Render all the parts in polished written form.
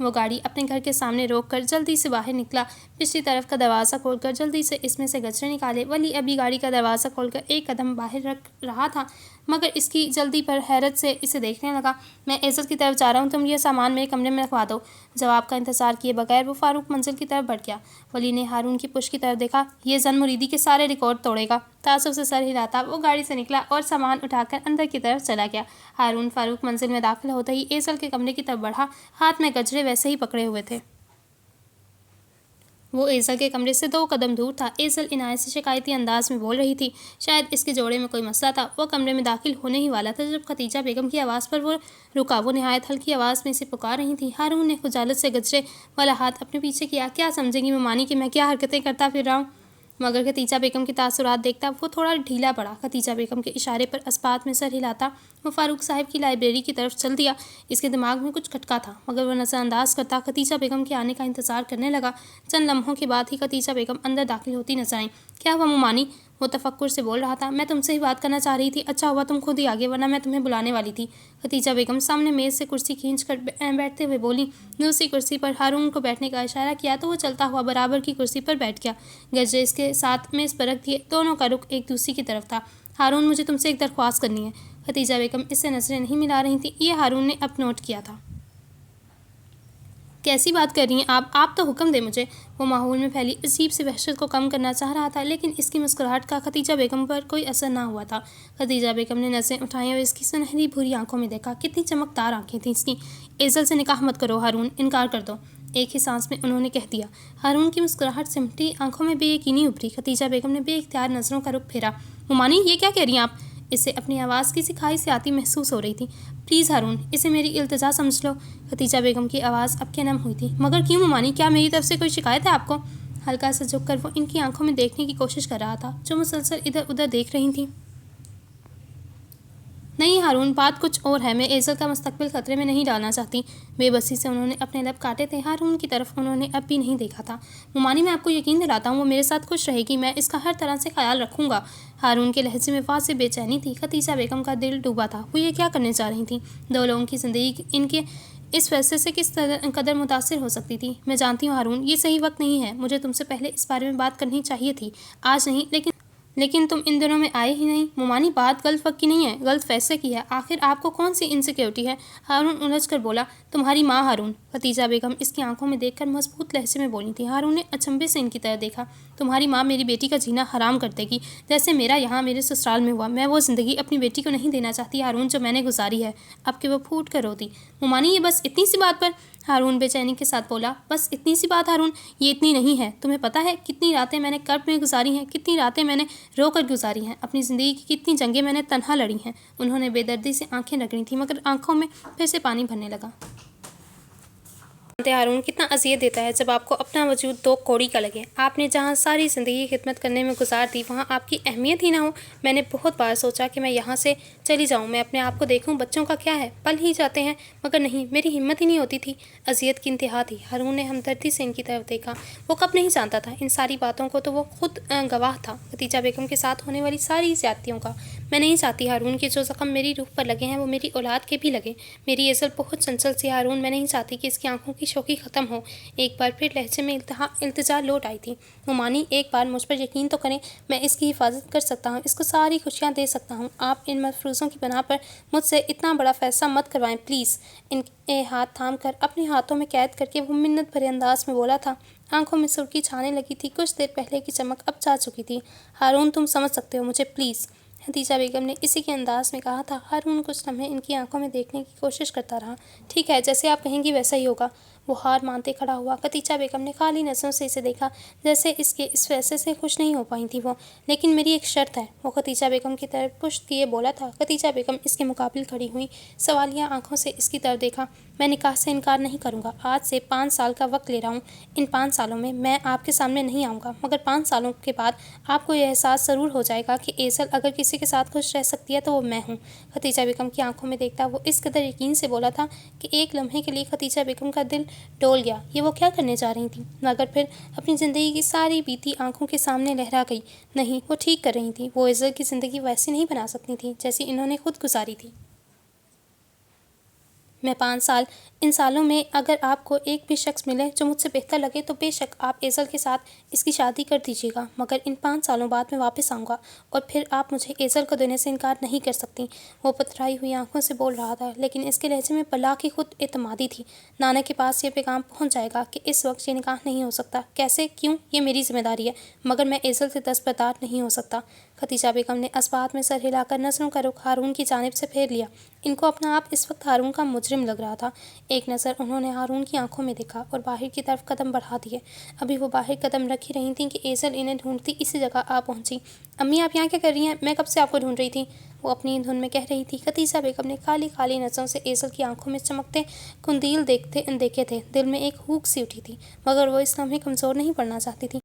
وہ گاڑی اپنے گھر کے سامنے روک کر جلدی سے باہر نکلا، پچھلی طرف کا دروازہ کھول کر جلدی سے اس میں سے گجرے نکالے۔ ولی ابھی گاڑی کا دروازہ کھول کر ایک قدم باہر رکھ رہا تھا، مگر اس کی جلدی پر حیرت سے اسے دیکھنے لگا۔ میں ایزل کی طرف جا رہا ہوں، تم یہ سامان میرے کمرے میں رکھوا دو۔ جواب کا انتظار کیے بغیر وہ فاروق منزل کی طرف بڑھ گیا۔ ولی نے ہارون کی پشت کی طرف دیکھا، یہ زن مریدی کے سارے ریکارڈ توڑے گا۔ تعصب سے سر ہلاتا وہ گاڑی سے نکلا اور سامان اٹھا کر اندر کی طرف چلا گیا۔ ہارون فاروق منزل میں داخل ہوتے ہی ایزل کے کمرے کی طرف بڑھا، ہاتھ میں گجرے ویسے ہی پکڑے ہوئے تھے۔ وہ ایزل کے کمرے سے 2 قدم دور تھا۔ ایزل عنایت سے شکایتی انداز میں بول رہی تھی، شاید اس کے جوڑے میں کوئی مسئلہ تھا۔ وہ کمرے میں داخل ہونے ہی والا تھا جب خدیجہ بیگم کی آواز پر وہ رکا۔ وہ نہایت ہلکی آواز میں اسے پکار رہی تھی۔ ہارون نے خجالت سے گجرے والا ہاتھ اپنے پیچھے کیا۔ کیا سمجھیں گی ممانی کہ میں کیا حرکتیں کرتا پھر رہا ہوں؟ مگر خدیجہ بیگم کے تاثرات دیکھتا وہ تھوڑا ڈھیلا پڑا۔ خدیجہ بیگم کے اشارے پر اسبات میں سر ہلاتا وہ فاروق صاحب کی لائبریری کی طرف چل دیا۔ اس کے دماغ میں کچھ کھٹکا تھا، مگر وہ نظر انداز کرتا خدیجہ بیگم کے آنے کا انتظار کرنے لگا۔ چند لمحوں کے بعد ہی خدیجہ بیگم اندر داخل ہوتی نظر آئیں۔ کیا ہوا ممانی؟ وہ تفکر سے بول رہا تھا۔ میں تم سے ہی بات کرنا چاہ رہی تھی، اچھا ہوا تم خود ہی آگے، ورنہ میں تمہیں بلانے والی تھی۔ خدیجہ بیگم سامنے میز سے کرسی کھینچ کر بیٹھتے ہوئے بولی۔ دوسری کرسی پر ہارون کو بیٹھنے کا اشارہ کیا تو وہ چلتا ہوا برابر کی کرسی پر بیٹھ گیا۔ گجرے اس کے ساتھ میز پر رکھ دیے، دونوں کا رخ ایک دوسری کی طرف تھا۔ ہارون، مجھے تم سے ایک درخواست کرنی ہے۔ خدیجہ بیگم اس سے نظریں نہیں ملا رہی تھیں، یہ ہارون نے اب نوٹ کیا تھا۔ کیسی بات کر رہی ہیں آپ تو حکم دیں مجھے۔ وہ ماحول میں پھیلی عجیب سی وحشت کو کم کرنا چاہ رہا تھا، لیکن اس کی مسکراہٹ کا خدیجہ بیگم پر کوئی اثر نہ ہوا تھا۔ خدیجہ بیگم نے نظریں اٹھائیں اور اس کی سنہری بھوری آنکھوں میں دیکھا۔ کتنی چمکدار آنکھیں تھیں اس کی۔ ایزل سے نکاح مت کرو ہارون، انکار کر دو، ایک ہی سانس میں انہوں نے کہہ دیا۔ ہارون کی مسکراہٹ سمٹی آنکھوں میں بے یقینی ابھری۔ خدیجہ بیگم نے بے اختیار نظروں کا رخ پھیرا۔ ممانی، یہ کیا کہہ رہی ہیں آپ؟ اسے اپنی آواز کسی کھائی سے آتی محسوس ہو رہی تھی۔ پلیز ہارون، اسے میری التجا سمجھ لو۔ خدیجہ بیگم کی آواز اب کے نم ہوئی تھی۔ مگر کیوں ممانی، کیا میری طرف سے کوئی شکایت ہے آپ کو؟ ہلکا سا جھک کر وہ ان کی آنکھوں میں دیکھنے کی کوشش کر رہا تھا، جو مسلسل ادھر ادھر دیکھ رہی تھیں۔ نہیں ہارون، بات کچھ اور ہے، میں ایزل کا مستقبل خطرے میں نہیں ڈالنا چاہتی۔ بے بسی سے انہوں نے اپنے لب کاٹے تھے۔ ہارون کی طرف انہوں نے اب بھی نہیں دیکھا تھا۔ ممانی، میں آپ کو یقین دلاتا ہوں وہ میرے ساتھ خوش رہے گی، میں اس کا ہر طرح سے خیال رکھوں گا۔ ہارون کے لہجے میں واضح بے چینی تھی۔ خدیجہ بیگم کا دل ڈوبا تھا، وہ یہ کیا کرنے چاہ رہی تھیں؟ 2 لوگوں کی زندگی ان کے اس فیصلے سے کس قدر متاثر ہو سکتی تھی۔ میں جانتی ہوں ہارون، یہ صحیح وقت نہیں ہے، مجھے تم سے پہلے اس بارے میں بات کرنی چاہیے تھی، آج نہیں، لیکن تم ان دنوں میں آئے ہی نہیں۔ ممانی، بات غلط وقت کی نہیں ہے، غلط فیصلے کی ہے، آخر آپ کو کون سی انسیکیورٹی ہے؟ ہارون الجھ کر بولا۔ تمہاری ماں ہارون، خدیجہ بیگم اس کی آنکھوں میں دیکھ کر مضبوط لہجے میں بولی تھی۔ ہارون نے اچنبھے سے ان کی طرف دیکھا۔ تمہاری ماں میری بیٹی کا جینا حرام کر دے گی، جیسے میرا یہاں میرے سسرال میں ہوا۔ میں وہ زندگی اپنی بیٹی کو نہیں دینا چاہتی ہارون جو میں نے گزاری ہے۔ اب کہ وہ پھوٹ کر روتی۔ ممانی، یہ بس اتنی سی بات پر؟ ہارون بے چینی کے ساتھ بولا۔ بس اتنی سی بات ہارون؟ یہ اتنی نہیں ہے، تمہیں پتہ ہے کتنی راتیں میں نے کرب میں گزاری ہیں، کتنی راتیں میں نے رو کر گزاری ہیں، اپنی زندگی کی کتنی جنگیں میں نے تنہا لڑی ہیں۔ انہوں نے بے دردی سے آنکھیں رگڑی تھیں، مگر آنکھوں میں پھر سے پانی بھرنے لگا۔ ہارون کتنا اذیت دیتا ہے جب آپ کو اپنا وجود 2 کوڑی کا لگے۔ آپ نے جہاں ساری زندگی خدمت کرنے میں گزار دی وہاں آپ کی اہمیت ہی نہ ہو۔ میں نے بہت بار سوچا کہ میں یہاں سے چلی جاؤں، میں اپنے آپ کو دیکھوں، بچوں کا کیا ہے، پل ہی جاتے ہیں، مگر نہیں، میری ہمت ہی نہیں ہوتی تھی۔ اذیت کی انتہا تھی۔ ہارون نے ہمدردی سے ان کی طرف دیکھا۔ وہ کب نہیں جانتا تھا ان ساری باتوں کو، تو وہ خود گواہ تھا، خدیجہ بیگم کے ساتھ ہونے والی ساری زیادتیوں کا۔ میں نہیں چاہتی ہارون کہ جو زخم میری روح پر لگے ہیں وہ میری اولاد کے بھی لگے۔ میری ایزل بہت چنچل سی ہارون، میں نہیں چاہتی کہ اس کی آنکھوں کی شوخی ختم ہو۔ ایک بار پھر لہجے میں التجا لوٹ آئی تھی۔ ممانی، ایک بار مجھ پر یقین تو کریں، میں اس کی حفاظت کر سکتا ہوں، اس کو ساری خوشیاں دے سکتا ہوں۔ آپ ان مفروضوں کی بنا پر مجھ سے اتنا بڑا فیصلہ مت کروائیں پلیز۔ ان کے ہاتھ تھام کر اپنے ہاتھوں میں قید کر کے وہ منت بھرے انداز میں بولا تھا۔ آنکھوں میں سرخی چھانے لگی تھی، کچھ دیر پہلے کی چمک اب جا چکی تھی۔ ہارون، تم سمجھ سکتے ہو مجھے پلیز، خدیجہ بیگم نے اسی کے انداز میں کہا تھا۔ ہارون کچھ لمحے ان کی آنکھوں میں دیکھنے کی کوشش کرتا رہا۔ ٹھیک ہے، جیسے آپ کہیں گی ویسا ہی ہوگا۔ وہ ہار مانتے کھڑا ہوا۔ خدیجہ بیگم نے خالی نظروں سے اسے دیکھا، جیسے اس کے اس فیصلے سے خوش نہیں ہو پائی تھی وہ۔ لیکن میری ایک شرط ہے، وہ خدیجہ بیگم کی طرف پشت کیے بولا تھا۔ خدیجہ بیگم اس کے مقابل کھڑی ہوئی، سوالیہ آنکھوں سے اس کی طرف دیکھا۔ میں نکاح سے انکار نہیں کروں گا، آج سے 5 سال کا وقت لے رہا ہوں۔ ان 5 سالوں میں آپ کے سامنے نہیں آؤں گا، مگر 5 سالوں کے بعد آپ کو یہ احساس ضرور ہو جائے گا کہ ایزل اگر کسی کے ساتھ خوش رہ سکتی ہے تو وہ میں ہوں۔ خدیجہ بیگم کی آنکھوں میں دیکھتا وہ اس قدر یقین سے بولا تھا کہ ایک لمحے کے لیے خدیجہ بیگم کا دل ڈول گیا۔ یہ وہ کیا کرنے جا رہی تھیں؟ مگر پھر اپنی زندگی کی ساری بیتی آنکھوں کے سامنے لہرا گئی۔ نہیں، وہ ٹھیک کر رہی تھیں، وہ ایزل کی زندگی ویسی نہیں بنا سکتی تھیں جیسی انہوں نے خود گزاری تھی۔ میں 5 سال، ان سالوں میں اگر آپ کو ایک بھی شخص ملے جو مجھ سے بہتر لگے تو بے شک آپ ایزل کے ساتھ اس کی شادی کر دیجیے گا، مگر ان 5 سالوں بعد میں واپس آؤں گا اور پھر آپ مجھے ایزل کو دینے سے انکار نہیں کر سکتی۔ وہ پتھرائی ہوئی آنکھوں سے بول رہا تھا، لیکن اس کے لہجے میں بلا کی خود اعتمادی تھی۔ نانا کے پاس یہ پیغام پہنچ جائے گا کہ اس وقت یہ نکاح نہیں ہو سکتا۔ کیسے؟ کیوں؟ یہ میری ذمہ داری ہے، مگر میں ایزل سے دستبردار نہیں ہو سکتا۔ خدیجہ بیگم نے اسبات میں سر ہلا کر نظروں کا رخ ہارون کی جانب سے پھیر لیا۔ ان کو اپنا آپ اس وقت ہارون کا مجرم لگ رہا تھا۔ ایک نظر انہوں نے ہارون کی آنکھوں میں دیکھا اور باہر کی طرف قدم بڑھا دیے۔ ابھی وہ باہر قدم رکھ ہی رہی تھیں کہ ایزل انہیں ڈھونڈتی اسی جگہ آ پہنچی۔ امی آپ یہاں کیا کر رہی ہیں؟ میں کب سے آپ کو ڈھونڈ رہی تھی، وہ اپنی دھن میں کہہ رہی تھی۔ خدیجہ بیگم نے کالی کالی نظروں سے ایزل کی آنکھوں میں چمکتے قندیل دیکھے تھے۔ دل میں ایک ہوک سی اٹھی تھی، مگر وہ اس لمحے کمزور نہیں پڑنا چاہتی تھی۔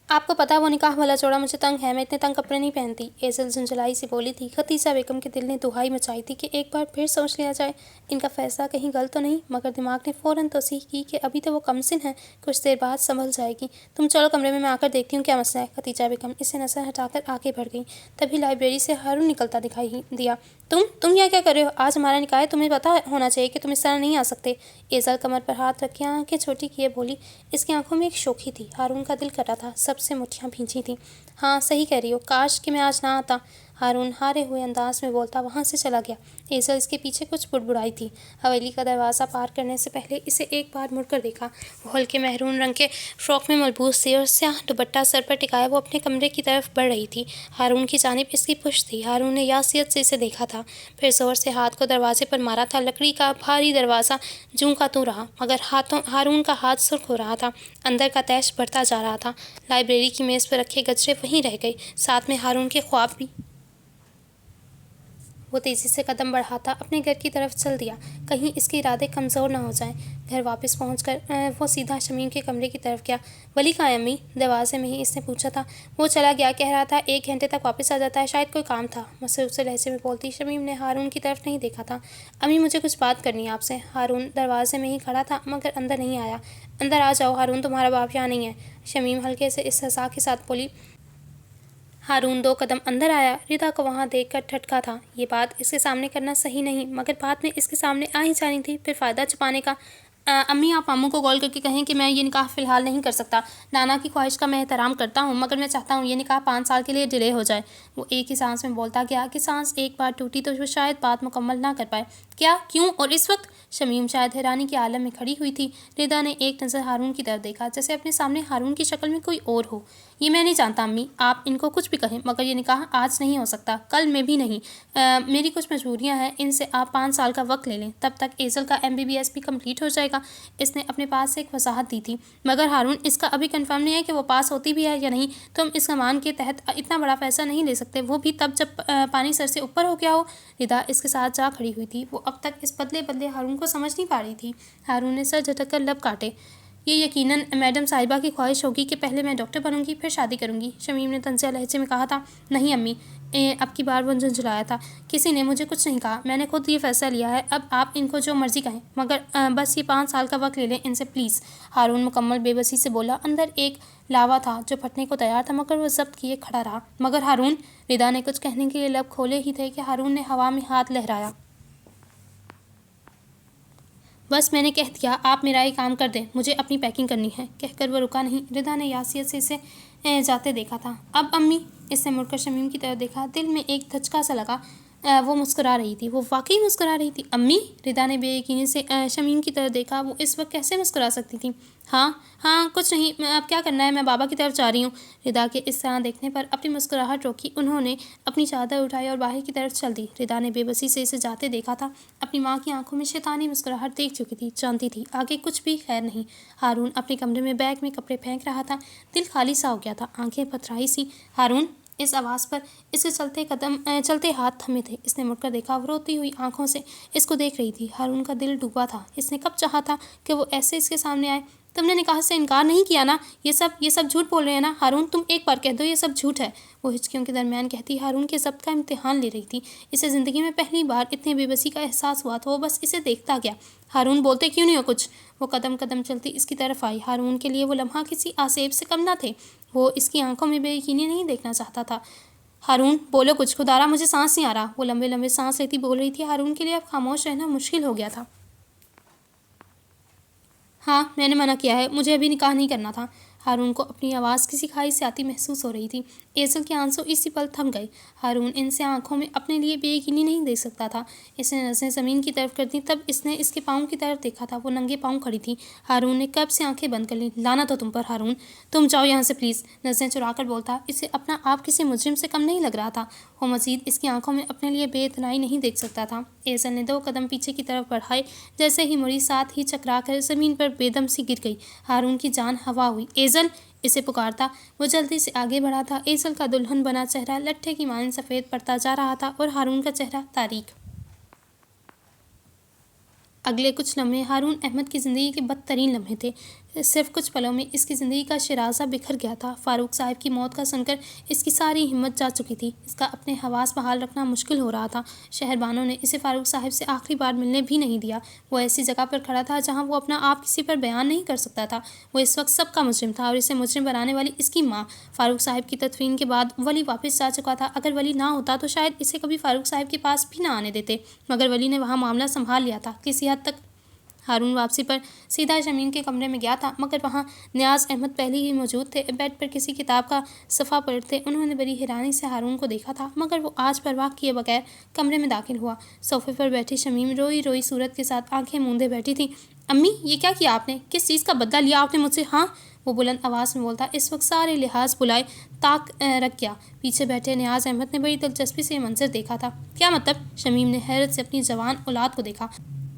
آپ کو پتہ وہ نکاح والا جوڑا مجھے تنگ ہے، میں اتنے تنگ کپڑے نہیں پہنتی، ایزل جھنجھلائی سی بولی تھی۔ خدیجہ بیگم کے دل نے دہائی مچائی تھی کہ ایک بار پھر سوچ لیا جائے، ان کا فیصلہ کہیں غلط تو نہیں، مگر دماغ نے فوراً توصیح کی کہ ابھی تو وہ کمسن ہے، کچھ دیر بعد سنبھل جائے گی۔ تم چلو کمرے میں آ کر دیکھتی ہوں کیا مسئلہ ہے۔ خدیجہ بیگم اس سے نظر ہٹا کر آگے بڑھ گئیں۔ تبھی لائبریری سے ہارون نکلتا دکھائی دیا۔ تم یہاں کیا کر رہے ہو؟ آج ہمارا نکاح ہے، تمہیں پتہ ہونا چاہیے کہ تم اس طرح نہیں آ سکتے۔ ایزل کمر پر ہاتھ رکھ کے آنکھیں چھوٹی کیے بولی۔ اس کی آنکھوں میں ایک شوخی تھی۔ ہارون کا دل کر رہا تھا، سب سے مٹھیاں بھینچی تھیں۔ ہاں صحیح کہہ رہی ہو، کاش کہ میں آج نہ آتا، ہارون ہارے ہوئے انداز میں بولتا وہاں سے چلا گیا۔ ایزل اس کے پیچھے کچھ بڑبڑائی تھی۔ حویلی کا دروازہ پار کرنے سے پہلے اسے ایک بار مڑ کر دیکھا۔ وہ ہلکے میرون رنگ کے فراک میں ملبوس تھی اور سیاہ دوپٹہ سر پر ٹکائے وہ اپنے کمرے کی طرف بڑھ رہی تھی۔ ہارون کی جانب اس کی پشت تھی۔ ہارون نے یاسیت سے اسے دیکھا تھا، پھر زور سے ہاتھ کو دروازے پر مارا تھا۔ لکڑی کا بھاری دروازہ جوں کا توں رہا، مگر ہارون کا ہاتھ سرخ ہو رہا تھا، اندر کا تیش بڑھتا جا رہا تھا۔ لائبریری کی میز پر رکھے گجرے وہیں رہ گئے، ساتھ میں ہارون کے خواب بھی۔ وہ تیزی سے قدم بڑھاتا اپنے گھر کی طرف چل دیا، کہیں اس کے ارادے کمزور نہ ہو جائیں۔ گھر واپس پہنچ کر وہ سیدھا شمیم کے کمرے کی طرف گیا۔ ولی کہاں ہے امی؟ دروازے میں ہی اس نے پوچھا تھا۔ وہ چلا گیا، کہہ رہا تھا 1 گھنٹے تک واپس آ جاتا ہے، شاید کوئی کام تھا، مصروف سے لہجے میں بولتی شمیم نے ہارون کی طرف نہیں دیکھا تھا۔ امی مجھے کچھ بات کرنی ہے آپ سے۔ ہارون دروازے میں ہی کھڑا تھا، مگر اندر نہیں آیا۔ اندر آ جاؤ ہارون، تمہارا باپ یہاں نہیں ہے، شمیم ہلکے سے استحضاء کے ساتھ بولی۔ ہارون 2 قدم اندر آیا۔ ردا کو وہاں دیکھ کر ٹھٹکا تھا۔ یہ بات اس کے سامنے کرنا صحیح نہیں، مگر بات میں اس کے سامنے آ ہی جانی تھی، پھر فائدہ چھپانے کا۔ امی آپ ماموں کو کال کر کے کہیں کہ میں یہ نکاح فی الحال نہیں کر سکتا۔ نانا کی خواہش کا میں احترام کرتا ہوں، مگر میں چاہتا ہوں یہ نکاح 5 سال کے لیے ڈیلے ہو جائے۔ وہ ایک ہی سانس میں بولتا گیا کہ سانس ایک بار ٹوٹی تو وہ شاید بات مکمل نہ کر پائے۔ کیا؟ کیوں؟ اور اس وقت؟ شمیم شاید حیرانی کے عالم میں کھڑی ہوئی تھی۔ ردا نے ایک نظر ہارون کی طرف دیکھا، جیسے اپنے سامنے ہارون کی شکل میں کوئی اور ہو۔ یہ میں نہیں جانتا امی، آپ ان کو کچھ بھی کہیں، مگر یہ نکاح آج نہیں ہو سکتا، کل میں بھی نہیں۔ میری کچھ مجبوریاں ہیں، ان سے آپ 5 سال کا وقت لے لیں، تب تک ایزل کا MBBS بھی کمپلیٹ ہو جائے گا۔ اس نے اپنے پاس سے ایک وضاحت دی تھی۔ مگر ہارون اس کا ابھی کنفرم نہیں ہے کہ وہ پاس ہوتی بھی ہے یا نہیں، تم اس سامان کے تحت اتنا بڑا فیصلہ نہیں لے سکتے، وہ بھی تب جب پانی سر سے اوپر ہو گیا ہو۔ ردا اس کے ساتھ جا کھڑی ہوئی تھی۔ وہ اب تک اس بدلے بدلے ہارون کو سمجھ نہیں پا رہی تھی۔ ہارون نے سر جھٹک کر لب کاٹے۔ یہ یقیناً میڈم صاحبہ کی خواہش ہوگی کہ پہلے میں ڈاکٹر بنوں گی، پھر شادی کروں گی، شمیم نے طنزیہ لہجے میں کہا تھا۔ نہیں امی، اب کی بار وہ جھنجھلایا تھا، کسی نے مجھے کچھ نہیں کہا، میں نے خود یہ فیصلہ لیا ہے، اب آپ ان کو جو مرضی کہیں، مگر بس یہ 5 سال کا وقت لے لیں ان سے پلیز۔ ہارون مکمل بے بسی سے بولا۔ اندر ایک لاوا تھا جو پھٹنے کو تیار تھا، مگر وہ ضبط کیے کھڑا رہا۔ مگر ہارون، ردا نے کچھ کہنے کے لیے لب کھولے ہی تھے کہ ہارون نے ہوا میں ہاتھ لہرایا۔ بس میں نے کہہ دیا، آپ میرا یہ کام کر دیں، مجھے اپنی پیکنگ کرنی ہے، کہہ کر وہ رکا نہیں۔ ردا نے یاسیت سے اسے جاتے دیکھا تھا۔ اب امی، اس نے مڑ کر شمیم کی طرف دیکھا، دل میں ایک دھچکا سا لگا۔ وہ مسکرا رہی تھی، وہ واقعی مسکرا رہی تھی۔ امی، ردا نے بے یقینی سے شمیم کی طرف دیکھا، وہ اس وقت کیسے مسکرا سکتی تھی؟ ہاں کچھ نہیں، اب کیا کرنا ہے، میں بابا کی طرف جا رہی ہوں۔ ردا کے اس طرح دیکھنے پر اپنی مسکراہٹ روکی، انہوں نے اپنی چادر اٹھائی اور باہر کی طرف چل دی۔ ردا نے بے بسی سے اسے جاتے دیکھا تھا، اپنی ماں کی آنکھوں میں شیطانی مسکراہٹ دیکھ چکی تھی، جانتی تھی آگے کچھ بھی خیر نہیں۔ ہارون اپنے کمرے میں بیگ میں کپڑے پھینک رہا تھا، دل خالی سا ہو گیا تھا، آنکھیں پتھرائی سی۔ ہارون، اس آواز پر اس کے چلتے ہاتھ تھمے تھے۔ اس نے مڑ کر دیکھا، وہ روتی ہوئی آنکھوں سے اس کو دیکھ رہی تھی۔ ہارون کا دل ڈوبا تھا، اس نے کب چاہا تھا کہ وہ ایسے اس کے سامنے آئے۔ تم نے نکاح سے انکار نہیں کیا نا؟ یہ سب جھوٹ بول رہے ہیں نا ہارون، تم ایک بار کہہ دو یہ سب جھوٹ ہے۔ وہ ہچکیوں کے درمیان کہتی ہارون کے ضبط کا امتحان لے رہی تھی۔ اسے زندگی میں پہلی بار اتنے بے بسی کا احساس ہوا تو وہ بس اسے دیکھتا گیا۔ ہارون، بولتے کیوں نہیں ہو کچھ؟ وہ قدم قدم چلتی اس کی طرف آئی۔ ہارون کے لیے وہ لمحہ کسی آسیب سے کم نہ تھے، وہ اس کی آنکھوں میں بے یقینی نہیں دیکھنا چاہتا تھا۔ ہارون بولو کچھ، خدارا مجھے سانس نہیں آ رہا۔ وہ لمبے لمبے سانس لیتی بول رہی تھی۔ ہارون کے لیے اب خاموش رہنا مشکل ہو گیا تھا۔ ہاں میں نے منع کیا ہے، مجھے ابھی نکاح نہیں کرنا تھا۔ ہارون کو اپنی آواز کسی کھائی سے آتی محسوس ہو رہی تھی۔ ایزل کے آنسو اسی پل تھم گئے۔ ہارون ان سے آنکھوں میں اپنے لیے بے یقینی نہیں دیکھ سکتا تھا۔ اس نے نظریں زمین کی طرف کر دیں، تب اس نے اس کے پاؤں کی طرف دیکھا تھا۔ وہ ننگے پاؤں کھڑی تھی۔ ہارون نے کب سے آنکھیں بند کر لیں۔ لعنت ہو تم پر ہارون، تم جاؤ یہاں سے پلیز۔ نظریں چرا کر بولتا۔ اسے اپنا آپ کسی مجرم سے کم نہیں لگ رہا تھا۔ وہ مزید اس کی آنکھوں میں اپنے لیے بے اعتنائی نہیں دیکھ سکتا تھا۔ ایزل نے 2 قدم پیچھے کی طرف بڑھائے، جیسے ہی مڑی ساتھ ہی چکرا کر زمین پر بے دم سی گر گئی۔ ہارون کی جان ہوا ہوئی۔ ایزل اسے پکارتا۔ وہ جلدی سے آگے بڑھا تھا۔ ایزل کا دلہن بنا چہرہ لٹھے کی مانند سفید پڑتا جا رہا تھا اور ہارون کا چہرہ تاریک۔ اگلے کچھ لمحے ہارون احمد کی زندگی کے بدترین لمحے تھے۔ صرف کچھ پلوں میں اس کی زندگی کا شیرازہ بکھر گیا تھا۔ فاروق صاحب کی موت کا سن کر اس کی ساری ہمت جا چکی تھی۔ اس کا اپنے حواس بحال رکھنا مشکل ہو رہا تھا۔ شہربانوں نے اسے فاروق صاحب سے آخری بار ملنے بھی نہیں دیا۔ وہ ایسی جگہ پر کھڑا تھا جہاں وہ اپنا آپ کسی پر بیان نہیں کر سکتا تھا۔ وہ اس وقت سب کا مجرم تھا اور اسے مجرم بنانے والی اس کی ماں۔ فاروق صاحب کی تدفین کے بعد ولی واپس جا چکا تھا۔ اگر ولی نہ ہوتا تو شاید اسے کبھی فاروق صاحب کے پاس بھی نہ آنے دیتے، مگر ولی نے وہاں معاملہ سنبھال لیا تھا کسی حد تک۔ ہارون واپسی پر سیدھا شمیم کے کمرے میں گیا تھا، مگر وہاں نیاز احمد پہلے ہی موجود تھے۔ بیڈ پر کسی کتاب کا صفحہ پلٹتے انہوں نے بڑی حیرانی سے ہارون کو دیکھا تھا، مگر وہ آج پرواہ کیے بغیر کمرے میں داخل ہوا۔ صوفے پر بیٹھی شمیم روئی روئی صورت کے ساتھ آنکھیں موندے بیٹھی تھی۔ امی یہ کیا کیا آپ نے؟ کس چیز کا بدلہ لیا آپ نے مجھ سے؟ ہاں وہ بلند آواز میں بولتا۔ اس وقت سارے لحاظ بلائے طاق رکھ گیا۔ پیچھے بیٹھے نیاز احمد نے بڑی دلچسپی سے یہ منظر دیکھا تھا۔ کیا مطلب؟ شمیم نے حیرت سے اپنی جوان اولاد کو دیکھا۔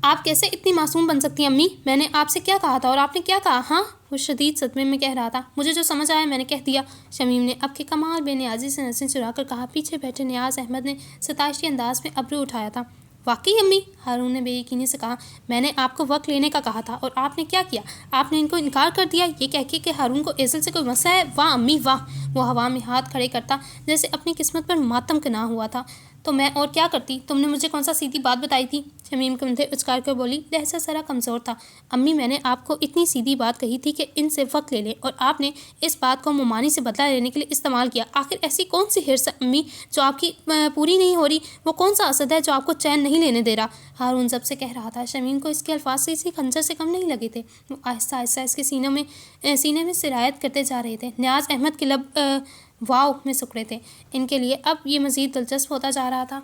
آپ کیسے اتنی معصوم بن سکتی ہیں امی؟ میں نے آپ سے کیا کہا تھا اور آپ نے کیا کہا؟ ہاں وہ شدید صدمے میں کہہ رہا تھا۔ مجھے جو سمجھ آیا میں نے کہہ دیا، شمیم نے اب کے کمال بے نیازی سے نظریں چرا کر کہا۔ پیچھے بیٹھے نیاز احمد نے ستائشی انداز میں ابرو اٹھایا تھا۔ واقعی امی؟ ہارون نے بے یقینی سے کہا۔ میں نے آپ کو وقت لینے کا کہا تھا اور آپ نے کیا کیا؟ آپ نے ان کو انکار کر دیا، یہ کہہ کے کہ ہارون کو ایزل سے کوئی مسئلہ ہے۔ واہ امی واہ! وہ ہوا میں ہاتھ کھڑے کرتا جیسے اپنی قسمت پر ماتم کنا ہوا تھا۔ تو میں اور کیا کرتی؟ تم نے مجھے کون سا سیدھی بات بتائی تھی؟ شمیم کندھے اچکار کر بولی۔ لہجہ ذرا کمزور تھا۔ امی میں نے آپ کو اتنی سیدھی بات کہی تھی کہ ان سے وقت لے لیں، اور آپ نے اس بات کو ممانی سے بدلہ لینے کے لیے استعمال کیا۔ آخر ایسی کون سی حرص ہے امی جو آپ کی پوری نہیں ہو رہی؟ وہ کون سا اسد ہے جو آپ کو چین نہیں لینے دے رہا؟ ہارون ضبط سے کہہ رہا تھا۔ شمیم کو اس کے الفاظ کسی خنجر سے کم نہیں لگے تھے۔ وہ آہستہ آہستہ اس کے سینے میں سرایت کرتے جا رہے تھے۔ نیاز احمد کے لب واو میں سکڑے تھے۔ ان کے لیے اب یہ مزید دلچسپ ہوتا جا رہا تھا۔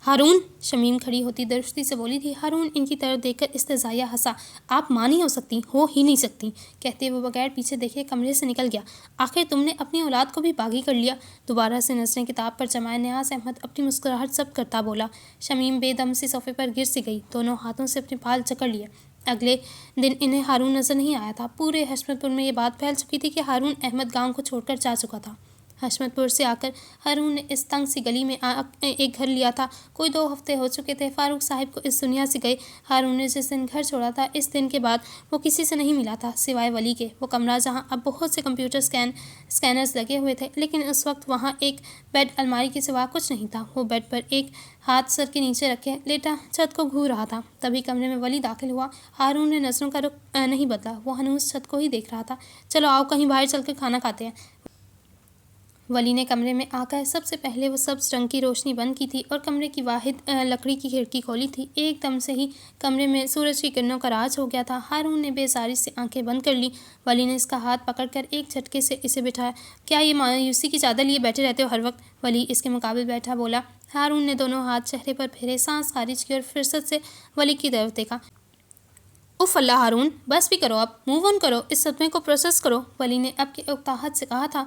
ہارون! شمیم کھڑی ہوتی درستی سے بولی تھی۔ ہارون ان کی طرف دیکھ کر استہزائیہ ہنسا۔ آپ ماں نہیں ہو ہی نہیں سکتی، کہتے وہ بغیر پیچھے دیکھے کمرے سے نکل گیا۔ آخر تم نے اپنی اولاد کو بھی باغی کر لیا۔ دوبارہ سے نظریں کتاب پر جمائے نیاز احمد اپنی مسکراہٹ ضبط کرتا بولا۔ شمیم بے دم سی صوفے پر گر سی گئی، دونوں ہاتھوں سے اپنے بال جکڑ لیے۔ اگلے دن انہیں ہارون نظر نہیں آیا تھا۔ پورے حشمت پور میں یہ بات پھیل چکی تھی کہ ہارون احمد گاؤں کو چھوڑ کر جا چکا تھا۔ حشمت پور سے آ کر ہارون نے اس تنگ سی گلی میں ایک گھر لیا تھا۔ کوئی 2 ہفتے ہو چکے تھے فاروق صاحب کو اس دنیا سے گئے۔ ہارون نے جس دن گھر چھوڑا تھا، اس دن کے بعد وہ کسی سے نہیں ملا تھا سوائے ولی کے۔ وہ کمرہ جہاں اب بہت سے کمپیوٹر اسکینرز لگے ہوئے تھے، لیکن اس وقت وہاں ایک بیڈ الماری کے سوا کچھ نہیں تھا۔ وہ بیڈ پر ایک ہاتھ سر کے نیچے رکھے لیٹا چھت کو گھور رہا تھا۔ تبھی کمرے میں ولی داخل ہوا۔ ہارون نے نظروں کا رخ نہیں بدلا، وہ ہنوز چھت کو ہی دیکھ رہا تھا۔ چلو آؤ کہیں باہر چل کر کھانا کھاتے ہیں۔ ولی نے کمرے میں آ کر سب سے پہلے وہ سبز رنگ کی روشنی بند کی تھی اور کمرے کی واحد لکڑی کی کھڑکی کھولی تھی۔ ایک دم سے ہی کمرے میں سورج کی کرنوں کا راج ہو گیا تھا۔ ہارون نے بیزاری سے آنکھیں بند کر لیں۔ ولی نے اس کا ہاتھ پکڑ کر ایک جھٹکے سے اسے بٹھایا۔ کیا یہ مایوسی کی چادر لیے بیٹھے رہتے ہو ہر وقت؟ ولی اس کے مقابل بیٹھا بولا۔ ہارون نے دونوں ہاتھ چہرے پر پھیرے، سانس خارج کی اور فرصت سے ولی کی طرف دیکھا۔ اف اللہ ہارون، بس بھی کرو، اب موو آن کرو، اس صدمے کو پروسیس کرو، ولی نے اب کی اکتاہٹ سے کہا تھا۔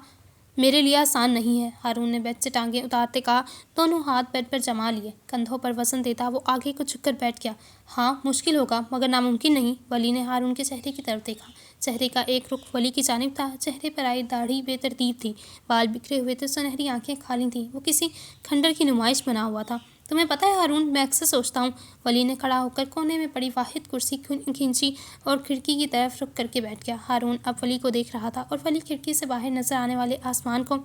میرے لیے آسان نہیں ہے، ہارون نے بیڈ سے ٹانگیں اتارتے کہا۔ دونوں ہاتھ بیڈ پر جما لیے، کندھوں پر وزن دیتا وہ آگے کو جھک کر بیٹھ گیا۔ ہاں مشکل ہوگا مگر ناممکن نہیں۔ ولی نے ہارون کے چہرے کی طرف دیکھا۔ چہرے کا ایک رخ ولی کی جانب تھا۔ چہرے پر آئی داڑھی بے ترتیب تھی، بال بکھرے ہوئے تھے، سنہری آنکھیں کھلی تھیں۔ وہ کسی کھنڈر کی نمائش بنا ہوا تھا۔ تمہیں پتہ ہے ہارون، میں اکثر سوچتا ہوں۔ ولی نے کھڑا ہو کر کونے میں پڑی واحد کرسی کھینچی اور کھڑکی کی طرف رخ کر کے بیٹھ گیا۔ ہارون اب ولی کو دیکھ رہا تھا اور ولی کھڑکی سے باہر نظر آنے والے آسمان کو۔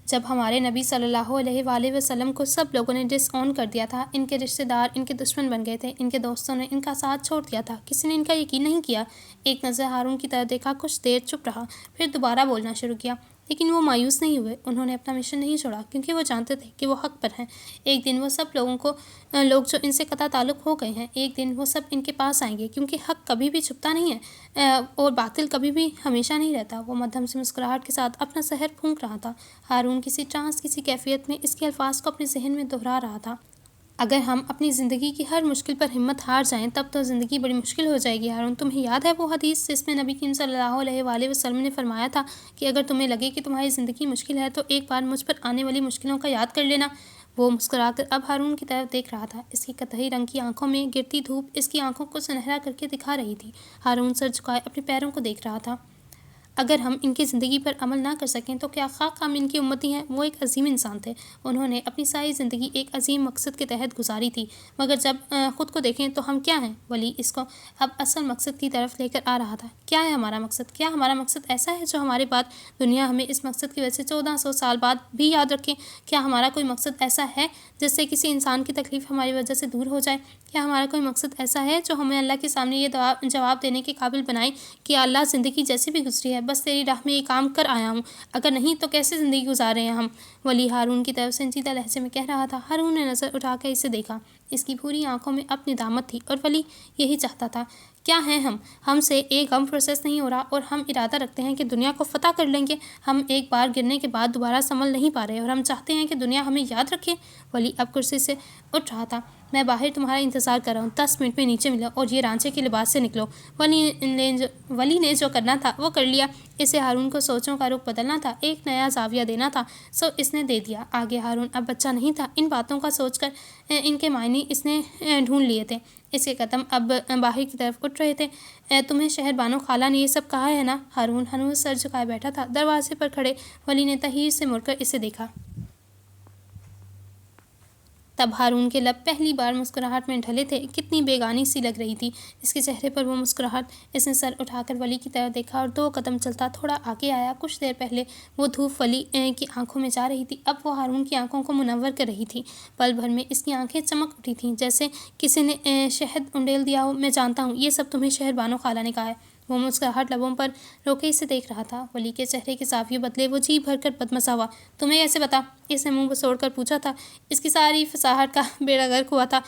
جب ہمارے نبی صلی اللہ علیہ وآلہ وسلم کو سب لوگوں نے ڈس اون کر دیا تھا، ان کے رشتہ دار ان کے دشمن بن گئے تھے، ان کے دوستوں نے ان کا ساتھ چھوڑ دیا تھا، کسی نے ان کا یقین نہیں کیا۔ ایک نظر ہارون کی طرف دیکھا، کچھ دیر چپ رہا، پھر دوبارہ بولنا شروع کیا۔ لیکن وہ مایوس نہیں ہوئے، انہوں نے اپنا مشن نہیں چھوڑا کیونکہ وہ جانتے تھے کہ وہ حق پر ہیں۔ ایک دن وہ سب لوگ جو ان سے قطع تعلق ہو گئے ہیں، ایک دن وہ سب ان کے پاس آئیں گے، کیونکہ حق کبھی بھی چھپتا نہیں ہے اور باطل کبھی بھی ہمیشہ نہیں رہتا۔ وہ مدھم سے مسکراہٹ کے ساتھ اپنا سحر پھونک رہا تھا۔ ہارون کسی ٹرانس، کسی کیفیت میں اس کے الفاظ کو اپنے ذہن میں دہرا رہا تھا۔ اگر ہم اپنی زندگی کی ہر مشکل پر ہمت ہار جائیں تب تو زندگی بڑی مشکل ہو جائے گی۔ ہارون، تمہیں یاد ہے وہ حدیث جس میں نبی کریم صلی اللہ علیہ وآلہ وسلم نے فرمایا تھا کہ اگر تمہیں لگے کہ تمہاری زندگی مشکل ہے تو ایک بار مجھ پر آنے والی مشکلوں کا یاد کر لینا۔ وہ مسکرا کر اب ہارون کی طرف دیکھ رہا تھا۔ اس کی قطعی رنگ کی آنکھوں میں گرتی دھوپ اس کی آنکھوں کو سنہرا کر کے دکھا رہی تھی۔ ہارون سر جھکائے اپنے پیروں کو دیکھ رہا تھا۔ اگر ہم ان کی زندگی پر عمل نہ کر سکیں تو کیا خاک ہم ان کی امتی ہیں؟ وہ ایک عظیم انسان تھے، انہوں نے اپنی ساری زندگی ایک عظیم مقصد کے تحت گزاری تھی، مگر جب خود کو دیکھیں تو ہم کیا ہیں؟ ولی اس کو اب اصل مقصد کی طرف لے کر آ رہا تھا۔ کیا ہے ہمارا مقصد؟ کیا ہمارا مقصد ایسا ہے جو ہمارے بعد دنیا ہمیں اس مقصد کی وجہ سے 1400 سال بعد بھی یاد رکھے؟ کیا ہمارا کوئی مقصد ایسا ہے جس سے کسی انسان کی تکلیف ہماری وجہ سے دور ہو جائے؟ کیا ہمارا کوئی مقصد ایسا ہے جو ہمیں اللہ کے سامنے یہ جواب دینے کے قابل بنائے کہ اللہ، زندگی جیسی بھی گزری ہے بس تیری راہ میں یہ کام کر آیا ہوں، اگر نہیں تو کیسے زندگی گزار رہے ہیں ہم؟ ولی ہارون کی طرف سنجیدہ لہجے میں کہہ رہا تھا۔ ہارون نے نظر اٹھا کر اسے دیکھا، اس کی پوری آنکھوں میں اب ندامت تھی، اور ولی یہی چاہتا تھا۔ کیا ہیں ہم سے ایک غم پروسیس نہیں ہو رہا اور ہم ارادہ رکھتے ہیں کہ دنیا کو فتح کر لیں گے۔ ہم ایک بار گرنے کے بعد دوبارہ سنبھل نہیں پا رہے اور ہم چاہتے ہیں کہ دنیا ہمیں یاد رکھے۔ ولی اب کرسی سے اٹھ رہا تھا۔ میں باہر تمہارا انتظار کر رہا ہوں، 10 منٹ میں نیچے ملو اور یہ رانچے کے لباس سے نکلو۔ ولی نے جو کرنا تھا وہ کر لیا۔ اسے ہارون کو سوچوں کا رخ بدلنا تھا، ایک نیا زاویہ دینا تھا، سو اس نے دے دیا۔ آگے ہارون اب بچہ نہیں تھا، ان باتوں کا سوچ کر ان کے معنی اس نے ڈھونڈ لیے تھے۔ اس کے قدم اب باہر کی طرف اٹھ رہے تھے۔ تمہیں شہر بانو خالہ نے یہ سب کہا ہے نا؟ ہارون ہنوز سر جھکائے بیٹھا تھا۔ دروازے پر کھڑے ولی نے تحیر سے مڑ کر اسے دیکھا۔ تب ہارون کے لب پہلی بار مسکراہٹ میں ڈھلے تھے۔ کتنی بیگانی سی لگ رہی تھی اس کے چہرے پر وہ مسکراہٹ۔ اس نے سر اٹھا کر ولی کی طرف دیکھا اور 2 قدم چلتا تھوڑا آگے آیا۔ کچھ دیر پہلے وہ دھوپ ولی کی آنکھوں میں جا رہی تھی، اب وہ ہارون کی آنکھوں کو منور کر رہی تھی۔ پل بھر میں اس کی آنکھیں چمک اٹھی تھیں جیسے کسی نے شہد انڈیل دیا ہو۔ میں جانتا ہوں یہ سب تمہیں شہر بانو خالہ نے کہا ہے۔ وہ مسکراہٹ لبوں پر روکے اسے دیکھ رہا تھا۔ ولی کے چہرے کے زاویے بدلے، وہ جی بھر کر بدمزہ ہوا۔ تمہیں کیسے پتا؟ اس نے منہ بسوڑ کر پوچھا تھا۔ اس کی ساری فصاحت کا بیڑا غرق ہوا تھا،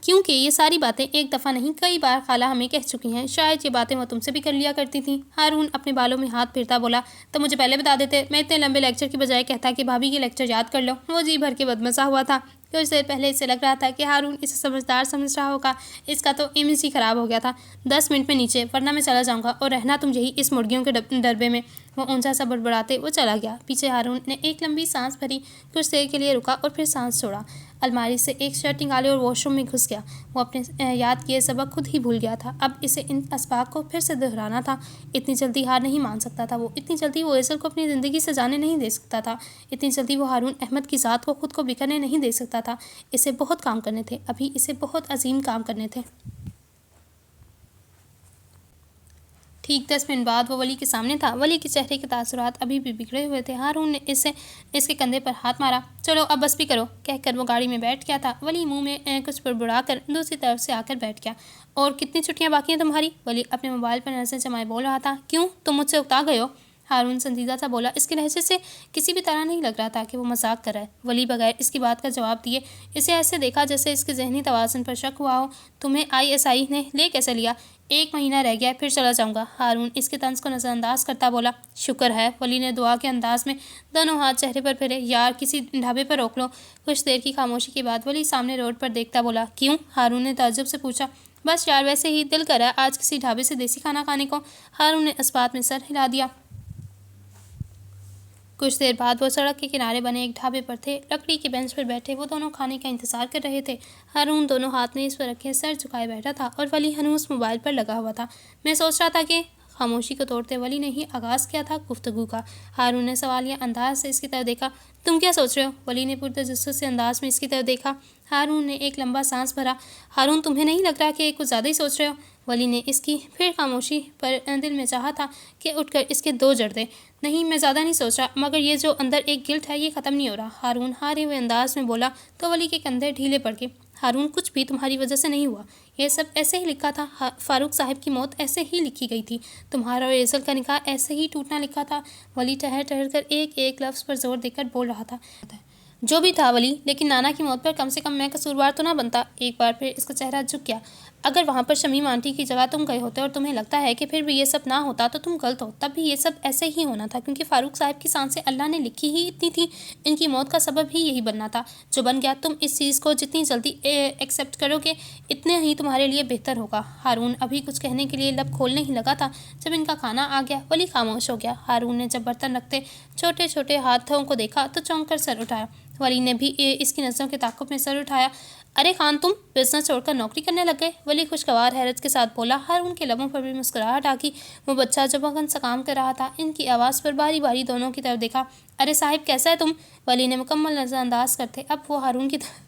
کیونکہ یہ ساری باتیں ایک دفعہ نہیں کئی بار خالہ ہمیں کہہ چکی ہیں۔ شاید یہ باتیں وہ تم سے بھی کر لیا کرتی تھیں۔ ہارون اپنے بالوں میں ہاتھ پھیرتا بولا، تو مجھے پہلے بتا دیتے، میں اتنے لمبے لیکچر کی بجائے کہتا کہ بھابھی کے لیکچر یاد کر لو۔ وہ جی بھر کے بدمزہ ہوا تھا۔ کچھ دیر پہلے اسے لگ رہا تھا کہ ہارون اسے سمجھدار سمجھ رہا ہوگا، اس کا تو امیج ہی خراب ہو گیا تھا۔ 10 منٹ میں نیچے، ورنہ میں چلا جاؤں گا اور رہنا تم یہی اس مرغیوں کے ڈربے میں۔ وہ اونچا سا بڑبڑاتے وہ چلا گیا۔ پیچھے ہارون نے ایک لمبی سانس بھری، کچھ دیر کے لیے رکا اور پھر سانس چھوڑا۔ الماری سے ایک شرٹ نکالے اور واش روم میں گھس گیا۔ وہ اپنے یاد کیے سبق خود ہی بھول گیا تھا، اب اسے ان اسباق کو پھر سے دہرانا تھا۔ اتنی جلدی ہار نہیں مان سکتا تھا وہ، اتنی جلدی وہ ایزل کو اپنی زندگی سے جانے نہیں دے سکتا تھا، اتنی جلدی وہ ہارون احمد کی ذات کو خود کو بکھرنے نہیں دے سکتا تھا۔ اسے بہت کام کرنے تھے، ابھی اسے بہت عظیم کام کرنے تھے۔ ٹھیک 10 منٹ بعد وہ ولی کے سامنے تھا۔ ولی کے چہرے کے تاثرات ابھی بھی بگڑے ہوئے تھے۔ ہارون نے اس کے کندھے پر ہاتھ مارا۔ چلو اب بس بھی کرو، کہہ کر وہ گاڑی میں بیٹھ گیا تھا۔ ولی منہ میں کچھ بڑبڑا کر دوسری طرف سے آ کر بیٹھ گیا۔ اور کتنی چھٹیاں باقی ہیں تمہاری؟ ولی اپنے موبائل پر نظر جمائے بول رہا تھا۔ کیوں، تم مجھ سے اکتا گئے ہو؟ ہارون سنجیدہ سا بولا۔ اس کے لہجے سے کسی بھی طرح نہیں لگ رہا تھا کہ وہ مذاق کر رہا ہے۔ ولی بغیر اس کی بات کا جواب دیے اسے ایسے دیکھا جیسے اس کے ذہنی توازن پر شک ہوا ہو۔ تمہیں ISI نے لے کیسے لیا؟ 1 مہینہ رہ گیا ہے، پھر چلا جاؤں گا۔ ہارون اس کے طنز کو نظر انداز کرتا بولا۔ شکر ہے۔ ولی نے دعا کے انداز میں دونوں ہاتھ چہرے پر پھیرے۔ یار کسی ڈھابے پر روک لو۔ کچھ دیر کی خاموشی کے بعد ولی سامنے روڈ پر دیکھتا بولا۔ کیوں؟ ہارون نے تعجب سے پوچھا۔ بس یار ویسے ہی دل کر رہا ہے آج کسی ڈھابے سے دیسی کھانا کھانے کو۔ ہارون نے اس بات میں سر ہلا دیا۔ کچھ دیر بعد وہ سڑک کے کنارے بنے ایک ڈھابے پر تھے۔ لکڑی کے بینچ پر بیٹھے وہ دونوں کھانے کا انتظار کر رہے تھے۔ ہارون دونوں ہاتھ میز پر رکھے سر جھکائے بیٹھا تھا اور ولی ہنوز موبائل پر لگا ہوا تھا۔ میں سوچ رہا تھا کہ خاموشی کو توڑتے ولی نے ہی آغاز کیا تھا گفتگو کا۔ ہارون نے سوالیہ انداز سے اس کی طرف دیکھا۔ تم کیا سوچ رہے ہو؟ ولی نے پرتجسس سے انداز میں اس کی طرف دیکھا۔ ہارون نے ایک لمبا سانس بھرا۔ ہارون تمہیں نہیں لگ رہا کہ کچھ زیادہ ہی سوچ رہے ہو؟ ولی نے اس کی پھر خاموشی پر دل میں چاہا تھا کہ اٹھ کر اس کے 2 جڑ دے۔ نہیں میں زیادہ نہیں سوچ رہا، مگر یہ جو اندر ایک گلٹ ہے یہ ختم نہیں ہو رہا۔ ہارون ہارے ہوئے انداز میں بولا تو ولی کے کندھے ڈھیلے پڑ گئے۔ ہارون کچھ بھی تمہاری وجہ سے نہیں ہوا، یہ سب ایسے ہی لکھا تھا، فاروق صاحب کی موت ایسے ہی لکھی گئی تھی، تمہارا اور ایزل کا نکاح ایسے ہی ٹوٹنا لکھا تھا۔ ولی ٹہر ٹہر کر ایک ایک لفظ پر زور دے کر بول رہا تھا۔ جو بھی تھا ولی، لیکن نانا کی موت پر کم سے کم میں قصوروار تو نہ بنتا۔ ایک بار پھر اس کا چہرہ جھک گیا۔ اگر وہاں پر شمیم آنٹی کی جگہ تم گئے ہوتے اور تمہیں لگتا ہے کہ پھر بھی یہ سب نہ ہوتا تو تم غلط ہو، تب بھی یہ سب ایسے ہی ہونا تھا، کیونکہ فاروق صاحب کی سانسیں اللہ نے لکھی ہی اتنی تھی، ان کی موت کا سبب ہی یہی بننا تھا۔ جو بن گیا، تم اس چیز کو جتنی جلدی ایکسیپٹ کرو گے اتنے ہی تمہارے لیے بہتر ہوگا۔ ہارون ابھی کچھ کہنے کے لیے لب کھولنے ہی لگا تھا، جب ان کا کھانا آ گیا۔ ولی خاموش ہو گیا۔ ہارون نے جب برتن رکھتے چھوٹے چھوٹے ہاتھوں کو دیکھا تو چونک کر سر اٹھایا۔ ولی نے بھی اس کی نظروں کے تعاقب میں سر اٹھایا۔ ارے خان، تم بزنس چھوڑ کر نوکری کرنے لگ گئے؟ ولی خوشگوار حیرت کے ساتھ بولا۔ ہارون کے لبوں پر بھی مسکراہٹ آ گئی۔ وہ بچہ جو بغن سے کام کر رہا تھا، ان کی آواز پر باری باری دونوں کی طرف دیکھا۔ ارے صاحب، کیسا ہے تم؟ ولی نے مکمل نظر انداز کرتے اب وہ ہارون کی طرف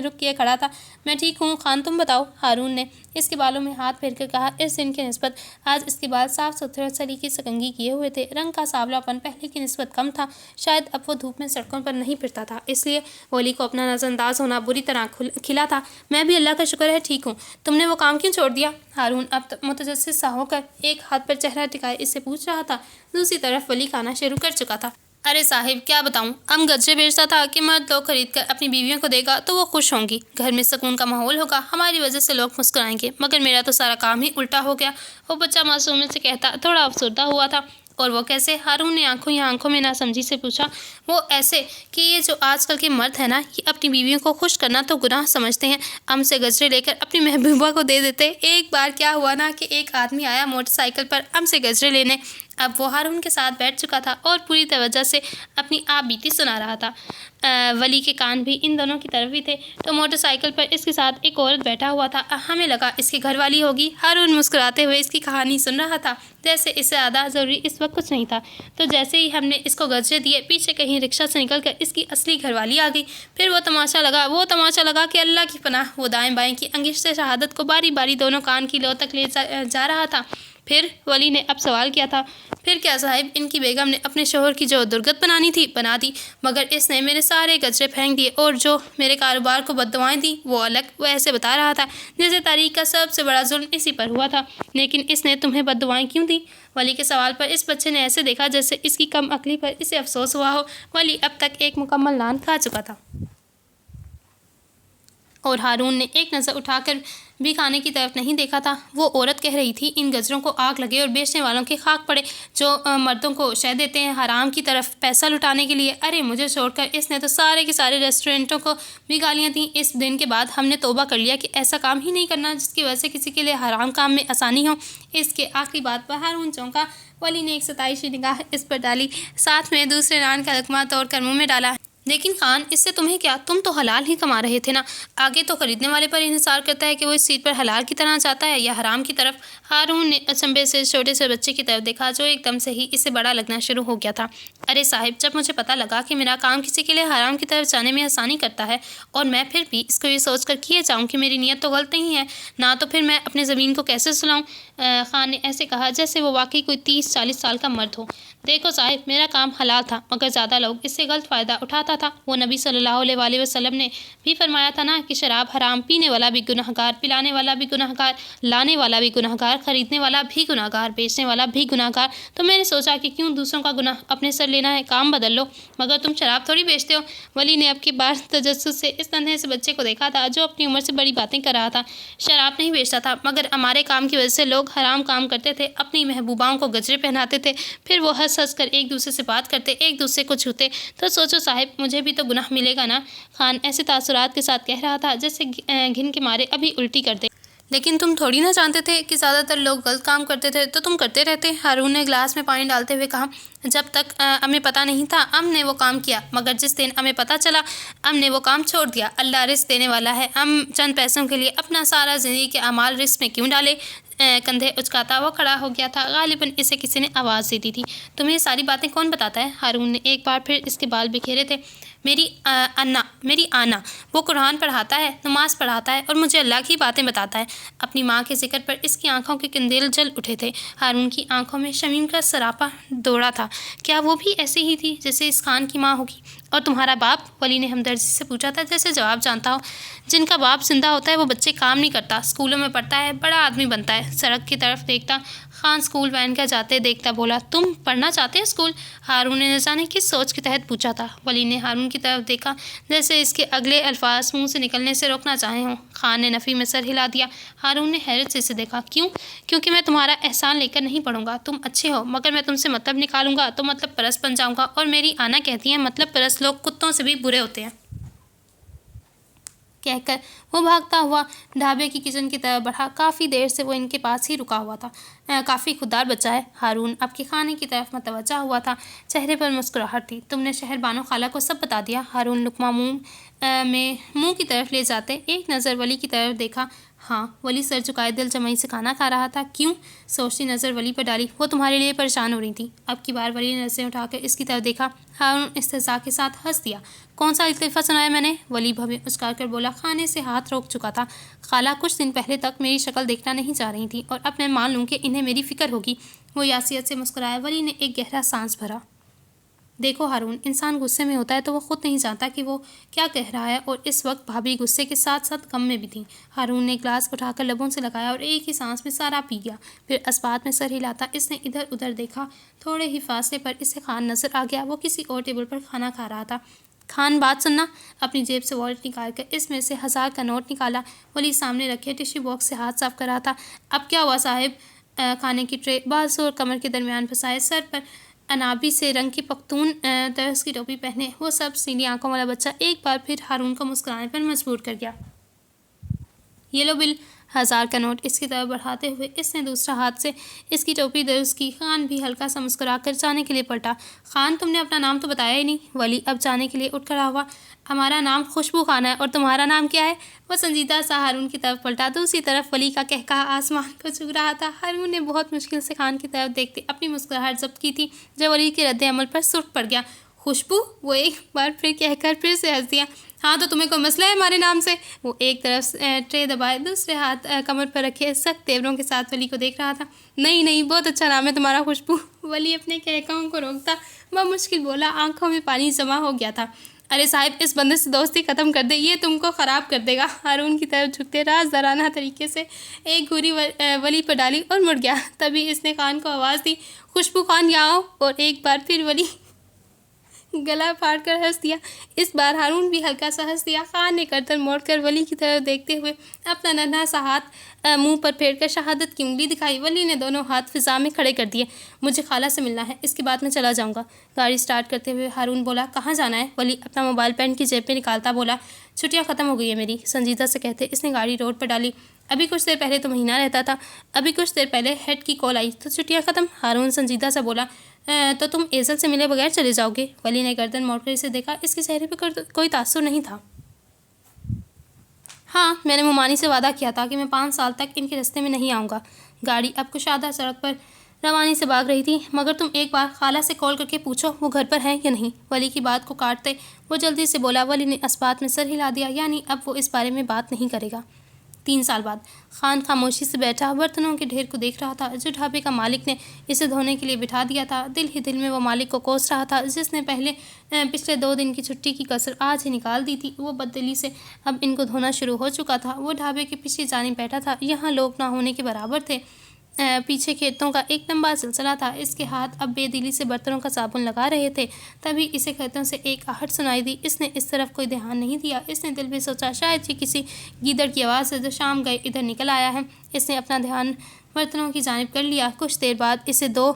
رک کیے کھڑا تھا۔ میں ٹھیک ہوں خان، تم بتاؤ؟ ہارون نے اس کے بالوں میں ہاتھ پھیر کر کہا۔ اس دن کی نسبت آج اس کے بال صاف ستھرے اور سلیقے سے کنگھی کیے ہوئے تھے۔ رنگ کا سانولا پن پہلے کی نسبت کم تھا، شاید اب وہ دھوپ میں سڑکوں پر نہیں پھرتا تھا، اس لیے ولی کو اپنا نظر انداز ہونا بری طرح کھلا تھا۔ میں بھی اللہ کا شکر ہے ٹھیک ہوں۔ تم نے وہ کام کیوں چھوڑ دیا؟ ہارون اب متجسس سا ہو کر ایک ہاتھ پر چہرہ ٹکائے اس سے پوچھ رہا تھا۔ دوسری طرف ولی کھانا شروع کر چکا تھا۔ ارے صاحب، کیا بتاؤں، ام گجرے بیچتا تھا کہ مرد لوگ خرید کر اپنی بیویوں کو دے گا تو وہ خوش ہوں گی، گھر میں سکون کا ماحول ہوگا، ہماری وجہ سے لوگ مسکرائیں گے، مگر میرا تو سارا کام ہی الٹا ہو گیا۔ وہ بچہ معصومیت سے کہتا تھوڑا افسردہ ہوا تھا۔ اور وہ کیسے؟ ہارون نے آنکھوں میں ناسمجھی سے پوچھا۔ وہ ایسے کہ یہ جو آج کل کے مرد ہیں نا، یہ اپنی بیویوں کو خوش کرنا تو گناہ سمجھتے ہیں، ام سے گجرے لے کر اپنی محبوبہ کو دے دیتے۔ ایک بار کیا ہوا نا کہ ایک آدمی آیا موٹر سائیکل پر ام سے گجرے لینے۔ اب وہ ہارون کے ساتھ بیٹھ چکا تھا اور پوری توجہ سے اپنی آپ بیتی سنا رہا تھا۔ ولی کے کان بھی ان دونوں کی طرف ہی تھے، تو موٹر سائیکل پر اس کے ساتھ ایک عورت بیٹھا ہوا تھا۔ ہمیں لگا اس کی گھر والی ہوگی۔ ہارون مسکراتے ہوئے اس کی کہانی سن رہا تھا، جیسے اس سے زیادہ ضروری اس وقت کچھ نہیں تھا۔ تو جیسے ہی ہم نے اس کو گجرے دیے، پیچھے کہیں رکشہ سے نکل کر اس کی اصلی گھر والی آ گئی۔ پھر وہ تماشا لگا کہ اللہ کی پناہ، وہ دائیں بائیں کی انگشت شہادت کو باری باری دونوں کان کی لو تک لے جا رہا تھا۔ پھر ولی نے اب سوال کیا تھا۔ پھر کیا صاحب، ان کی بیگم نے اپنے شوہر کی جو درگت بنانی تھی بنا دی، مگر اس نے میرے سارے گجرے پھینک دیے اور جو میرے کاروبار کو بددعائیں دیں وہ الگ۔ وہ ایسے بتا رہا تھا جیسے تاریخ کا سب سے بڑا ظلم اسی پر ہوا تھا۔ لیکن اس نے تمہیں بددعائیں کیوں دیں؟ ولی کے سوال پر اس بچے نے ایسے دیکھا جیسے اس کی کم عقلی پر اسے افسوس ہوا ہو۔ ولی اب تک ایک مکمل نان کھا چکا تھا، اور ہارون نے ایک نظر اٹھا کر بھی کھانے کی طرف نہیں دیکھا تھا۔ وہ عورت کہہ رہی تھی ان گجروں کو آگ لگے اور بیچنے والوں کے خاک پڑے جو مردوں کو شے دیتے ہیں حرام کی طرف پیسہ لٹانے کے لیے۔ ارے مجھے چھوڑ کر اس نے تو سارے کے سارے ریسٹورینٹوں کو بھی گالیاں دیں۔ اس دن کے بعد ہم نے توبہ کر لیا کہ ایسا کام ہی نہیں کرنا جس کی وجہ سے کسی کے لیے حرام کام میں آسانی ہو۔ اس کے آخری بات پر ہارون چونکا۔ ولی نے ایک ستائشی نگاہ اس پر ڈالی، ساتھ میں دوسرے نان کا لقمہ توڑ کر منہ میں ڈالا۔ لیکن خان، اس سے تمہیں کیا؟ تم تو حلال ہی کما رہے تھے نا۔ آگے تو خریدنے والے پر انحصار کرتا ہے کہ وہ اس چیز پر حلال کی طرح جاتا ہے یا حرام کی طرف۔ ہارون نے اچنبے سے چھوٹے سے بچے کی طرف دیکھا جو ایک دم سے ہی اسے بڑا لگنا شروع ہو گیا تھا۔ ارے صاحب، جب مجھے پتہ لگا کہ میرا کام کسی کے لیے حرام کی طرف جانے میں آسانی کرتا ہے اور میں پھر بھی اس کو یہ سوچ کر کیے جاؤں کہ میری نیت تو غلط نہیں ہے نا، تو پھر میں اپنے زمین کو کیسے سلاؤں؟ خان نے ایسے کہا جیسے وہ واقعی کوئی 30-40 سال کا مرد ہو۔ دیکھو صاحب، میرا کام حلال تھا، مگر زیادہ لوگ اس سے غلط فائدہ اٹھاتا تھا۔ وہ نبی صلی اللہ علیہ وآلہ وسلم نے بھی فرمایا تھا نا کہ شراب حرام، پینے والا بھی گنہگار، پلانے والا بھی گنہگار، لانے والا بھی گنہگار، خریدنے والا بھی گنہگار، بیچنے والا بھی گنہگار۔ تو میں نے سوچا کہ کیوں دوسروں کا گناہ اپنے سر لینا ہے، کام بدل لو۔ مگر تم شراب تھوڑی بیچتے ہو۔ ولی نے اب کی بار تجسس سے اس ننھے سے بچے کو دیکھا تھا جو اپنی عمر سے بڑی باتیں کر رہا تھا۔ شراب نہیں بیچتا تھا، مگر ہمارے کام کی وجہ سے لوگ حرام کام کرتے تھے، اپنی محبوباؤں کو گجرے پہناتے تھے، پھر وہ ہنس ہنس کر ایک دوسرے سے بات کرتے، ایک دوسرے کو چھوتے۔ تو سوچو صاحب، مجھے بھی تو گناہ ملے گا نا۔ خان ایسے تاثرات کے ساتھ کہہ رہا تھا جیسے گھن کے مارے ابھی الٹی کر دے۔ لیکن تم تھوڑی نہ جانتے تھے کہ زیادہ تر لوگ غلط کام کرتے تھے تو تم کرتے رہتے۔ ہارون نے گلاس میں پانی ڈالتے ہوئے کہا۔ جب تک ہمیں پتہ نہیں تھا ہم نے وہ کام کیا، مگر جس دن ہمیں پتہ چلا ہم نے وہ کام چھوڑ دیا۔ اللہ رزق دینے والا ہے، ہم چند پیسوں کے لیے اپنا سارا زندگی کے اعمال رزق میں کیوں ڈالے؟ کندھے اچکاتا وہ کھڑا ہو گیا تھا، غالباً اسے کسی نے آواز دے دی تھی۔ تمہیں یہ ساری باتیں کون بتاتا ہے؟ ہارون نے ایک بار پھر اس کے بال بکھیرے تھے۔ میری آنا، وہ قرآن پڑھاتا ہے، نماز پڑھاتا ہے اور مجھے اللہ کی باتیں بتاتا ہے۔ اپنی ماں کے ذکر پر اس کی آنکھوں کے کندیل جل اٹھے تھے۔ ہارون کی آنکھوں میں شمیم کا سراپا دوڑا تھا۔ کیا وہ بھی ایسی ہی تھی جیسے اس خان کی ماں ہوگی؟ اور تمہارا باپ؟ ولی نے ہمدردی سے پوچھا تھا، جیسے جواب جانتا ہو۔ جن کا باپ زندہ ہوتا ہے وہ بچے کام نہیں کرتا، اسکولوں میں پڑھتا ہے، بڑا آدمی بنتا ہے۔ سڑک کی طرف دیکھتا خان اسکول وین کا جاتے دیکھتا بولا، تم پڑھنا چاہتے ہو اسکول؟ ہارون نے نہ جانے کس سوچ کے تحت پوچھا تھا۔ ولی نے ہارون کی طرف دیکھا جیسے اس کے اگلے الفاظ منہ سے نکلنے سے روکنا چاہے ہوں۔ خان نے نفی میں سر ہلا دیا۔ ہارون نے حیرت سے اسے دیکھا۔ کیوں؟ کیونکہ میں تمہارا احسان لے کر نہیں پڑھوں گا، تم اچھے ہو، مگر میں تم سے مطلب نکالوں گا تو مطلب پرست بن جاؤں گا، اور میری آنا کہتی ہے مطلب پرست لوگ کتوں سے بھی برے ہوتے ہیں۔ کہہ کر وہ بھاگتا ہوا ڈھابے کی کچن کی طرف بڑھا۔ کافی دیر سے وہ ان کے پاس ہی رکا ہوا تھا۔ کافی خوددار بچہ ہے۔ ہارون اب کے کھانے کی طرف متوجہ ہوا تھا، چہرے پر مسکراہٹ تھی۔ تم نے شہر بانو خالہ کو سب بتا دیا؟ ہارون لقمہ منہ کی طرف لے جاتے ایک نظر ولی کی طرف دیکھا۔ ہاں۔ ولی سر جھکائے دل جمعی سے کھانا کھا رہا تھا۔ کیوں؟ سوچتی نظر ولی پر ڈالی۔ وہ تمہارے لیے پریشان ہو رہی تھی۔ اب کی بار ولی نے نظریں اٹھا کر اس کی طرف دیکھا۔ ہارون استہزاء کے ساتھ ہنس دیا۔ کون سا لطیفہ سنایا میں نے؟ ولی بھویں اسکار کر بولا۔ کھانے سے ہاتھ روک چکا تھا۔ خالہ کچھ دن پہلے تک میری شکل دیکھنا نہیں چاہ رہی تھی، اور اب میں مان لوں کہ انہیں میری فکر ہوگی۔ وہ یاسیت سے مسکرایا۔ ولی نے ایک گہرا سانس بھرا۔ دیکھو ہارون، انسان غصے میں ہوتا ہے تو وہ خود نہیں جانتا کہ وہ کیا کہہ رہا ہے، اور اس وقت بھابھی غصے کے ساتھ ساتھ غم میں بھی تھیں۔ ہارون نے گلاس اٹھا کر لبوں سے لگایا اور ایک ہی سانس میں سارا پی گیا۔ پھر اسبات میں سر ہلاتا اس نے ادھر ادھر دیکھا۔ تھوڑے ہی فاصلے پر اسے خان نظر آ گیا۔ وہ کسی اور ٹیبل پر کھانا کھا رہا تھا۔ خان بات سننا۔ اپنی جیب سے والیٹ نکال کر اس میں سے 1000 کا نوٹ نکالا۔ ولی سامنے رکھے ٹشو باکس سے ہاتھ صاف کر رہا تھا۔ اب کیا ہوا صاحب؟ کھانے کی ٹرے بازو اور کمر کے درمیان پھنسائے، سر پر انابی سے رنگ کی پختون طرز کی ٹوپی پہنے، وہ سب سیدھی آنکھوں والا بچہ ایک بار پھر ہارون کو مسکرانے پر مجبور کر گیا۔ یہ لو بل۔ 1000 کا نوٹ اس کی طرف بڑھاتے ہوئے اس نے دوسرا ہاتھ سے اس کی ٹوپی درست کی۔ خان بھی ہلکا سا مسکرا کر جانے کے لیے پلٹا۔ خان، تم نے اپنا نام تو بتایا ہی نہیں۔ ولی اب جانے کے لیے اٹھ کھڑا ہوا۔ ہمارا نام خوشبو خان ہے، اور تمہارا نام کیا ہے؟ وہ سنجیدہ سا ہارون کی طرف پلٹا۔ دوسری طرف ولی کا قہقہہ آسمان کو چھو رہا تھا۔ ہارون نے بہت مشکل سے خان کی طرف دیکھتے اپنی مسکراہٹ ضبط کی تھی، جب ولی کے رد عمل پر سرخ پڑ گیا۔ خوشبو؟ وہ ایک بار پھر کہہ کر پھر سے ہنس دیا۔ ہاں تو تمہیں کوئی مسئلہ ہے ہمارے نام سے؟ وہ ایک طرف ٹرے دبائے دوسرے ہاتھ کمر پر رکھے سخت تیوروں کے ساتھ ولی کو دیکھ رہا تھا۔ نہیں نہیں، بہت اچھا نام ہے تمہارا خوشبو۔ ولی اپنے قہقہوں کو روکتا بمشکل بولا۔ آنکھوں میں پانی جمع ہو گیا تھا۔ ارے صاحب، اس بندے سے دوستی ختم کر دے، یہ تم کو خراب کر دے گا۔ ہارون کی طرف جھکتے رازدارانہ طریقے سے ایک گھوری ولی پر ڈالی اور مڑ گیا۔ تبھی اس نے خان کو آواز دی، خوشبو خان یہاں آؤ، اور ایک بار پھر ولی گلا پھاڑ کر ہنس دیا۔ اس بار ہارون بھی ہلکا سا ہنس دیا۔ خان نے گردن موڑ کر ولی کی طرف دیکھتے ہوئے اپنا ننھا سا ہاتھ منہ پر پھیر کر شہادت کی انگلی دکھائی۔ ولی نے دونوں ہاتھ فضا میں کھڑے کر دیے۔ مجھے خالہ سے ملنا ہے، اس کے بعد میں چلا جاؤں گا۔ گاڑی سٹارٹ کرتے ہوئے ہارون بولا، کہاں جانا ہے؟ ولی اپنا موبائل پینٹ کی جیب میں نکالتا بولا، چھٹیاں ختم ہو گئی ہیں میری۔ سنجیدہ سے کہتے اس نے گاڑی روڈ پر ڈالی۔ ابھی کچھ دیر پہلے تو مہینہ رہتا تھا، ابھی کچھ دیر پہلے ہیڈ کی کال آئی تو چھٹیاں ختم۔ ہارون سنجیدہ سے بولا، تو تم ایزل سے ملے بغیر چلے جاؤ گے؟ ولی نے گردن موڑ کر اسے دیکھا۔ اس کے چہرے پہ کوئی تاثر نہیں تھا۔ ہاں، میں نے مومانی سے وعدہ کیا تھا کہ میں 5 سال تک ان کے رستے میں نہیں آؤں گا۔ گاڑی اب کشادہ سڑک پر روانی سے بھاگ رہی تھی۔ مگر تم ایک بار خالہ سے کال کر کے پوچھو وہ گھر پر ہیں یا نہیں۔ ولی کی بات کو کاٹتے وہ جلدی سے بولا۔ ولی نے اسبات میں سر ہلا دیا، یعنی اب وہ اس بارے میں بات نہیں کرے گا۔ 3 سال بعد خان خاموشی سے بیٹھا برتنوں کے ڈھیر کو دیکھ رہا تھا جو ڈھابے کا مالک نے اسے دھونے کے لیے بٹھا دیا تھا۔ دل ہی دل میں وہ مالک کو کوس رہا تھا جس نے پچھلے 2 دن کی چھٹی کی کسر آج ہی نکال دی تھی۔ وہ بددلی سے اب ان کو دھونا شروع ہو چکا تھا۔ وہ ڈھابے کے پچھلی جانب بیٹھا تھا، یہاں لوگ نہ ہونے کے برابر تھے۔ پیچھے کھیتوں کا ایک لمبا سلسلہ تھا۔ اس کے ہاتھ اب بے دلی سے برتنوں کا صابن لگا رہے تھے۔ تبھی اسے کھیتوں سے ایک آہٹ سنائی دی۔ اس نے اس طرف کوئی دھیان نہیں دیا۔ اس نے دل میں سوچا شاید یہ کسی گیدڑ کی آواز ہے جو شام گئے ادھر نکل آیا ہے۔ اس نے اپنا دھیان برتنوں کی جانب کر لیا۔ کچھ دیر بعد اسے 2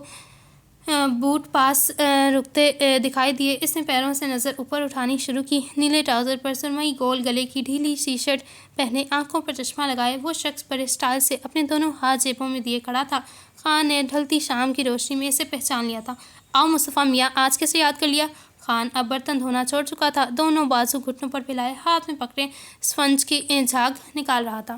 بوٹ پاس رکتے دکھائی دیے۔ اس نے پیروں سے نظر اوپر اٹھانی شروع کی۔ نیلے ٹراؤزر پر سرمئی گول گلے کی ڈھیلی سی شرٹ پہنے، آنکھوں پر چشمہ لگائے وہ شخص بڑے سٹائل سے اپنے دونوں ہاتھ جیبوں میں دیے کھڑا تھا۔ خان نے ڈھلتی شام کی روشنی میں اسے پہچان لیا تھا۔ آؤ مصطفیٰ میاں، آج کیسے یاد کر لیا؟ خان اب برتن دھونا چھوڑ چکا تھا، دونوں بازو گھٹنوں پر پھیلائے ہاتھ میں پکڑے اسفنج کی جھاگ نکال رہا تھا۔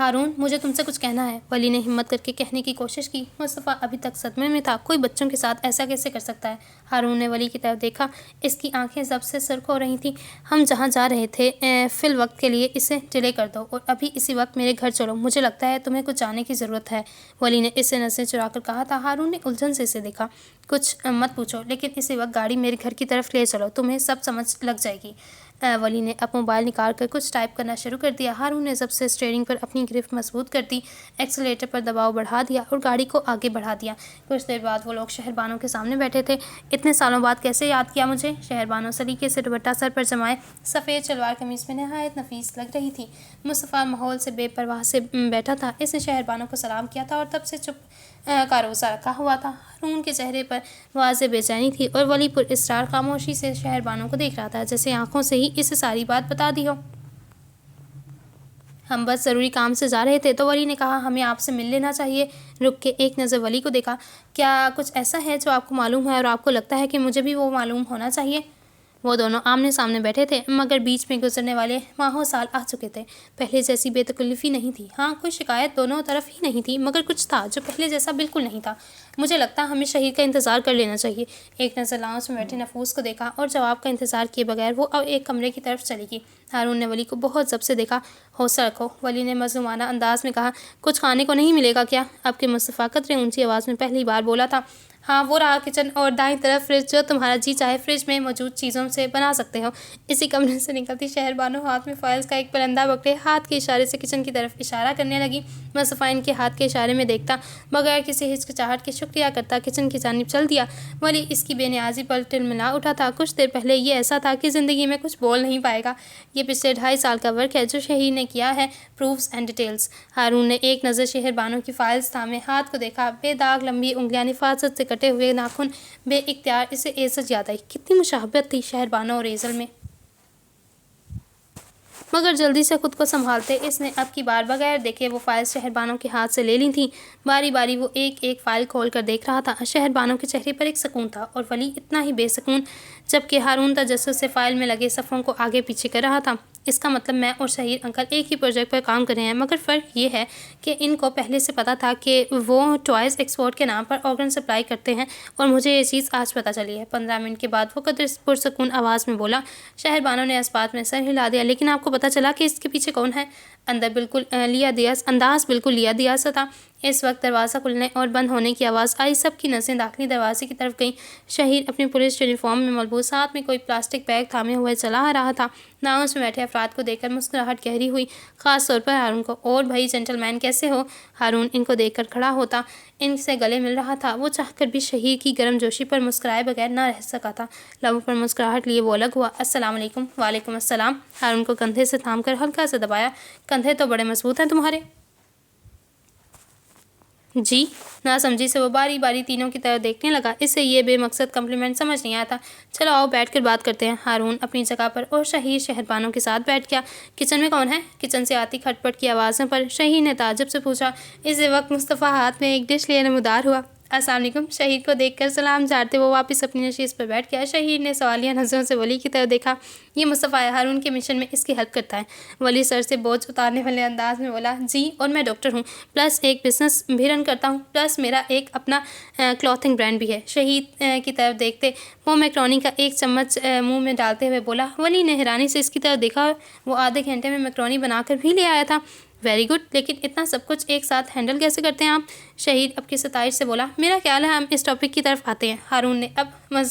ہارون مجھے تم سے کچھ کہنا ہے، ولی نے ہمت کر کے کہنے کی کوشش کی۔ مصطفیٰ ابھی تک صدمے میں تھا، کوئی بچوں کے ساتھ ایسا کیسے کر سکتا ہے؟ ہارون نے ولی کی طرف دیکھا، اس کی آنکھیں ضبط سے سرخ ہو رہی تھیں۔ ہم جہاں جا رہے تھے فی الوقت کے لیے اسے ڈیلے کر دو اور ابھی اسی وقت میرے گھر چلو، مجھے لگتا ہے تمہیں کچھ جاننے کی ضرورت ہے، ولی نے اس سے نظریں چرا کر کہا تھا۔ ہارون نے الجھن سے اسے دیکھا۔ کچھ مت پوچھو، لیکن اسی وقت گاڑی میرے گھر کی طرف لے چلو، تمہیں سب سمجھ لگ جائے گی۔ ولی نے اب موبائل نکال کر کچھ ٹائپ کرنا شروع کر دیا۔ ہارون نے ضبط سے اسٹیئرنگ پر اپنی گرفت مضبوط کر دی، ایکسیلیٹر پر دباؤ بڑھا دیا اور گاڑی کو آگے بڑھا دیا۔ کچھ دیر بعد وہ لوگ شہر بانو کے سامنے بیٹھے تھے۔ اتنے سالوں بعد کیسے یاد کیا مجھے؟ شہر بانو سلیقے سے دوپٹہ سر پر جمائے سفید شلوار قمیص میں نہایت نفیس لگ رہی تھی۔ مصطفیٰ ماحول سے بے پرواہ سے بیٹھا تھا۔ اس نے شہر بانو کو سلام کیا تھا اور تب سے چپ کا روزہ رکھا ہوا تھا۔ ہارون کے چہرے پر واضح بے چینی تھی اور ولی پر اسرار خاموشی سے شہر بانو کو دیکھ رہا تھا، جیسے آنکھوں سے ہی اسے ساری بات بتا دی ہو۔ ہم بس ضروری کام سے جا رہے تھے تو ولی نے کہا ہمیں آپ سے مل لینا چاہیے۔ رک کے ایک نظر ولی کو دیکھا، کیا کچھ ایسا ہے جو آپ کو معلوم ہے اور آپ کو لگتا ہے کہ مجھے بھی وہ معلوم ہونا چاہیے؟ وہ دونوں آمنے سامنے بیٹھے تھے، مگر بیچ میں گزرنے والے ماہوں سال آ چکے تھے۔ پہلے جیسی بے تکلفی نہیں تھی۔ ہاں کوئی شکایت دونوں طرف ہی نہیں تھی، مگر کچھ تھا جو پہلے جیسا بالکل نہیں تھا۔ مجھے لگتا ہمیں شہید کا انتظار کر لینا چاہیے۔ ایک نظر لاؤنج میں بیٹھے نفوس کو دیکھا اور جواب کا انتظار کیے بغیر وہ اب ایک کمرے کی طرف چلی گئی۔ ہارون نے ولی کو بہت ضبط سے دیکھا۔ حوصلہ رکھو، ولی نے مظلومانہ انداز میں کہا۔ کچھ کھانے کو نہیں ملے گا کیا؟ اب کہ مصطفیٰ قدرے اونچی آواز میں پہلی بار بولا تھا۔ ہاں وہ رہا کچن اور دائیں طرف فریج، جو تمہارا جی چاہے فریج میں موجود چیزوں سے بنا سکتے ہو۔ اسی کمرے سے نکلتی شہر بانو ہاتھ میں فائلز کا ایک پرندہ پکڑے ہاتھ کے اشارے سے کچن کی طرف اشارہ کرنے لگی۔ مصطفیٰ ان کے ہاتھ کے اشارے میں دیکھتا، بغیر کسی ہچکچاہٹ کے شکریہ کرتا کچن کی جانب چل دیا۔ ولی اس کی بے نیازی پر ٹلملا اٹھا تھا۔ کچھ دیر پہلے یہ ایسا تھا کہ زندگی میں کچھ بول نہیں پائے گا۔ یہ پچھلے 2.5 سال کا ورک ہے جو شہید نے کیا ہے، پروفز اینڈ ڈیٹیلز۔ ہارون نے ایک نظر شہر بانو کی فائلز تھامے ہاتھ کو دیکھا، بے داغ لمبی انگلیاں، نفاست سے کٹے ہوئے ناخن، بے اختیار اسے ایزل یاد آئی۔ کتنی مشابہت تھی شہر بانو اور ایزل میں! مگر جلدی سے خود کو سنبھالتے اس نے اب کی بار بغیر دیکھے وہ فائلز شہر بانو کے ہاتھ سے لے لی تھیں۔ باری باری وہ ایک ایک فائل کھول کر دیکھ رہا تھا۔ شہر بانو کے چہرے پر ایک سکون تھا اور ولی اتنا ہی بے سکون، جبکہ ہارون تجسس سے فائل میں لگے صفحوں کو آگے پیچھے کر رہا تھا۔ اس کا مطلب میں اور شہید انکل ایک ہی پروجیکٹ پر کام کر رہے ہیں، مگر فرق یہ ہے کہ ان کو پہلے سے پتا تھا کہ وہ ٹوائز ایکسپورٹ کے نام پر آرگن سپلائی کرتے ہیں اور مجھے یہ چیز آج پتہ چلی ہے۔ 15 منٹ کے بعد وہ قدر پرسکون آواز میں بولا۔ شہر بانو نے اس بات میں سر ہلا دیا، لیکن آپ کو پتہ چلا کہ اس کے پیچھے کون ہے؟ انداز بالکل لیا دیا سا تھا۔ اس وقت دروازہ کھلنے اور بند ہونے کی آواز آئی۔ سب کی نظریں داخلی دروازے کی طرف گئیں۔ شہید اپنی پولیس یونیفارم میں ملبوس ہاتھ میں کوئی پلاسٹک بیگ تھامے ہوئے چلا آ رہا تھا۔ لاؤنج میں بیٹھے افراد کو دیکھ کر مسکراہٹ گہری ہوئی، خاص طور پر ہارون کو۔ اور بھائی جنٹل مین کیسے ہو؟ ہارون ان کو دیکھ کر کھڑا ہوتا، ان سے گلے مل رہا تھا۔ وہ چاہ کر بھی شہید کی گرم جوشی پر مسکرائے بغیر نہ رہ سکا تھا۔ لبوں پر مسکراہٹ لیے وہ الگ ہوا۔ السلام علیکم۔ وعلیکم السلام۔ ہارون کو کندھے سے تھام کر ہلکا سے دبایا۔ کندھے تو بڑے مضبوط ہیں تمہارے۔ جی؟ ناسمجھی سے وہ باری باری تینوں کی طرف دیکھنے لگا۔ اسے یہ بے مقصد کمپلیمنٹ سمجھ نہیں آتا۔ چلو آؤ بیٹھ کر بات کرتے ہیں۔ ہارون اپنی جگہ پر اور شہید شہر بانو کے ساتھ بیٹھ گیا۔ کچن میں کون ہے؟ کچن سے آتی کھٹ پٹ کی آوازوں پر شہید نے تعجب سے پوچھا۔ اسی وقت مصطفیٰ ہاتھ میں ایک ڈش لیے نمودار ہوا۔ السلام علیکم۔ شہید کو دیکھ کر سلام جھاڑتے وہ واپس اپنی نشست پر بیٹھ گیا۔ شہید نے سوالیہ نظروں سے ولی کی طرف دیکھا۔ یہ مصطفیٰ ہے، ہارون کے مشن میں اس کی ہیلپ کرتا ہے۔ ولی سر سے بوجھ اتارنے والے انداز میں بولا۔ جی، اور میں ڈاکٹر ہوں، پلس ایک بزنس بھی رن کرتا ہوں، پلس میرا ایک اپنا کلوتھنگ برانڈ بھی ہے۔ شہید کی طرف دیکھتے وہ میکرونی کا ایک چمچ منہ میں ڈالتے ہوئے بولا۔ ولی نے حیرانی سے اس کی طرف دیکھا۔ وہ آدھے گھنٹے میں میکرونی بنا کر بھی لے آیا تھا۔ ویری گڈ، لیکن اتنا سب کچھ ایک ساتھ ہینڈل کیسے کرتے ہیں آپ؟ شہید اب کی ستائش سے بولا۔ میرا خیال ہے ہم اس ٹاپک کی طرف آتے ہیں۔ ہارون نے اب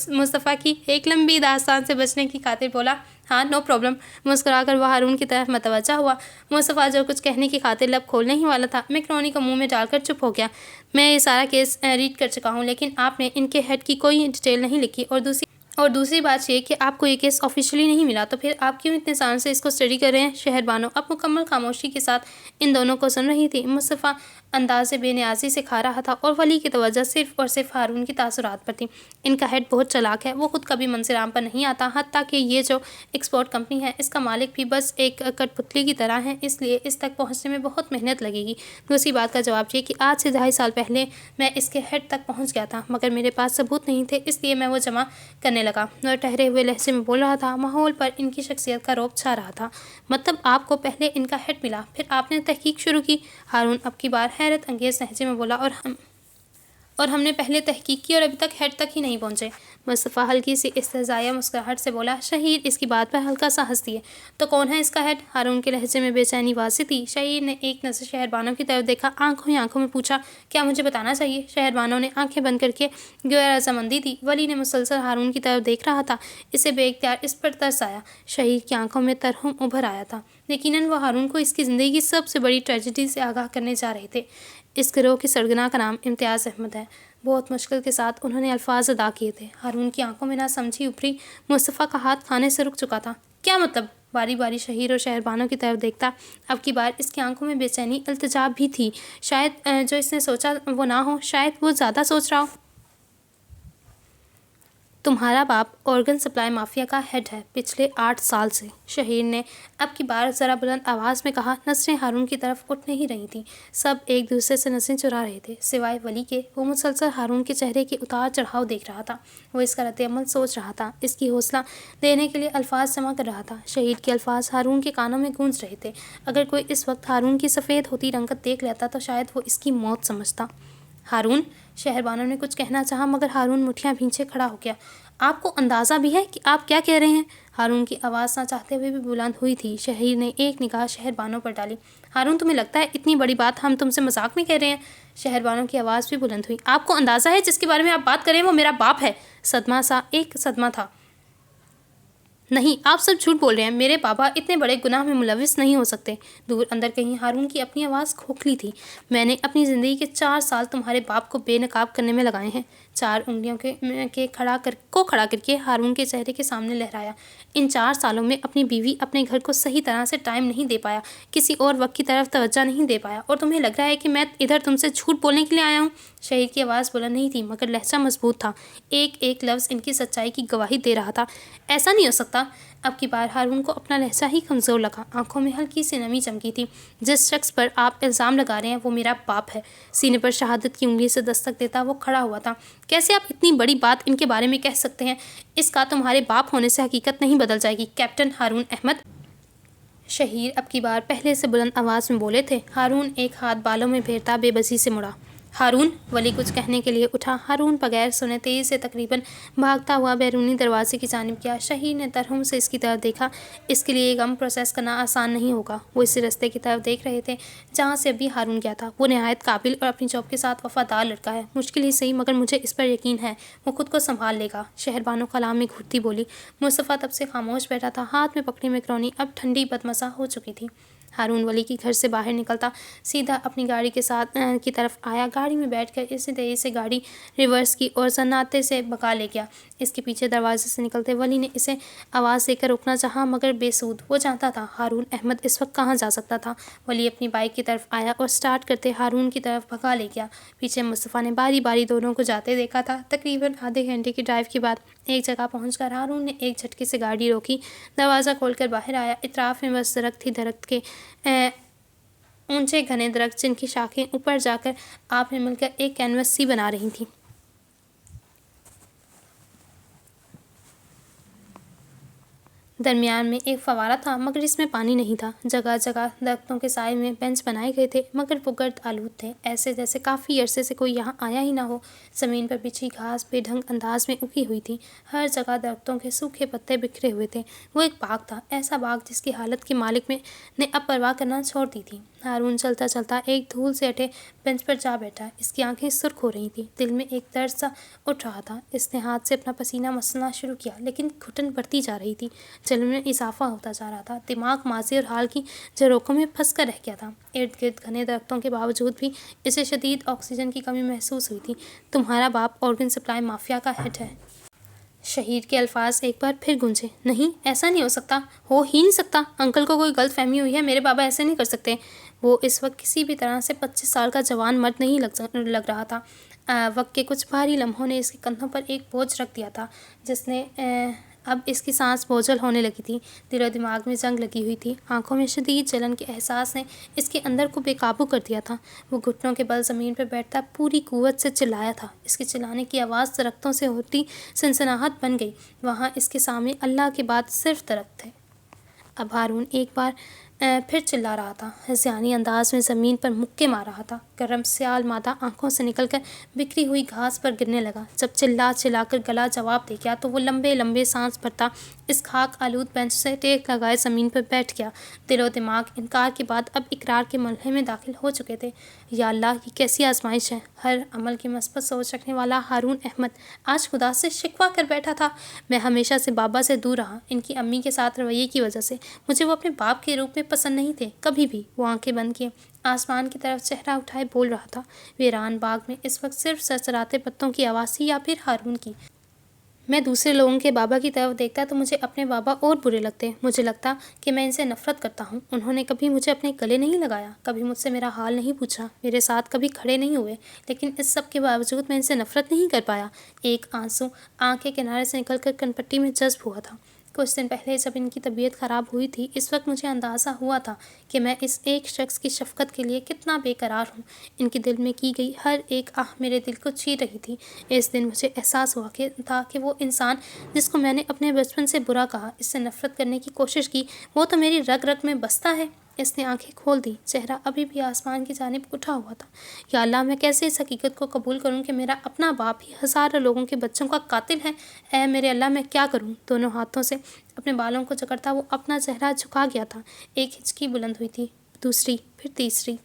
مصطفیٰ کی ایک لمبی داستان سے بچنے کی خاطر بولا۔ ہاں نو پرابلم۔ مسکرا کر وہ ہارون کی طرف متوجہ ہوا۔ مصطفیٰ جو کچھ کہنے کی خاطر لب کھولنے ہی والا تھا، میکرونی کو منہ میں ڈال کر چپ ہو گیا۔ میں یہ سارا کیس ریڈ کر چکا ہوں، لیکن آپ نے ان کے ہیڈ کی کوئی ڈیٹیل نہیں لکھی، اور دوسری بات یہ کہ آپ کو یہ کیس آفیشلی نہیں ملا، تو پھر آپ کیوں اتنے سال سے اس کو اسٹڈی کر رہے ہیں؟ شہر بانو اب مکمل خاموشی کے ساتھ ان دونوں کو سن رہی تھی۔ مصطفیٰ انداز بے نیازی سے کھا رہا تھا اور ولی کی توجہ صرف اور صرف ہارون کی تاثرات پر تھی۔ ان کا ہیڈ بہت چالاک ہے، وہ خود کبھی منصب عام پر نہیں آتا، حتیٰ کہ یہ جو ایکسپورٹ کمپنی ہے اس کا مالک بھی بس ایک کٹ پتلی کی طرح ہے، اس لیے اس تک پہنچنے میں بہت محنت لگے گی۔ دوسری بات کا جواب یہ کہ آج سے 2.5 سال پہلے میں اس کے ہیڈ تک پہنچ گیا تھا، مگر میرے پاس ثبوت نہیں تھے، اس لیے میں وہ جمع کرنے لگا۔ اور ٹھہرے ہوئے لہجے میں بول رہا تھا، ماحول پر ان کی شخصیت کا رعب چھا رہا تھا۔ مطلب آپ کو پہلے ان کا ہیڈ ملا، پھر آپ نے تحقیق شروع کی؟ ہارون اب کی بار حیرت انگیز لہجے میں بولا، اور ہم نے پہلے تحقیق کی اور ابھی تک ہیڈ تک ہی نہیں پہنچے۔ مصطفیٰ ہلکی سی استہزائیہ مسکراہٹ سے بولا۔ شہیر اس کی بات پر ہلکا سا ہنس دیے۔ تو کون ہے اس کا ہیڈ؟ ہارون کے لہجے میں بے چینی واضح تھی۔ شہیر نے ایک نظر شہربانوں کی طرف دیکھا، آنکھوں ہی آنکھوں میں پوچھا، کیا مجھے بتانا چاہیے؟ شہربانوں نے آنکھیں بند کر کے گویا رضامندی دی۔ ولی نے مسلسل ہارون کی طرف دیکھ رہا تھا، اسے بے اختیار اس پر ترس آیا۔ شہیر کی آنکھوں میں ترہم ابھر آیا تھا، یقیناً وہ ہارون کو اس کی زندگی کی سب سے بڑی ٹریجڈی سے آگاہ کرنے جا رہے تھے۔ اس گروہ کی سرگنا کا نام امتیاز احمد ہے۔ بہت مشکل کے ساتھ انہوں نے الفاظ ادا کیے تھے۔ ہارون کی آنکھوں میں نہ سمجھی ابھری۔ مصطفیٰ کا ہاتھ کھانے سے رک چکا تھا۔ کیا مطلب؟ باری باری شہیر اور شہربانوں کی طرف دیکھتا۔ اب کی بار اس کی آنکھوں میں بے چینی، التجا بھی تھی۔ شاید جو اس نے سوچا وہ نہ ہو، شاید وہ زیادہ سوچ رہا ہو۔ تمہارا باپ آرگن سپلائی مافیا کا ہیڈ ہے پچھلے 8 سال سے، شہیر نے اب کی بار ذرا بلند آواز میں کہا۔ نظریں ہارون کی طرف اٹھ نہیں رہی تھیں، سب ایک دوسرے سے نظریں چرا رہے تھے سوائے ولی کے۔ وہ مسلسل ہارون کے چہرے کے اتار چڑھاؤ دیکھ رہا تھا، وہ اس کا رد عمل سوچ رہا تھا، اس کی حوصلہ دینے کے لیے الفاظ جمع کر رہا تھا۔ شہیر کے الفاظ ہارون کے کانوں میں گونج رہے تھے۔ اگر کوئی اس وقت ہارون کی سفید ہوتی رنگت دیکھ لیتا تو شاید وہ اس کی موت سمجھتا۔ ہارون، شہربانوں نے کچھ کہنا چاہا مگر ہارون مٹھیاں بھینچے کھڑا ہو گیا۔ آپ کو اندازہ بھی ہے کہ آپ کیا کہہ رہے ہیں؟ ہارون کی آواز نہ چاہتے ہوئے بھی بلند ہوئی تھی۔ شہیر نے ایک نگاہ شہربانوں پر ڈالی۔ ہارون، تمہیں لگتا ہے اتنی بڑی بات ہم تم سے مذاق میں کہہ رہے ہیں؟ شہربانوں کی آواز بھی بلند ہوئی۔ آپ کو اندازہ ہے جس کے بارے میں آپ بات کریں وہ میرا باپ ہے؟ ایک صدمہ تھا۔ نہیں، آپ سب جھوٹ بول رہے ہیں، میرے بابا اتنے بڑے گناہ میں ملوث نہیں ہو سکتے۔ دور اندر کہیں ہارون کی اپنی آواز کھوکھلی تھی۔ میں نے اپنی زندگی کے 4 سال تمہارے باپ کو بے نقاب کرنے میں لگائے ہیں۔ 4 انگلیوں کے کھڑا کر کے ہارون کے چہرے کے سامنے لہرایا۔ ان 4 سالوں میں اپنی بیوی، اپنے گھر کو صحیح طرح سے ٹائم نہیں دے پایا، کسی اور وقت کی طرف توجہ نہیں دے پایا، اور تمہیں لگ رہا ہے کہ میں ادھر تم سے جھوٹ بولنے کے لیے آیا ہوں؟ شہیر کی آواز بلند نہیں تھی مگر لہجہ مضبوط تھا، ایک ایک لفظ ان کی سچائی کی گواہی دے رہا تھا۔ ایسا نہیں ہو سکتا۔ اب کی بار ہارون کو اپنا لہجہ ہی کمزور لگا، آنکھوں میں ہلکی سی نمی چمکی تھی۔ جس شخص پر آپ الزام لگا رہے ہیں وہ میرا باپ ہے۔ سینے پر شہادت کی انگلی سے دستک دیتا وہ کھڑا ہوا تھا۔ کیسے آپ اتنی بڑی بات ان کے بارے میں کہہ سکتے ہیں؟ اس کا تمہارے باپ ہونے سے حقیقت نہیں بدل جائے گی، کیپٹن ہارون احمد۔ شہیر اب کی بار پہلے سے بلند آواز میں بولے تھے۔ ہارون ایک ہاتھ بالوں میں پھیرتا بے بسی سے مڑا۔ ہارون، ولی کچھ کہنے کے لیے اٹھا۔ ہارون بغیر سنے تیزی سے تقریباً بھاگتا ہوا بیرونی دروازے کی جانب گیا۔ شہیر نے ترہم سے اس کی طرف دیکھا۔ اس کے لیے غم پروسیس کرنا آسان نہیں ہوگا۔ وہ اسی رستے کی طرف دیکھ رہے تھے جہاں سے ابھی ہارون گیا تھا۔ وہ نہایت قابل اور اپنی جاب کے ساتھ وفادار لڑکا ہے، مشکل ہی صحیح مگر مجھے اس پر یقین ہے وہ خود کو سنبھال لے گا۔ شہربانو کلام میں گھٹتی بولی۔ مصطفیٰ تب سے خاموش بیٹھا تھا، ہاتھ میں پکڑی میکرونی اب ٹھنڈی بدمزہ ہو چکی تھی۔ ہارون ولی کی گھر سے باہر نکلتا سیدھا اپنی گاڑی کی طرف آیا۔ گاڑی میں بیٹھ کر اسی تیزی سے گاڑی ریورس کی اور سناٹے سے بھگا لے گیا۔ اس کے پیچھے دروازے سے نکلتے ولی نے اسے آواز دے کر روکنا چاہا مگر بے سود۔ وہ جانتا تھا ہارون احمد اس وقت کہاں جا سکتا تھا۔ ولی اپنی بائک کی طرف آیا اور سٹارٹ کرتے ہارون کی طرف بھگا لے گیا۔ پیچھے مصطفیٰ نے باری باری دونوں کو جاتے دیکھا تھا۔ تقریباً آدھے گھنٹے کی ڈرائیو کے بعد ایک جگہ پہنچ کر ہارون نے ایک جھٹکے سے گاڑی روکی، دروازہ کھول کر باہر آیا۔ اطراف میں بس درخت ہی درخت کے اونچے گھنے درخت جن کی شاخیں اوپر جا کر آپ میں مل کر ایک کینوس سی بنا رہی تھیں۔ درمیان میں ایک فوارہ تھا مگر اس میں پانی نہیں تھا۔ جگہ جگہ درختوں کے سائے میں بینچ بنائے گئے تھے مگر وہ گرد آلود تھے، ایسے جیسے کافی عرصے سے کوئی یہاں آیا ہی نہ ہو۔ زمین پر بچھی گھاس بے ڈھنگ انداز میں اگی ہوئی تھی، ہر جگہ درختوں کے سوکھے پتے بکھرے ہوئے تھے۔ وہ ایک باغ تھا، ایسا باغ جس کی حالت کے مالک نے اب پرواہ کرنا چھوڑ دی تھی۔ ہارون چلتا چلتا ایک دھول سے اٹے بینچ پر جا بیٹھا۔ اس کی آنکھیں سرخ ہو رہی تھیں، دل میں ایک درد سا اٹھ رہا تھا۔ اس نے ہاتھ سے اپنا پسینہ مسلنا شروع کیا لیکن گھٹن بڑھتی جا رہی تھی، جلن میں اضافہ ہوتا جا رہا تھا۔ دماغ ماضی اور حال کی جھروکوں میں پھنس کر رہ گیا تھا۔ ارد گرد گھنے درختوں کے باوجود بھی اسے شدید آکسیجن کی کمی محسوس ہوئی تھی۔ تمہارا باپ آرگن سپلائی مافیا کا ہیڈ ہے۔ شہیر کے الفاظ ایک بار پھر گونجے۔ نہیں، ایسا نہیں ہو ہی نہیں سکتا۔ انکل کو کوئی غلط فہمی ہوئی ہے، میرے بابا ایسے نہیں کر سکتے۔ وہ اس وقت کسی بھی طرح سے 25 سال کا جوان مرد نہیں لگ رہا تھا۔ وقت کے کچھ بھاری لمحوں نے اس کے کندھوں پر ایک بوجھ رکھ دیا تھا جس نے اب اس کی سانس بوجھل ہونے لگی تھی۔ دل و دماغ میں زنگ لگی ہوئی تھی۔ آنکھوں میں شدید جلن کے احساس نے اس کے اندر کو بے قابو کر دیا تھا۔ وہ گھٹنوں کے بل زمین پر بیٹھتا پوری قوت سے چلایا تھا۔ اس کے چلانے کی آواز درختوں سے ہوتی سنسناہٹ بن گئی۔ وہاں اس کے سامنے اللہ کے بعد صرف درخت تھے۔ اب ہارون ایک بار پھر چلا رہا تھا، ہذیانی انداز میں زمین پر مکے مار رہا تھا۔ گرم سیال مادہ آنکھوں سے نکل کر بکھری ہوئی گھاس پر گرنے لگا۔ جب چلا کر گلا جواب دے گیا تو وہ لمبے لمبے سانس بھرتا اس خاک آلود بینچ سے ٹیک لگائے زمین پر بیٹھ گیا۔ دل و دماغ انکار کے بعد اب اقرار کے مرحلے میں داخل ہو چکے تھے۔ یا اللہ، یہ کیسی آزمائش ہے! ہر عمل کی مثبت سوچ رکھنے والا ہارون احمد آج خدا سے شکوہ کر بیٹھا تھا۔ میں ہمیشہ سے بابا سے دور رہا، ان کی امی کے ساتھ رویے کی وجہ سے۔ مجھے وہ اپنے باپ کے روپ میں پسند نہیں تھے، کبھی بھی۔ وہ آنکھیں بند کیے آسمان کی طرف چہرہ اٹھائے بول رہا تھا۔ ویران باغ میں اس وقت صرف سرسراتے پتوں کی آواز تھی یا پھر ہارون کی۔ میں دوسرے لوگوں کے بابا کی طرف دیکھتا تو مجھے اپنے بابا اور برے لگتے۔ مجھے لگتا کہ میں ان سے نفرت کرتا ہوں۔ انہوں نے کبھی مجھے اپنے گلے نہیں لگایا، کبھی مجھ سے میرا حال نہیں پوچھا، میرے ساتھ کبھی کھڑے نہیں ہوئے، لیکن اس سب کے باوجود میں ان سے نفرت نہیں کر پایا۔ ایک آنسو آنکھ کے کنارے سے نکل کر کنپٹی میں جذب ہوا تھا۔ کچھ دن پہلے جب ان کی طبیعت خراب ہوئی تھی، اس وقت مجھے اندازہ ہوا تھا کہ میں اس ایک شخص کی شفقت کے لیے کتنا بے قرار ہوں۔ ان کے دل میں کی گئی ہر ایک آہ میرے دل کو چیر رہی تھی۔ اس دن مجھے احساس ہوا کہ وہ انسان جس کو میں نے اپنے بچپن سے برا کہا، اس سے نفرت کرنے کی کوشش کی، وہ تو میری رگ رگ میں بستا ہے۔ اس نے آنکھیں کھول دی، چہرہ ابھی بھی آسمان کی جانب اٹھا ہوا تھا۔ یا اللہ، میں کیسے اس حقیقت کو قبول کروں کہ میرا اپنا باپ ہی ہزاروں لوگوں کے بچوں کا قاتل ہے؟ اے میرے اللہ، میں کیا کروں؟ دونوں ہاتھوں سے اپنے بالوں کو جکڑتا وہ اپنا چہرہ جھکا گیا تھا۔ ایک ہچکی بلند ہوئی تھی، دوسری، پھر تیسری۔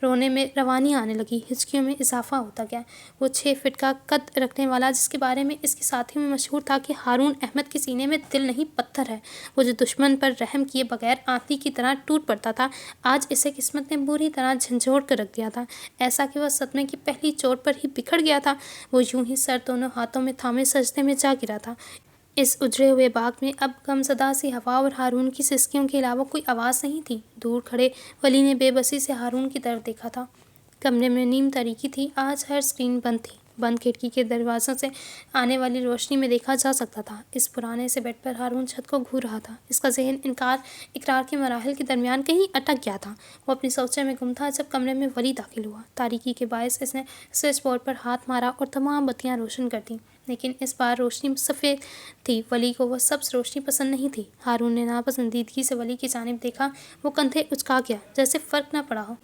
رونے میں روانی آنے لگی، ہچکیوں میں اضافہ ہوتا گیا۔ وہ 6 فٹ کا قد رکھنے والا جس کے بارے میں اس کے ساتھی میں مشہور تھا کہ ہارون احمد کے سینے میں دل نہیں پتھر ہے، وہ جو دشمن پر رحم کیے بغیر آندھی کی طرح ٹوٹ پڑتا تھا، آج اسے قسمت نے بری طرح جھنجھوڑ کر رکھ دیا تھا، ایسا کہ وہ صدمے کی پہلی چوٹ پر ہی بکھر گیا تھا۔ وہ یوں ہی سر دونوں ہاتھوں میں تھامے سجدے میں جا گرا تھا۔ اس اجڑے ہوئے باغ میں اب غمزدہ سی ہوا اور ہارون کی سسکیوں کے علاوہ کوئی آواز نہیں تھی۔ دور کھڑے ولی نے بے بسی سے ہارون کی طرف دیکھا تھا۔ کمرے میں نیم تاریکی تھی، آج ہر اسکرین بند تھی۔ بند کھڑکی کے دروازوں سے آنے والی روشنی میں دیکھا جا سکتا تھا۔ اس پرانے سے بیڈ پر ہارون چھت کو گھور رہا تھا۔ اس کا ذہن اقرار کے مراحل کے درمیان کہیں اٹک گیا تھا۔ وہ اپنی سوچوں میں گم تھا جب کمرے میں ولی داخل ہوا۔ تاریکی کے باعث اس نے سوئچ بورڈ پر ہاتھ مارا اور تمام بتیاں روشن کر دیں، لیکن اس بار روشنی سفید تھی۔ ولی کو وہ سبز روشنی پسند نہیں تھی۔ ہارون نے ناپسندیدگی سے ولی کی جانب دیکھا۔ وہ کندھے اچکا گیا جیسے فرق نہ پڑا ہو۔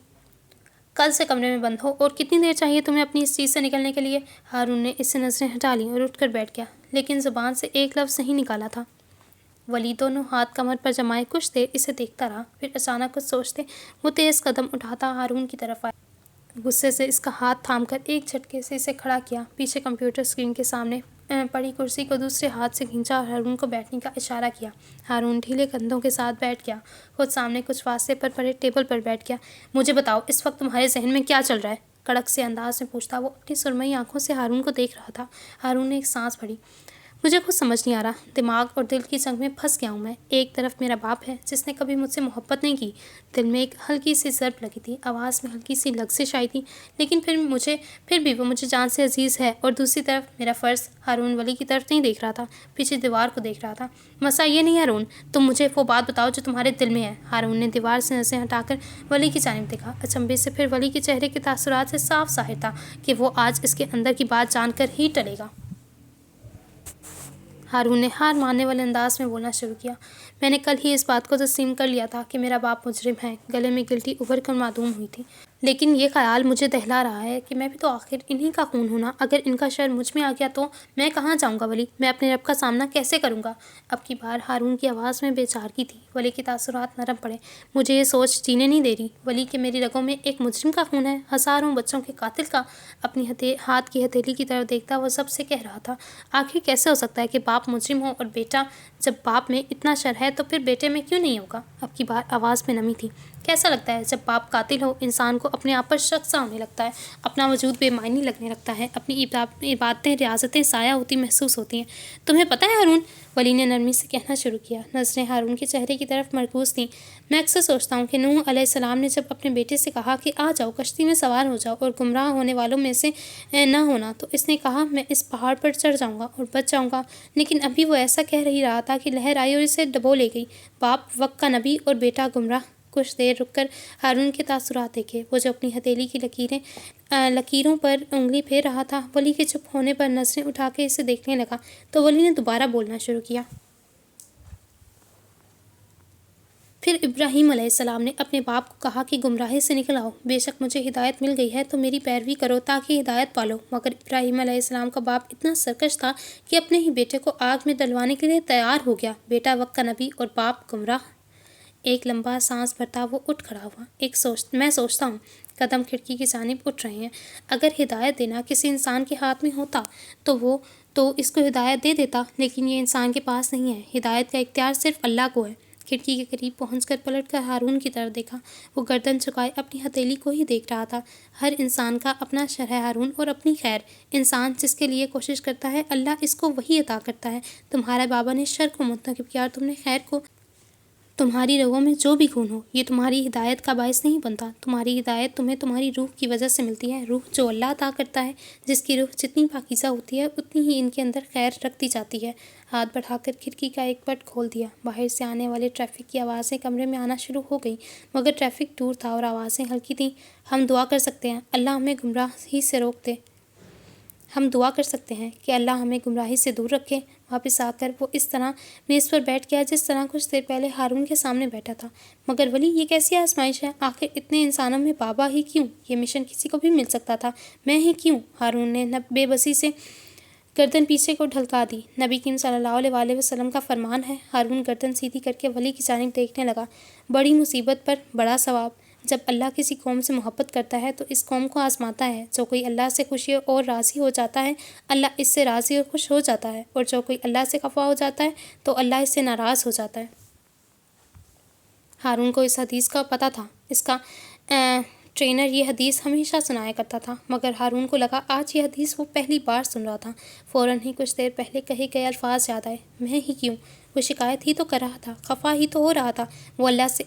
کل سے کمرے میں بند ہو، اور کتنی دیر چاہیے تمہیں اپنی اس چیز سے نکلنے کے لیے؟ ہارون نے اس سے نظریں ہٹا لیں اور اٹھ کر بیٹھ گیا، لیکن زبان سے ایک لفظ نہیں نکالا تھا۔ ولی دونوں ہاتھ کمر پر جمائے کچھ دیر اسے دیکھتا رہا، پھر اچانک کچھ سوچتے وہ تیز قدم اٹھاتا ہارون کی طرف آیا۔ غصے سے اس کا ہاتھ تھام کر ایک جھٹکے سے اسے کھڑا کیا، پیچھے کمپیوٹر اسکرین کے سامنے پڑی کرسی کو دوسرے ہاتھ سے کھینچا اور ہارون کو بیٹھنے کا اشارہ کیا۔ ہارون ڈھیلے کندھوں کے ساتھ بیٹھ گیا، خود سامنے کچھ فاصلے پر پڑے ٹیبل پر بیٹھ گیا۔ مجھے بتاؤ، اس وقت تمہارے ذہن میں کیا چل رہا ہے؟ کڑک سے انداز میں پوچھتا وہ اپنی سرمئی آنکھوں سے ہارون کو دیکھ رہا تھا۔ ہارون نے ایک سانس بھری۔ مجھے کچھ سمجھ نہیں آ رہا، دماغ اور دل کی جنگ میں پھنس گیا ہوں میں۔ ایک طرف میرا باپ ہے جس نے کبھی مجھ سے محبت نہیں کی، دل میں ایک ہلکی سی ضرب لگی تھی، آواز میں ہلکی سی لغزش آئی تھی، لیکن پھر بھی وہ مجھے جان سے عزیز ہے۔ اور دوسری طرف میرا فرض، ہارون ولی کی طرف نہیں دیکھ رہا تھا، پیچھے دیوار کو دیکھ رہا تھا۔ مسئلہ یہ نہیں ہارون، تم مجھے وہ بات بتاؤ جو تمہارے دل میں ہے۔ ہارون نے دیوار سے نظریں ہٹا کر ولی کی جانب دیکھا، اچنبھے سے، پھر ولی کے چہرے کے تاثرات سے صاف ظاہر تھا کہ وہ آج اس کے اندر کی بات جان کر ہی ٹلے گا۔ ہارون نے ہار ماننے والے انداز میں بولنا شروع کیا، میں نے کل ہی اس بات کو تسلیم کر لیا تھا کہ میرا باپ مجرم ہے۔ گلے میں گلٹی ابھر کر معدوم ہوئی تھی، لیکن یہ خیال مجھے دہلا رہا ہے کہ میں بھی تو آخر انہی کا خون ہوں نا۔ اگر ان کا شر مجھ میں آ گیا تو میں کہاں جاؤں گا ولی؟ میں اپنے رب کا سامنا کیسے کروں گا؟ اب کی بار ہارون کی آواز میں بے چارگی تھی۔ ولی کے تاثرات نرم پڑے۔ مجھے یہ سوچ جینے نہیں دے رہی ولی کہ میری رگوں میں ایک مجرم کا خون ہے، ہزاروں بچوں کے قاتل کا۔ اپنی ہاتھ کی ہتھیلی کی طرف دیکھتا وہ سب سے کہہ رہا تھا، آخر کیسے ہو سکتا ہے کہ باپ مجرم ہو اور بیٹا؟ جب باپ میں اتنا شر ہے تو پھر بیٹے میں کیوں نہیں ہوگا؟ اب کی بار آواز میں نمی تھی۔ کیسا لگتا ہے جب باپ قاتل ہو؟ انسان کو اپنے آپ پر شک سا ہونے لگتا ہے، اپنا وجود بے معنی لگنے لگتا ہے، اپنی عبادتیں ریاضتیں سایہ ہوتی محسوس ہوتی ہیں۔ تمہیں پتہ ہے ہارون، ولی نے نرمی سے کہنا شروع کیا۔ نظریں ہارون کے چہرے کی طرف مرکوز تھیں۔ میں اکثر سوچتا ہوں کہ نوح علیہ السلام نے جب اپنے بیٹے سے کہا کہ آ جاؤ، کشتی میں سوار ہو جاؤ اور گمراہ ہونے والوں میں سے نہ ہونا، تو اس نے کہا میں اس پہاڑ پر چڑھ جاؤں گا اور بچ جاؤں گا، لیکن ابھی وہ ایسا کہہ ہی رہا تھا کہ لہر آئی اور اسے ڈبو لے گئی۔ باپ وقت کا نبی اور بیٹا گمراہ۔ کچھ دیر رک کر ہارون کے تاثرات دیکھے، وہ جو اپنی ہتھیلی کی لکیروں پر انگلی پھیر رہا تھا۔ ولی کے چپ ہونے پر نظریں اٹھا کے اسے دیکھنے لگا تو ولی نے دوبارہ بولنا شروع کیا۔ پھر ابراہیم علیہ السلام نے اپنے باپ کو کہا کہ گمراہی سے نکل آؤ، بے شک مجھے ہدایت مل گئی ہے تو میری پیروی کرو تاکہ ہدایت پالو۔ مگر ابراہیم علیہ السلام کا باپ اتنا سرکش تھا کہ اپنے ہی بیٹے کو آگ میں ڈلوانے کے لیے تیار ہو گیا۔ بیٹا وقت کا نبی اور باپ گمراہ۔ ایک لمبا سانس بھرتا وہ اٹھ کھڑا ہوا۔ میں سوچتا ہوں، قدم کھڑکی کی جانب اٹھ رہے ہیں، اگر ہدایت دینا کسی انسان کے ہاتھ میں ہوتا تو اس کو ہدایت دے دیتا، لیکن یہ انسان کے پاس نہیں ہے۔ ہدایت کا اختیار صرف اللہ کو ہے۔ کھڑکی کے قریب پہنچ کر پلٹ کر ہارون کی طرف دیکھا۔ وہ گردن جھکائے اپنی ہتھیلی کو ہی دیکھ رہا تھا۔ ہر انسان کا اپنا شر ہے ہارون، اور اپنی خیر۔ انسان جس کے لیے کوشش کرتا ہے اللہ اس کو وہی عطا کرتا ہے۔ تمہارے بابا نے شر کو منتخب کیا اور تم نے خیر کو۔ تمہاری رگوں میں جو بھی خون ہو، یہ تمہاری ہدایت کا باعث نہیں بنتا۔ تمہاری ہدایت تمہیں تمہاری روح کی وجہ سے ملتی ہے، روح جو اللہ عطا کرتا ہے۔ جس کی روح جتنی پاکیزہ ہوتی ہے اتنی ہی ان کے اندر خیر رکھتی جاتی ہے۔ ہاتھ بڑھا کر کھڑکی کا ایک پٹ کھول دیا۔ باہر سے آنے والے ٹریفک کی آوازیں کمرے میں آنا شروع ہو گئیں، مگر ٹریفک دور تھا اور آوازیں ہلکی تھیں۔ ہم دعا کر سکتے ہیں اللہ ہمیں گمراہی سے روک دے۔ ہم دعا کر سکتے ہیں کہ اللہ ہمیں گمراہی سے دور رکھے۔ واپس آ کر وہ اس طرح میز پر بیٹھ گیا جس طرح کچھ دیر پہلے ہارون کے سامنے بیٹھا تھا۔ مگر ولی، یہ کیسی آزمائش ہے؟ آخر اتنے انسانوں میں بابا ہی کیوں؟ یہ مشن کسی کو بھی مل سکتا تھا، میں ہی کیوں؟ ہارون نے بے بسی سے گردن پیچھے کو ڈھلکا دی۔ نبی کریم صلی اللہ علیہ وسلم کا فرمان ہے۔ ہارون گردن سیدھی کر کے ولی کی جانب دیکھنے لگا۔ بڑی مصیبت پر بڑا ثواب۔ جب اللہ کسی قوم سے محبت کرتا ہے تو اس قوم کو آزماتا ہے۔ جو کوئی اللہ سے خوشی اور راضی ہو جاتا ہے، اللہ اس سے راضی اور خوش ہو جاتا ہے، اور جو کوئی اللہ سے خفا ہو جاتا ہے تو اللہ اس سے ناراض ہو جاتا ہے۔ ہارون کو اس حدیث کا پتہ تھا۔ اس کا ٹرینر یہ حدیث ہمیشہ سنایا کرتا تھا، مگر ہارون کو لگا آج یہ حدیث وہ پہلی بار سن رہا تھا۔ فوراً ہی کچھ دیر پہلے کہے گئے الفاظ یاد آئے، میں ہی کیوں؟ وہ شکایت ہی تو کر رہا تھا، خفا ہی تو ہو رہا تھا۔ وہ اللہ سے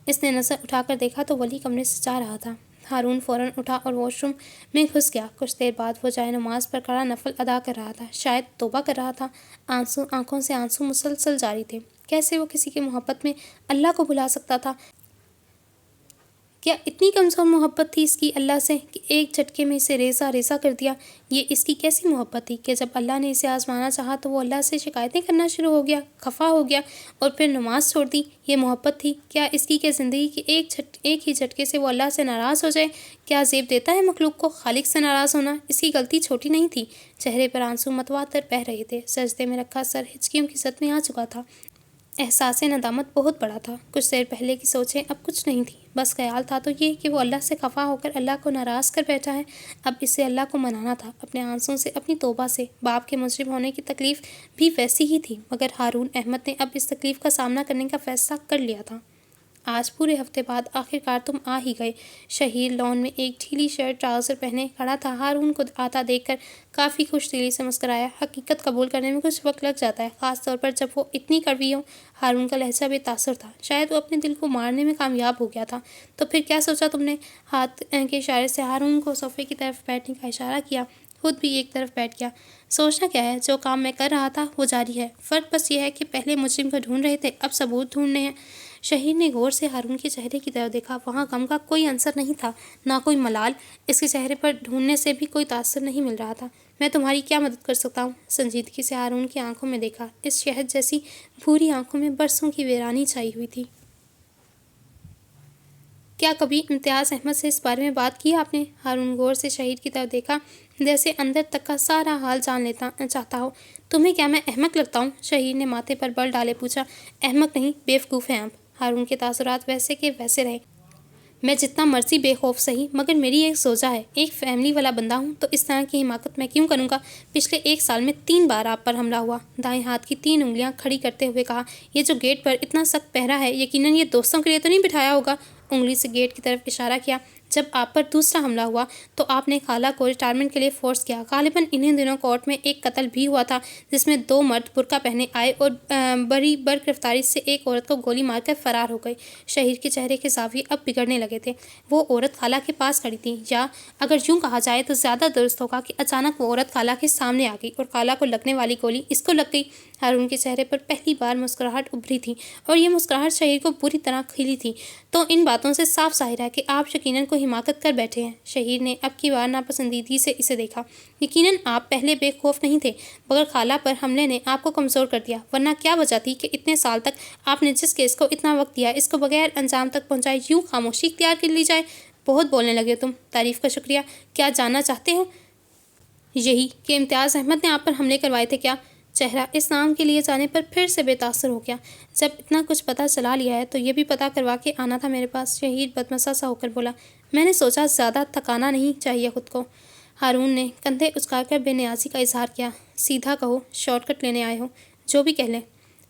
اس نے نظر اٹھا کر دیکھا تو ولی کمرے سے جا رہا تھا۔ ہارون فوراً اٹھا اور واش روم میں گھس گیا۔ کچھ دیر بعد وہ جائے نماز پر کھڑا نفل ادا کر رہا تھا، شاید توبہ کر رہا تھا۔ آنکھوں سے آنسو مسلسل جاری تھے۔ کیسے وہ کسی کی محبت میں اللہ کو بھلا سکتا تھا؟ کیا اتنی کمزور محبت تھی اس کی اللہ سے کہ ایک جھٹکے میں اسے ریزہ ریزہ کر دیا؟ یہ اس کی کیسی محبت تھی کہ جب اللہ نے اسے آزمانا چاہا تو وہ اللہ سے شکایتیں کرنا شروع ہو گیا، خفا ہو گیا اور پھر نماز چھوڑ دی؟ یہ محبت تھی کیا اس کی کہ زندگی کے ایک ہی جھٹکے سے وہ اللہ سے ناراض ہو جائے؟ کیا زیب دیتا ہے مخلوق کو خالق سے ناراض ہونا؟ اس کی غلطی چھوٹی نہیں تھی۔ چہرے پر آنسو متواتر بہہ رہے تھے، سجدے میں رکھا سر ہچکیوں کی زد میں آ چکا تھا۔ احساس ندامت بہت بڑا تھا۔ کچھ دیر پہلے کی سوچیں اب کچھ نہیں تھی، بس خیال تھا تو یہ کہ وہ اللہ سے خفا ہو کر اللہ کو ناراض کر بیٹھا ہے۔ اب اسے اللہ کو منانا تھا، اپنے آنسوں سے، اپنی توبہ سے۔ باپ کے مجرم ہونے کی تکلیف بھی ویسی ہی تھی، مگر ہارون احمد نے اب اس تکلیف کا سامنا کرنے کا فیصلہ کر لیا تھا۔ آج پورے ہفتے بعد آخرکار تم آ ہی گئے۔ شہیر لان میں ایک ڈھیلی شرٹ ٹراؤزر پہنے کھڑا تھا۔ ہارون کو آتا دیکھ کر کافی خوش دلی سے مسکرایا۔ حقیقت قبول کرنے میں کچھ وقت لگ جاتا ہے، خاص طور پر جب وہ اتنی کڑوی ہو۔ ہارون کا لہجہ بے تاثر تھا، شاید وہ اپنے دل کو مارنے میں کامیاب ہو گیا تھا۔ تو پھر کیا سوچا تم نے؟ ہاتھ کے اشارے سے ہارون کو صوفے کی طرف بیٹھنے کا اشارہ کیا، خود بھی ایک طرف بیٹھ گیا۔ سوچنا کیا ہے، جو کام میں کر رہا تھا وہ جاری ہے، فرق بس یہ ہے کہ پہلے مجرم کو ڈھونڈ رہے تھے، اب ثبوت ڈھونڈنے ہیں۔ شہید نے غور سے ہارون کے چہرے کی طرف دیکھا، وہاں غم کا کوئی عنصر نہیں تھا، نہ کوئی ملال۔ اس کے چہرے پر ڈھونڈنے سے بھی کوئی تاثر نہیں مل رہا تھا۔ میں تمہاری کیا مدد کر سکتا ہوں؟ سنجیدگی سے ہارون کی آنکھوں میں دیکھا، اس شہد جیسی بھوری آنکھوں میں برسوں کی ویرانی چھائی ہوئی تھی۔ کیا کبھی امتیاز احمد سے اس بارے میں بات کی آپ نے؟ ہارون غور سے شہید کی طرف دیکھا، جیسے اندر تک کا سارا حال جان لیتا چاہتا ہو۔ تمہیں کیا میں احمق لگتا ہوں؟ شہید نے ماتھے پر بل ڈالے پوچھا۔ احمق نہیں، بیوقوف ہیں آپ۔ ہارون کے تاثرات ویسے کے ویسے رہے۔ میں جتنا مرضی بے خوف سہی، مگر میری ایک زوجہ ہے، ایک فیملی والا بندہ ہوں، تو اس طرح کی حماقت میں کیوں کروں گا؟ پچھلے 1 سال میں 3 بار آپ پر حملہ ہوا۔ دائیں ہاتھ کی 3 انگلیاں کھڑی کرتے ہوئے کہا، یہ جو گیٹ پر اتنا سخت پہرا ہے، یقیناً یہ دوستوں کے لیے تو نہیں بٹھایا ہوگا؟ انگلی سے گیٹ کی طرف اشارہ کیا۔ جب آپ پر دوسرا حملہ ہوا تو آپ نے خالہ کو ریٹائرمنٹ کے لیے فورس کیا۔ غالباً انہی دنوں کورٹ میں ایک قتل بھی ہوا تھا جس میں 2 مرد برقع پہنے آئے اور بڑی برگرفتاری سے ایک عورت کو گولی مار کر فرار ہو گئے۔ شہیر کے چہرے کے زاویے اب بگڑنے لگے تھے۔ وہ عورت خالہ کے پاس کھڑی تھی، یا اگر یوں کہا جائے تو زیادہ درست ہوگا کہ اچانک وہ عورت خالہ کے سامنے آ گئی اور خالہ کو لگنے والی گولی اس کو لگ گئی۔ ہارون کے چہرے پر پہلی بار مسکراہٹ ابھری تھی اور یہ مسکراہٹ شہیر کو بری طرح کھلی تھی۔ تو ان باتوں سے صاف ظاہر ہے کہ آپ یقیناً کوئی حماقت کر بیٹھے ہیں۔ شہیر نے اب کی بار ناپسندیدگی سے اسے دیکھا۔ یقیناً آپ پہلے بے خوف نہیں تھے، مگر خالہ پر حملے نے آپ کو کمزور کر دیا، ورنہ کیا وجہ تھی کہ اتنے سال تک آپ نے جس کیس کو اتنا وقت دیا اس کو بغیر انجام تک پہنچائے یوں خاموشی اختیار کر لی جائے؟ بہت بولنے لگے تم، تعریف کا شکریہ۔ کیا جاننا چاہتے ہو یہی کہ امتیاز احمد نے آپ پر حملے کروائے تھے کیا؟ چہرہ اس نام کے لیے جانے پر پھر سے بے تاثر ہو گیا۔ جب اتنا کچھ پتہ چلا لیا ہے تو یہ بھی پتہ کروا کے آنا تھا میرے پاس، شہیر بدمزہ سا ہو کر بولا۔ میں نے سوچا زیادہ تھکانا نہیں چاہیے خود کو۔ ہارون نے کندھے اچکا کر بے نیازی کا اظہار کیا۔ سیدھا کہو، شارٹ کٹ لینے آئے ہو، جو بھی کہہ لیں۔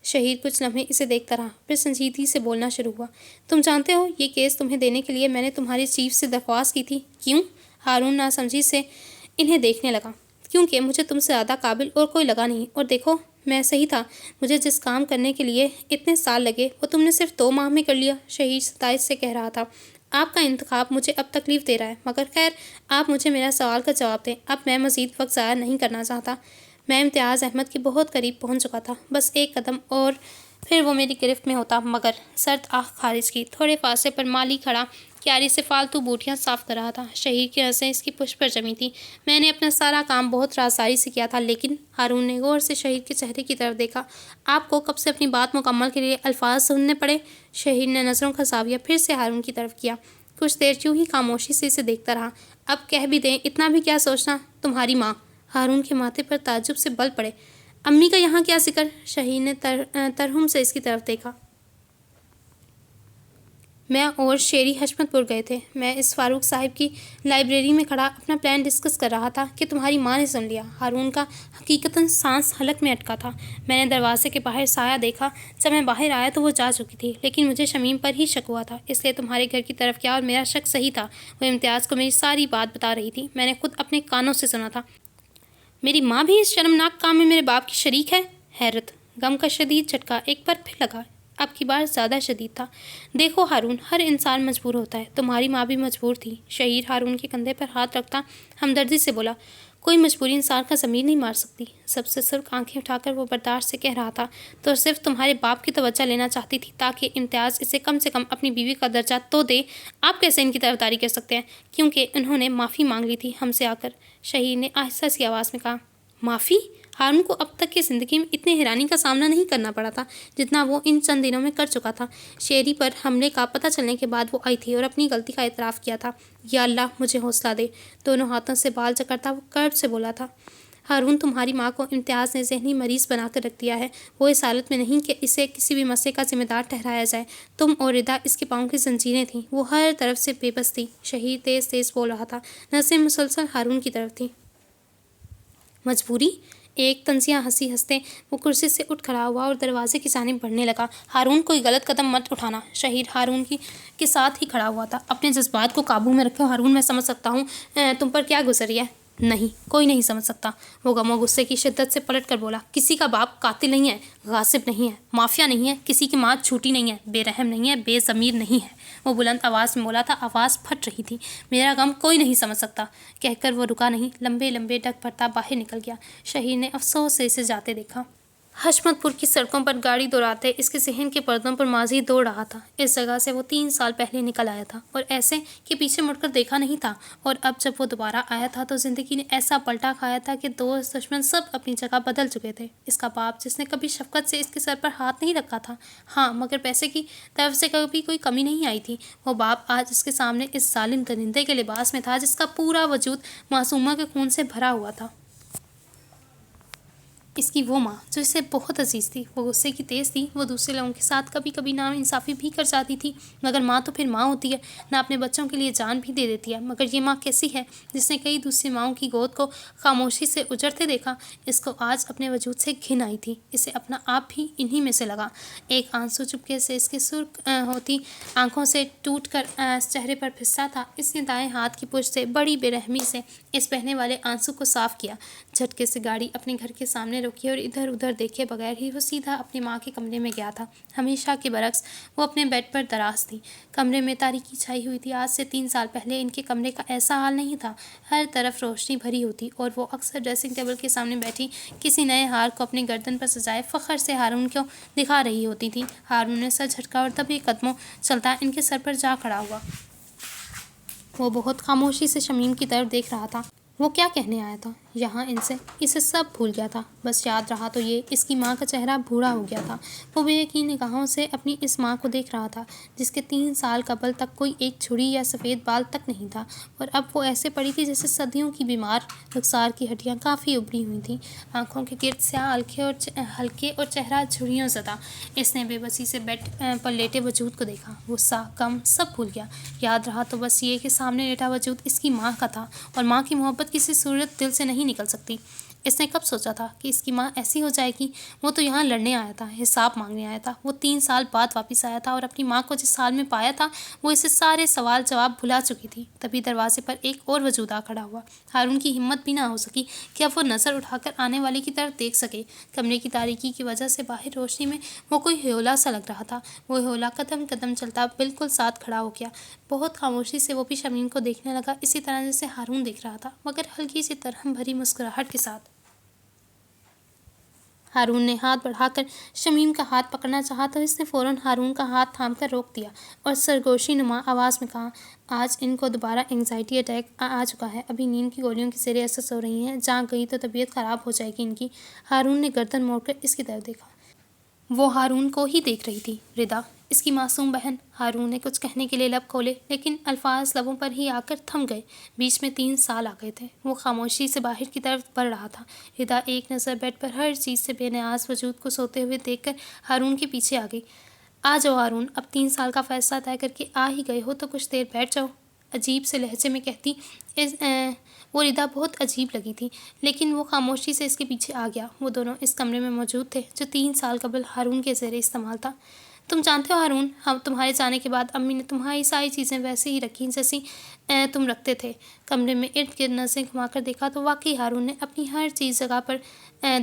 شہیر کچھ لمحے اسے دیکھتا رہا، پھر سنجیدگی سے بولنا شروع ہوا۔ تم جانتے ہو یہ کیس تمہیں دینے کے لیے میں نے تمہاری چیف سے درخواست کی تھی۔ کیوں؟ ہارون ناسمجھی سے انہیں دیکھنے لگا۔ کیونکہ مجھے تم سے زیادہ قابل اور کوئی لگا نہیں، اور دیکھو میں صحیح تھا، مجھے جس کام کرنے کے لیے اتنے سال لگے وہ تم نے صرف 2 ماہ میں کر لیا۔ شہیر ستائش سے کہہ رہا تھا۔ آپ کا انتخاب مجھے اب تکلیف دے رہا ہے، مگر خیر آپ مجھے میرا سوال کا جواب دیں۔ اب میں مزید وقت ضائع نہیں کرنا چاہتا۔ میں امتیاز احمد کے بہت قریب پہنچ چکا تھا، بس ایک قدم اور پھر وہ میری گرفت میں ہوتا، مگر سرد آنکھ خارج کی۔ تھوڑے فاصلے پر مالی کھڑا کیاری سے فالتو بوٹیاں صاف کر رہا تھا۔ شہیر کی نظریں اس کی پشت پر جمی تھیں۔ میں نے اپنا سارا کام بہت رازداری سے کیا تھا، لیکن ہارون نے غور سے شہیر کے چہرے کی طرف دیکھا۔ آپ کو کب سے اپنی بات مکمل کے لیے الفاظ سننے پڑے؟ شہیر نے نظروں کا زاویہ پھر سے ہارون کی طرف کیا۔ کچھ دیر یوں ہی خاموشی سے اسے دیکھتا رہا۔ اب کہہ بھی دیں، اتنا بھی کیا سوچنا؟ تمہاری ماں؟ ہارون کے ماتھے پر تعجب سے بل پڑے۔ امی کا یہاں کیا ذکر؟ شہیر نے ترہم سے اس کی طرف دیکھا۔ میں اور شیری حشمت پور گئے تھے۔ میں اس فاروق صاحب کی لائبریری میں کھڑا اپنا پلان ڈسکس کر رہا تھا کہ تمہاری ماں نے سن لیا۔ ہارون کا حقیقتاً سانس حلق میں اٹکا تھا۔ میں نے دروازے کے باہر سایہ دیکھا۔ جب میں باہر آیا تو وہ جا چکی تھی، لیکن مجھے شمیم پر ہی شک ہوا تھا، اس لیے تمہارے گھر کی طرف کیا اور میرا شک صحیح تھا۔ وہ امتیاز کو میری ساری بات بتا رہی تھی، میں نے خود اپنے کانوں سے سنا تھا۔ میری ماں بھی اس شرمناک کام میں میرے باپ کی شریک ہے؟ حیرت، غم کا شدید جھٹکا ایک بار پھر لگا، اب کی بار زیادہ شدید تھا۔ دیکھو ہارون، ہر انسان مجبور ہوتا ہے، تمہاری ماں بھی مجبور تھی۔ شہیر ہارون کے کندھے پر ہاتھ رکھتا ہمدردی سے بولا۔ کوئی مجبوری انسان کا ضمیر نہیں مار سکتی۔ سب سے سرخ آنکھیں اٹھا کر وہ برداشت سے کہہ رہا تھا، تو صرف تمہارے باپ کی توجہ لینا چاہتی تھی تاکہ امتیاز اسے کم سے کم اپنی بیوی کا درجہ تو دے۔ آپ کیسے ان کی طرفداری کر سکتے ہیں؟ کیونکہ انہوں نے معافی مانگ لی تھی ہم سے آ کر، شہیر نے آہستہ سی آواز میں کہا۔ معافی؟ ہارون کو اب تک کی زندگی میں اتنے حیرانی کا سامنا نہیں کرنا پڑا تھا جتنا وہ ان چند دنوں میں کر چکا تھا۔ شیری پر حملے کا پتہ چلنے کے بعد وہ آئی تھی اور اپنی غلطی کا اعتراف کیا تھا۔ یا اللہ مجھے حوصلہ دے، دونوں ہاتھوں سے بال جکڑتا وہ کرب سے بولا تھا۔ ہارون، تمہاری ماں کو امتیاز نے ذہنی مریض بنا کر رکھ دیا ہے، وہ اس حالت میں نہیں کہ اسے کسی بھی مسئلے کا ذمہ دار ٹھہرایا جائے۔ تم اور ردا اس کے پاؤں کی زنجیریں تھیں، وہ ہر طرف سے بے بس تھی۔ شہیر تیز تیز بول رہا تھا، نظریں مسلسل ہارون کی طرف تھیں۔ مجبوری؟ ایک طنزیہ ہنسی ہنستے وہ کرسی سے اٹھ کھڑا ہوا اور دروازے کی جانب بڑھنے لگا۔ ہارون، کوئی غلط قدم مت اٹھانا۔ شہیر ہارون کے ساتھ ہی کھڑا ہوا تھا۔ اپنے جذبات کو قابو میں رکھو ہارون، میں سمجھ سکتا ہوں تم پر کیا گزری ہے۔ نہیں، کوئی نہیں سمجھ سکتا، وہ غم و غصے کی شدت سے پلٹ کر بولا۔ کسی کا باپ قاتل نہیں ہے، غاصب نہیں ہے، مافیا نہیں ہے، کسی کی ماں جھوٹی نہیں ہے، بے رحم نہیں ہے، بے ضمیر نہیں ہے۔ وہ بلند آواز میں بولا تھا، آواز پھٹ رہی تھی۔ میرا غم کوئی نہیں سمجھ سکتا۔ کہہ کر وہ رکا نہیں، لمبے لمبے ڈگ بھرتا باہر نکل گیا۔ شہیر نے افسوس سے اسے جاتے دیکھا۔ حشمت پور کی سڑکوں پر گاڑی دوڑاتے اس کے ذہن کے پردوں پر ماضی دوڑ رہا تھا۔ اس جگہ سے وہ 3 سال پہلے نکل آیا تھا اور ایسے کہ پیچھے مڑ کر دیکھا نہیں تھا، اور اب جب وہ دوبارہ آیا تھا تو زندگی نے ایسا پلٹا کھایا تھا کہ دوست دشمن سب اپنی جگہ بدل چکے تھے۔ اس کا باپ جس نے کبھی شفقت سے اس کے سر پر ہاتھ نہیں رکھا تھا، ہاں مگر پیسے کی طرف سے کبھی کوئی کمی نہیں آئی تھی، وہ باپ آج اس کے سامنے اس ظالم درندے کے لباس میں تھا جس کا پورا وجود معصومہ کے خون سے بھرا ہوا تھا۔ اس کی وہ ماں جو اسے بہت عزیز تھی، وہ غصے کی تیز تھی، وہ دوسرے لوگوں کے ساتھ کبھی کبھی ناانصافی بھی کر جاتی تھی، مگر ماں تو پھر ماں ہوتی ہے، نہ اپنے بچوں کے لیے جان بھی دے دیتی ہے۔ مگر یہ ماں کیسی ہے جس نے کئی دوسری ماؤں کی گود کو خاموشی سے اجڑتے دیکھا؟ اس کو آج اپنے وجود سے گھن آئی تھی، اسے اپنا آپ بھی انہی میں سے لگا۔ ایک آنسو چپکے سے اس کی سرخ ہوتی آنکھوں سے ٹوٹ کر چہرے پر پھسلا تھا۔ اس نے دائیں ہاتھ کی پشت سے بڑی بے رحمی سے اس بہنے والے آنسو کو صاف کیا، جھٹکے سے گاڑی اپنے گھر کے سامنے روکی اور ادھر ادھر دیکھے بغیر ہی وہ سیدھا اپنی ماں کے کمرے میں گیا تھا۔ ہمیشہ کے برعکس وہ اپنے بیڈ پر دراز تھی۔ کمرے میں تاریکی چھائی ہوئی تھی۔ آج سے 3 سال پہلے ان کے کمرے کا ایسا حال نہیں تھا، ہر طرف روشنی بھری ہوتی اور وہ اکثر ڈریسنگ ٹیبل کے سامنے بیٹھی کسی نئے ہار کو اپنی گردن پر سجائے فخر سے ہارون کو دکھا رہی ہوتی تھی۔ ہارون نے سر جھٹکا اور دبے قدموں چلتا ان کے سر پر جا کھڑا ہوا۔ وہ بہت خاموشی سے شمیم کی طرف دیکھ رہا تھا۔ وہ کیا کہنے آیا تھا یہاں ان سے؟ اسے سب بھول گیا تھا، بس یاد رہا تو یہ اس کی ماں کا چہرہ بھوڑا ہو گیا تھا۔ وہ بے یقین نگاہوں سے اپنی اس ماں کو دیکھ رہا تھا جس کے 3 سال قبل تک کوئی ایک جھڑی یا سفید بال تک نہیں تھا، اور اب وہ ایسے پڑی تھی جیسے صدیوں کی بیمار رخسار کی ہڈیاں کافی ابری ہوئی تھیں، آنکھوں کے گرد سیاہ ہلکے اور چہرہ جھریوں زدہ۔ اس نے بے بسی سے بیڈ پر لیٹے وجود کو دیکھا، غصہ، غم سب بھول گیا۔ یاد رہا تو بس یہ کہ سامنے لیٹا وجود اس کی ماں کا تھا، اور ماں کی محبت کسی صورت دل سے نہیں نکل سکتی۔ اس نے کب سوچا تھا کہ اس کی ماں ایسی ہو جائے گی؟ وہ تو یہاں لڑنے آیا تھا، حساب مانگنے آیا تھا۔ وہ 3 سال بعد واپس آیا تھا اور اپنی ماں کو جس حال میں پایا تھا وہ اسے سارے سوال جواب بھلا چکی تھی۔ تبھی دروازے پر ایک اور وجود آ کھڑا ہوا۔ ہارون کی ہمت بھی نہ ہو سکی کہ اب وہ نظر اٹھا کر آنے والے کی طرف دیکھ سکے۔ کمرے کی تاریکی کی وجہ سے باہر روشنی میں وہ کوئی ہیولا سا لگ رہا تھا۔ وہ ہیولا قدم قدم چلتا بالکل ساتھ کھڑا ہو گیا۔ بہت خاموشی سے وہ بھی شمیم کو دیکھنے لگا، اسی طرح جیسے ہارون دیکھ رہا تھا، مگر ہلکی سی ترہم بھری مسکراہٹ کے ساتھ۔ ہارون نے ہاتھ بڑھا کر شمیم کا ہاتھ پکڑنا چاہا تو اس نے فوراً ہارون کا ہاتھ تھام کر روک دیا اور سرگوشی نما آواز میں کہا، آج ان کو دوبارہ اینگزائٹی اٹیک آ چکا ہے، ابھی نیند کی گولیوں کی زیر اثر سو رہی ہیں، جاگ گئی تو طبیعت خراب ہو جائے گی ان کی۔ ہارون نے گردن موڑ کر اس کی طرف دیکھا۔ وہ ہارون کو ہی دیکھ رہی تھی۔ ردا، اس کی معصوم بہن۔ ہارون نے کچھ کہنے کے لیے لب کھولے، لیکن الفاظ لبوں پر ہی آ کر تھم گئے۔ بیچ میں 3 سال آ گئے تھے۔ وہ خاموشی سے باہر کی طرف بڑھ رہا تھا۔ ردا ایک نظر بیڈ پر ہر چیز سے بے نیاز وجود کو سوتے ہوئے دیکھ کر ہارون کے پیچھے آ گئی۔ آ جاؤ ہارون، اب 3 سال کا فیصلہ طے کر کے آ ہی گئے ہو تو کچھ دیر بیٹھ جاؤ، عجیب سے لہجے میں کہتی۔ وہ ردا بہت عجیب لگی تھی، لیکن وہ خاموشی سے اس کے پیچھے آ گیا۔ وہ دونوں اس کمرے میں موجود تھے جو 3 سال قبل ہارون کے زیر استعمال تھا۔ تم جانتے ہو ہارون، تمہارے جانے کے بعد امی نے تمہاری ساری چیزیں ویسے ہی رکھیں جیسی تم رکھتے تھے۔ کمرے میں ارد گرد نظریں گھما کر دیکھا تو واقعی ہارون نے اپنی ہر چیز جگہ پر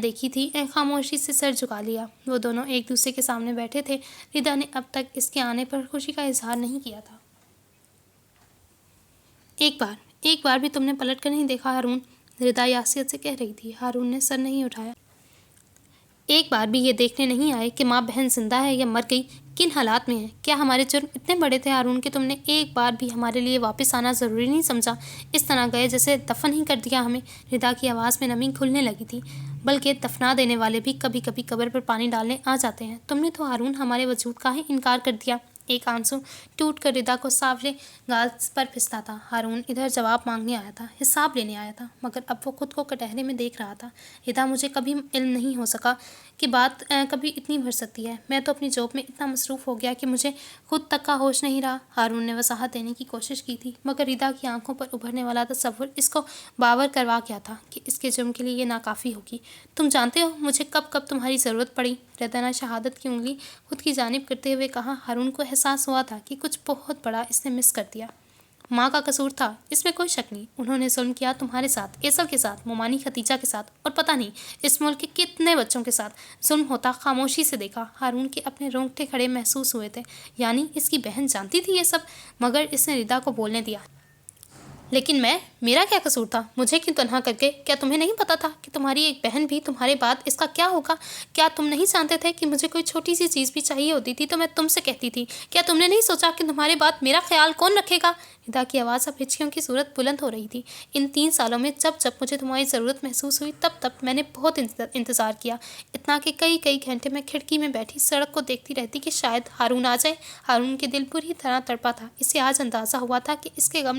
دیکھی تھی۔ خاموشی سے سر جھکا لیا۔ وہ دونوں ایک دوسرے کے سامنے بیٹھے تھے۔ ردا نے اب تک اس کے آنے پر خوشی کا اظہار نہیں کیا تھا۔ ایک بار بھی تم نے پلٹ کر نہیں دیکھا ہارون، ردا یاسیت سے کہہ رہی تھی۔ ہارون نے سر نہیں اٹھایا۔ ایک بار بھی یہ دیکھنے نہیں آئے کہ ماں بہن زندہ ہے یا مر گئی، کن حالات میں ہے؟ کیا ہمارے جرم اتنے بڑے تھے ہارون کہ تم نے ایک بار بھی ہمارے لیے واپس آنا ضروری نہیں سمجھا؟ اس طرح گئے جیسے دفن ہی کر دیا ہمیں۔ ردا کی آواز میں نمی گھلنے لگی تھی۔ بلکہ دفنا دینے والے بھی کبھی کبھی قبر پر پانی ڈالنے آ جاتے ہیں۔ تم نے تو ہارون ہمارے وجود کا ہی انکار کر دیا۔ ایک آنسو ٹوٹ کر ردا کو سانولے گال پر پھسلا تھا۔ ہارون ادھر جواب مانگنے آیا تھا، حساب لینے آیا تھا، مگر اب وہ خود کو کٹہرے میں دیکھ رہا تھا۔ ردا، مجھے کبھی علم نہیں ہو سکا کہ بات کبھی اتنی بڑھ سکتی ہے۔ میں تو اپنی جاب میں اتنا مصروف ہو گیا کہ مجھے خود تک کا ہوش نہیں رہا۔ ہارون نے وضاحت دینے کی کوشش کی تھی، مگر ردا کی آنکھوں پر ابھرنے والا تصور اس کو باور کروا گیا تھا کہ اس کے جرم کے لیے یہ ناکافی ہوگی۔ تم جانتے ہو مجھے کب کب تمہاری ضرورت پڑی؟ ردا نے شہادت کی انگلی خود کی جانب کرتے ہوئے کہا۔ ہارون کو احساس ہوا تھا کہ کچھ بہت بڑا اس نے مس کر دیا۔ ماں کا قصور تھا، اس میں کوئی شک نہیں۔ انہوں نے ظلم کیا تمہارے ساتھ، ایصل کے ساتھ، مومانی ختیجہ کے ساتھ، اور پتہ نہیں اس ملک کے کتنے بچوں کے ساتھ ظلم ہوتا خاموشی سے دیکھا۔ ہارون کے اپنے رونگٹے کھڑے محسوس ہوئے تھے۔ یعنی اس کی بہن جانتی تھی یہ سب؟ مگر اس نے ردا کو بولنے دیا۔ لیکن میرا کیا قصور تھا؟ مجھے کیوں تنہا کر کے؟ کیا تمہیں نہیں پتا تھا کہ تمہاری ایک بہن بھی تمہارے بعد اس کا کیا ہوگا؟ کیا تم نہیں جانتے تھے کہ مجھے کوئی چھوٹی سی چیز بھی چاہیے ہوتی تھی تو میں تم سے کہتی تھی؟ کیا تم نے نہیں سوچا کہ تمہارے بعد میرا خیال کون رکھے گا؟ ردا کی آواز اب ہچکیوں کی صورت بلند ہو رہی تھی۔ ان 3 سالوں میں جب جب مجھے تمہاری ضرورت محسوس ہوئی تب میں نے بہت انتظار کیا، اتنا کہ کئی گھنٹے میں کھڑکی میں بیٹھی سڑک کو دیکھتی رہتی کہ شاید ہارون آ جائے۔ ہارون کے دل بری طرح تڑپا تھا۔ اسے آج اندازہ ہوا تھا کہ اس کے غم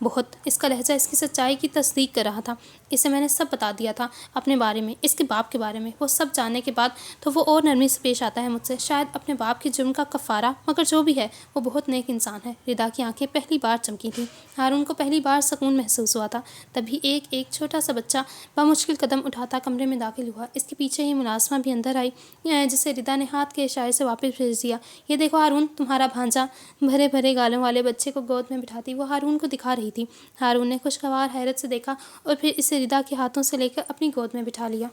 بہت۔ اس کا لہجہ اس کی سچائی کی تصدیق کر رہا تھا۔ اسے میں نے سب بتا دیا تھا اپنے بارے میں، اس کے باپ کے بارے میں۔ وہ سب جاننے کے بعد تو وہ اور نرمی سے پیش آتا ہے مجھ سے، شاید اپنے باپ کے جرم کا کفارہ، مگر جو بھی ہے وہ بہت نیک انسان ہے۔ ردا کی آنکھیں پہلی بار چمکی تھیں۔ ہارون کو پہلی بار سکون محسوس ہوا تھا۔ تبھی ایک چھوٹا سا بچہ بمشکل قدم اٹھاتا کمرے میں داخل ہوا۔ اس کے پیچھے ہی ملازمہ بھی اندر آئی، جسے ردا نے ہاتھ کے اشارے سے واپس بھیج دیا۔ یہ دیکھو ہارون، تمہارا بھانجا۔ بھرے بھرے گالوں والے بچے کو گود میں بٹھاتی وہ ہارون کو دکھا رہی تھی۔ ہارون نے خوشگوار حیرت سے دیکھا اور پھر اسے ردا کے ہاتھوں سے لے کر اپنی گود میں بٹھا لیا۔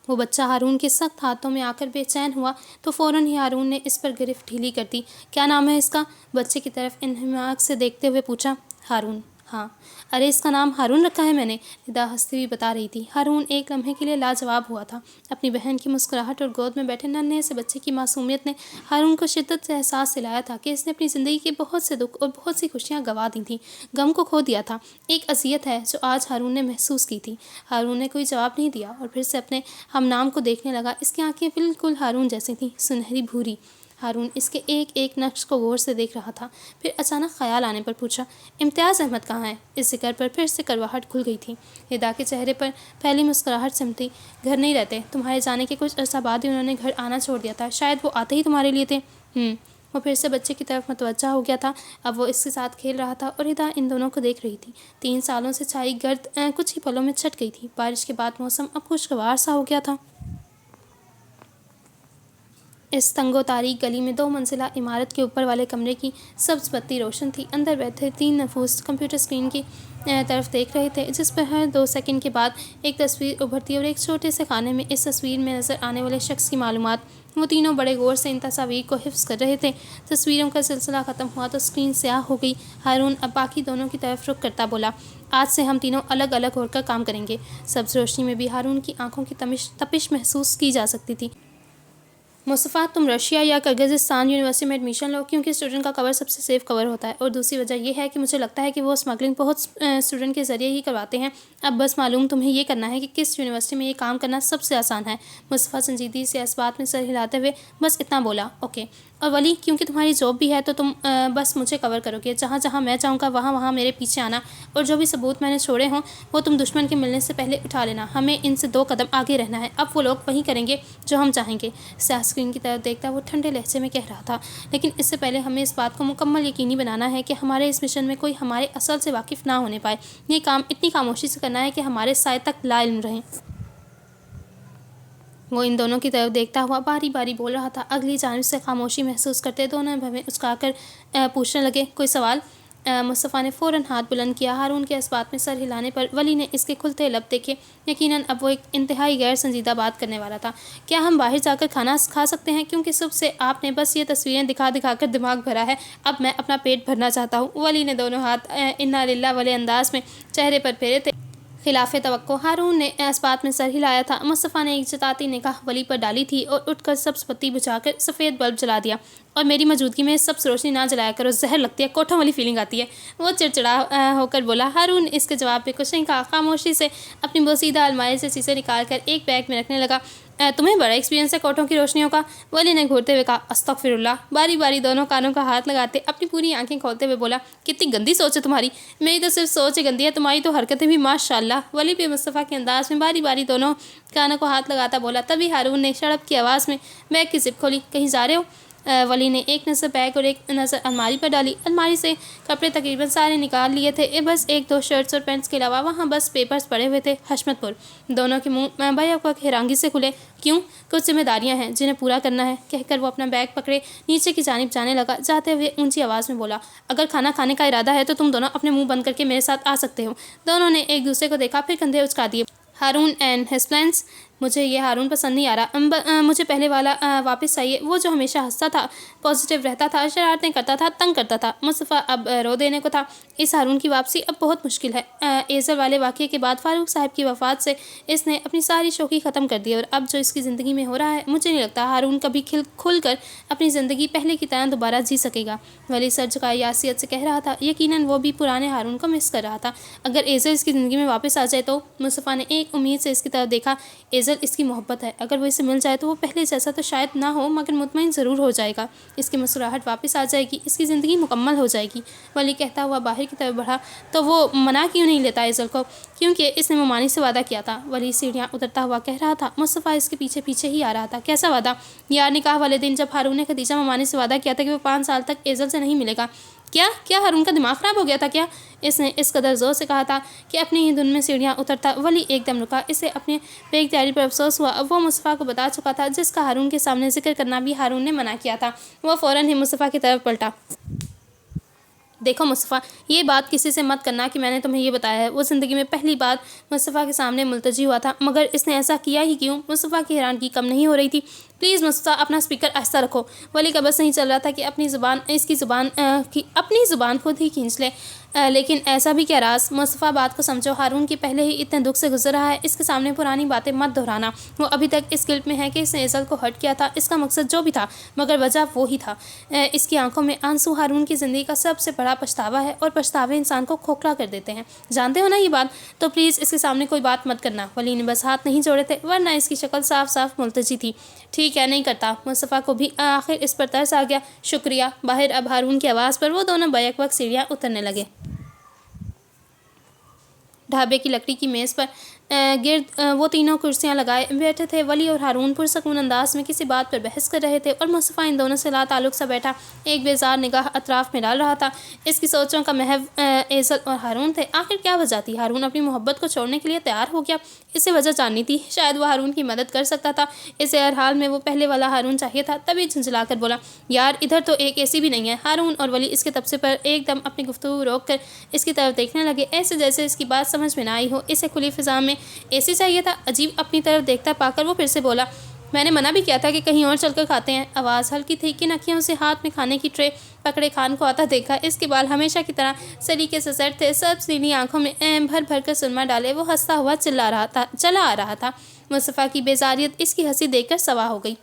وہ بچہ ہارون کے سخت ہاتھوں میں آ کر بے چین ہوا تو فوراً ہی ہارون نے اس پر گرفت ڈھیلی کر دی۔ کیا نام ہے اس کا؟ بچے کی طرف انہماک سے دیکھتے ہوئے پوچھا۔ ہارون۔ ہاں۔ ارے اس کا نام ہارون رکھا ہے میں نے، ردا ہنستی ہوئی بتا رہی تھی۔ ہارون ایک لمحے کے لیے لاجواب ہوا تھا۔ اپنی بہن کی مسکراہٹ اور گود میں بیٹھے ننھے سے بچے کی معصومیت نے ہارون کو شدت سے احساس دلایا تھا کہ اس نے اپنی زندگی کے بہت سے دکھ اور بہت سی خوشیاں گنوا دی تھیں، غم کو کھو دیا تھا۔ ایک اذیت ہے جو آج ہارون نے محسوس کی تھی۔ ہارون نے کوئی جواب نہیں دیا اور پھر سے اپنے ہم نام کو دیکھنے لگا۔ اس کی آنکھیں بالکل ہارون جیسی تھیں، سنہری بھوری۔ ہارون اس کے ایک نقش کو غور سے دیکھ رہا تھا، پھر اچانک خیال آنے پر پوچھا، امتیاز احمد کہاں ہے؟ اس ذکر پر پھر سے کڑواہٹ کھل گئی تھی۔ ردا کے چہرے پر پہلی مسکراہٹ سمٹی۔ گھر نہیں رہتے، تمہارے جانے کے کچھ عرصہ بعد ہی انہوں نے گھر آنا چھوڑ دیا تھا، شاید وہ آتے ہی تمہارے لیے تھے۔ وہ پھر سے بچے کی طرف متوجہ ہو گیا تھا۔ اب وہ اس کے ساتھ کھیل رہا تھا اور ردا ان دونوں کو دیکھ رہی تھی۔ 3 سالوں سے چھائی گرد کچھ ہی پلوں میں چھٹ گئی تھی۔ بارش کے بعد موسم اب خوشگوار سا ہو گیا تھا۔ اس تنگ و تاریک گلی میں 2 منزلہ عمارت کے اوپر والے کمرے کی سبز بتی روشن تھی۔ اندر بیٹھے 3 نفوس کمپیوٹر اسکرین کی طرف دیکھ رہے تھے، جس پر ہر 2 سیکنڈ کے بعد ایک تصویر ابھرتی اور ایک چھوٹے سے خانے میں اس تصویر میں نظر آنے والے شخص کی معلومات۔ وہ تینوں بڑے غور سے ان تصاویر کو حفظ کر رہے تھے۔ تصویروں کا سلسلہ ختم ہوا تو اسکرین سیاہ ہو گئی۔ ہارون اب باقی دونوں کی طرف رخ کرتا بولا، آج سے ہم تینوں الگ الگ ہو کر کام کریں گے۔ سبز روشنی میں بھی ہارون کی آنکھوں کی تپش محسوس کی جا سکتی تھی۔ مصطفیٰ، تم رشیا یا کرغزستان یونیورسٹی میں ایڈمیشن لو، کیونکہ اسٹوڈنٹ کا کور سب سے سیف کور ہوتا ہے، اور دوسری وجہ یہ ہے کہ مجھے لگتا ہے کہ وہ اسمگلنگ بہت اسٹوڈنٹ کے ذریعے ہی کرواتے ہیں۔ اب بس معلوم تمہیں یہ کرنا ہے کہ کس یونیورسٹی میں یہ کام کرنا سب سے آسان ہے۔ مصطفیٰ سنجیدگی سے اس بات میں سر ہلاتے ہوئے بس اتنا بولا، اوکے۔ اور ولی، کیونکہ تمہاری جاب بھی ہے تو تم بس مجھے کور کرو گے، جہاں جہاں میں چاہوں گا وہاں میرے پیچھے آنا، اور جو بھی ثبوت میں نے چھوڑے ہوں وہ تم دشمن کے ملنے سے پہلے اٹھا لینا۔ ہمیں ان سے 2 قدم آگے رہنا ہے۔ اب وہ لوگ وہی کریں گے جو ہم چاہیں گے۔ سیاہ اسکرین کی طرف دیکھتا وہ ٹھنڈے لہجے میں کہہ رہا تھا، لیکن اس سے پہلے ہمیں اس بات کو مکمل یقینی بنانا ہے کہ ہمارے اس مشن میں کوئی ہمارے اصل سے واقف نہ ہونے پائے۔ یہ کام اتنی خاموشی سے کرنا ہے کہ ہمارے سائے تک لا علم رہیں۔ وہ ان دونوں کی طرف دیکھتا ہوا باری باری بول رہا تھا۔ اگلی جانب سے خاموشی محسوس کرتے دونوں بھویں اچکا کر پوچھنے لگے، کوئی سوال؟ مصطفیٰ نے فوراً ہاتھ بلند کیا۔ ہارون کے اس بات میں سر ہلانے پر ولی نے اس کے کھلتے لب دیکھے۔ یقیناً اب وہ ایک انتہائی غیر سنجیدہ بات کرنے والا تھا۔ کیا ہم باہر جا کر کھانا کھا سکتے ہیں؟ کیونکہ صبح سے آپ نے بس یہ تصویریں دکھا دکھا کر دماغ بھرا ہے، اب میں اپنا پیٹ بھرنا چاہتا ہوں۔ ولی نے دونوں ہاتھ انا للہ والے انداز میں چہرے پر پھیرے تھے۔ خلاف توقع ہارون نے اس بات میں سر ہلایا تھا۔ مصطفیٰ نے ایک جتاتی نگاہ ولی پر ڈالی تھی اور اٹھ کر سبز بتی بجھا کر سفید بلب جلا دیا۔ اور میری موجودگی میں سبز روشنی نہ جلایا کرو، زہر لگتی ہے، کوٹھوں والی فیلنگ آتی ہے، وہ چڑچڑا ہو کر بولا۔ ہارون نے اس کے جواب میں کچھ نہیں کہا، خاموشی سے اپنی بوسیدہ الماری سے چیزیں نکال کر ایک بیگ میں رکھنے لگا۔ تمہیں بڑا ایکسپیرینس ہے کوٹھوں کی روشنیوں کا، ولی نے گھورتے ہوئے کہا۔ استغفر اللہ۔ باری باری دونوں کانوں کا ہاتھ لگاتے اپنی پوری آنکھیں کھولتے ہوئے بولا، کتنی گندی سوچ ہے تمہاری۔ میری تو صرف سوچ ہی گندی ہے، تمہاری تو حرکتیں بھی ماشاء اللہ۔ ولی بھی مصطفیٰ کے انداز میں باری باری دونوں کانوں کو ہاتھ لگاتا بولا۔ تبھی ہارون نے شڑپ کی آواز میں بیگ کی زپ کھولی، کہیں جا رہے ہو؟ ولی نے ایک نظر بیگ اور ایک نظر الماری پر ڈالی۔ الماری سے کپڑے تقریباً سارے نکال لیے تھے، بس 1-2 شرٹس اور پینٹس کے علاوہ وہاں بس پیپرز پڑے ہوئے تھے۔ حشمت پور۔ دونوں کے منہ بیک حیرانگی سے کھلے۔ کیوں؟ کچھ ذمہ داریاں ہیں جنہیں پورا کرنا ہے، کہہ کر وہ اپنا بیگ پکڑے نیچے کی جانب جانے لگا۔ جاتے ہوئے اونچی آواز میں بولا، اگر کھانا کھانے کا ارادہ ہے تو تم دونوں اپنے منہ بند کر کے میرے ساتھ آ سکتے ہو۔ دونوں نے ایک دوسرے کو دیکھا، پھر کندھے اچکا دیے۔ Haroon and his plans. مجھے یہ ہارون پسند نہیں آ رہا، مجھے پہلے والا واپس چاہیے، وہ جو ہمیشہ ہنستا تھا، پازیٹیو رہتا تھا، شرارتیں کرتا تھا، تنگ کرتا تھا۔ مصطفیٰ اب رو دینے کو تھا۔ اس ہارون کی واپسی اب بہت مشکل ہے۔ ایزر والے واقعے کے بعد فاروق صاحب کی وفات سے اس نے اپنی ساری شوخی ختم کر دی، اور اب جو اس کی زندگی میں ہو رہا ہے، مجھے نہیں لگتا ہارون کبھی کھل کر اپنی زندگی پہلے کی طرح دوبارہ جی سکے گا۔ ولی سر جھکائے یاسیت سے کہہ رہا تھا۔ یقیناً وہ بھی پرانے ہارون کو مس کر رہا تھا۔ اگر ایزر اس کی زندگی میں واپس آ جائے تو؟ مصطفیٰ نے ایک امید سے اس کی طرف دیکھا۔ ایزر ایزل اس کی محبت ہے، اگر وہ اسے مل جائے تو وہ پہلے جیسا تو شاید نہ ہو مگر مطمئن ضرور ہو جائے گا، اس کی مسکراہٹ واپس آ جائے گی، اس کی زندگی مکمل ہو جائے گی۔ ولی کہتا ہوا باہر کی طرف بڑھا تو وہ منع کیوں نہیں لیتا ایزل کو، کیونکہ اس نے ممانی سے وعدہ کیا تھا۔ ولی سیڑھیاں اترتا ہوا کہہ رہا تھا، مصطفیٰ اس کے پیچھے پیچھے ہی آ رہا تھا۔ کیسا وعدہ؟ یار نکاح والے دن جب ہارون نے خدیجہ ممانی سے وعدہ کیا تھا کہ وہ 5 سال تک ایزل سے نہیں ملے گا۔ کیا ہارون کا دماغ خراب ہو گیا تھا کیا؟ اس نے اس قدر زور سے کہا تھا کہ اپنی ہی دھن میں سیڑھیاں اترتا ولی ایک دم رکا۔ اسے اپنے بے اختیاری پر افسوس ہوا، اب وہ مصطفیٰ کو بتا چکا تھا جس کا ہارون کے سامنے ذکر کرنا بھی ہارون نے منع کیا تھا۔ وہ فوراً ہی مصطفیٰ کی طرف پلٹا۔ دیکھو مصطفیٰ، یہ بات کسی سے مت کرنا کہ میں نے تمہیں یہ بتایا ہے۔ وہ زندگی میں پہلی بار مصطفیٰ کے سامنے ملتجی ہوا تھا، مگر اس نے ایسا کیا ہی کیوں؟ مصطفیٰ کی حیرانگی کم نہیں ہو رہی تھی۔ پلیز مصطفیٰ، اپنا اسپیکر آہستہ رکھو۔ ولی کا بس نہیں چل رہا تھا کہ اپنی زبان خود ہی کھینچ لے۔ لیکن ایسا بھی کیا راز؟ مصطفیٰ بات کو سمجھو، ہارون کی پہلے ہی اتنے دکھ سے گزر رہا ہے، اس کے سامنے پرانی باتیں مت دہرانا۔ وہ ابھی تک اس گلٹ میں ہے کہ اس نے ایزل کو ہرٹ کیا تھا، اس کا مقصد جو بھی تھا، مگر وجہ وہی تھا۔ اس کی آنکھوں میں آنسو ہارون کی زندگی کا سب سے بڑا پچھتاوا ہے، اور پچھتاوے انسان کو کھوکھلا کر دیتے ہیں، جانتے ہو نا یہ بات؟ تو پلیز اس کے سامنے کوئی بات مت کرنا۔ ولی نے بس ہاتھ نہیں جوڑے تھے، ورنہ اس کی شکل صاف صاف ملتجی تھی۔ ٹھیک ہے، نہیں کرتا۔ مصطفیٰ کو بھی آخر اس پر ترس آ گیا۔ شکریہ۔ باہر اب ہارون کی آواز پر وہ دونوں بیک وقت سیڑھیاں اترنے لگے۔ ڈھابے کی لکڑی کی میز پر گرد وہ تینوں کرسیاں لگائے بیٹھے تھے۔ ولی اور ہارون پرسکون انداز میں کسی بات پر بحث کر رہے تھے، اور مصطفیٰ ان دونوں سے لا تعلق سا بیٹھا ایک بیزار نگاہ اطراف میں ڈال رہا تھا۔ اس کی سوچوں کا محو ایزل اور ہارون تھے۔ آخر کیا وجہ تھی؟ ہارون اپنی محبت کو چھوڑنے کے لیے تیار ہو گیا۔ اسے وجہ جاننی تھی، شاید وہ ہارون کی مدد کر سکتا تھا۔ اسے ہر حال میں وہ پہلے والا ہارون چاہیے تھا۔ تبھی جھنجھلا کر بولا، یار ادھر تو ایک اے سی بھی نہیں ہے۔ ہارون اور ولی اس کے تبصرے پر ایک دم اپنی گفتگو روک کر اس کی طرف دیکھنے لگے، ایسے جیسے اس کی بات سمجھ میں نہ آئی ہو۔ اسے کھلی فضا میں اے سی چاہیے تھا؟ عجیب، اپنی طرف دیکھتا پا کر وہ پھر سے بولا، میں نے منع بھی کیا تھا کہ کہیں اور چل کر کھاتے ہیں۔ آواز ہلکی تھی کہ نکھیوں سے ہاتھ میں کھانے کی ٹرے پکڑے خان کو آتا دیکھا۔ اس کے بال ہمیشہ کی طرح سلیقے سے سیٹ تھے، سب نیلی آنکھوں میں بھر بھر کر سرما ڈالے وہ ہنستا ہوا چلا آ رہا تھا۔ مصطفیٰ کی بیزاریت اس کی ہنسی دیکھ کر سوا ہو گئی،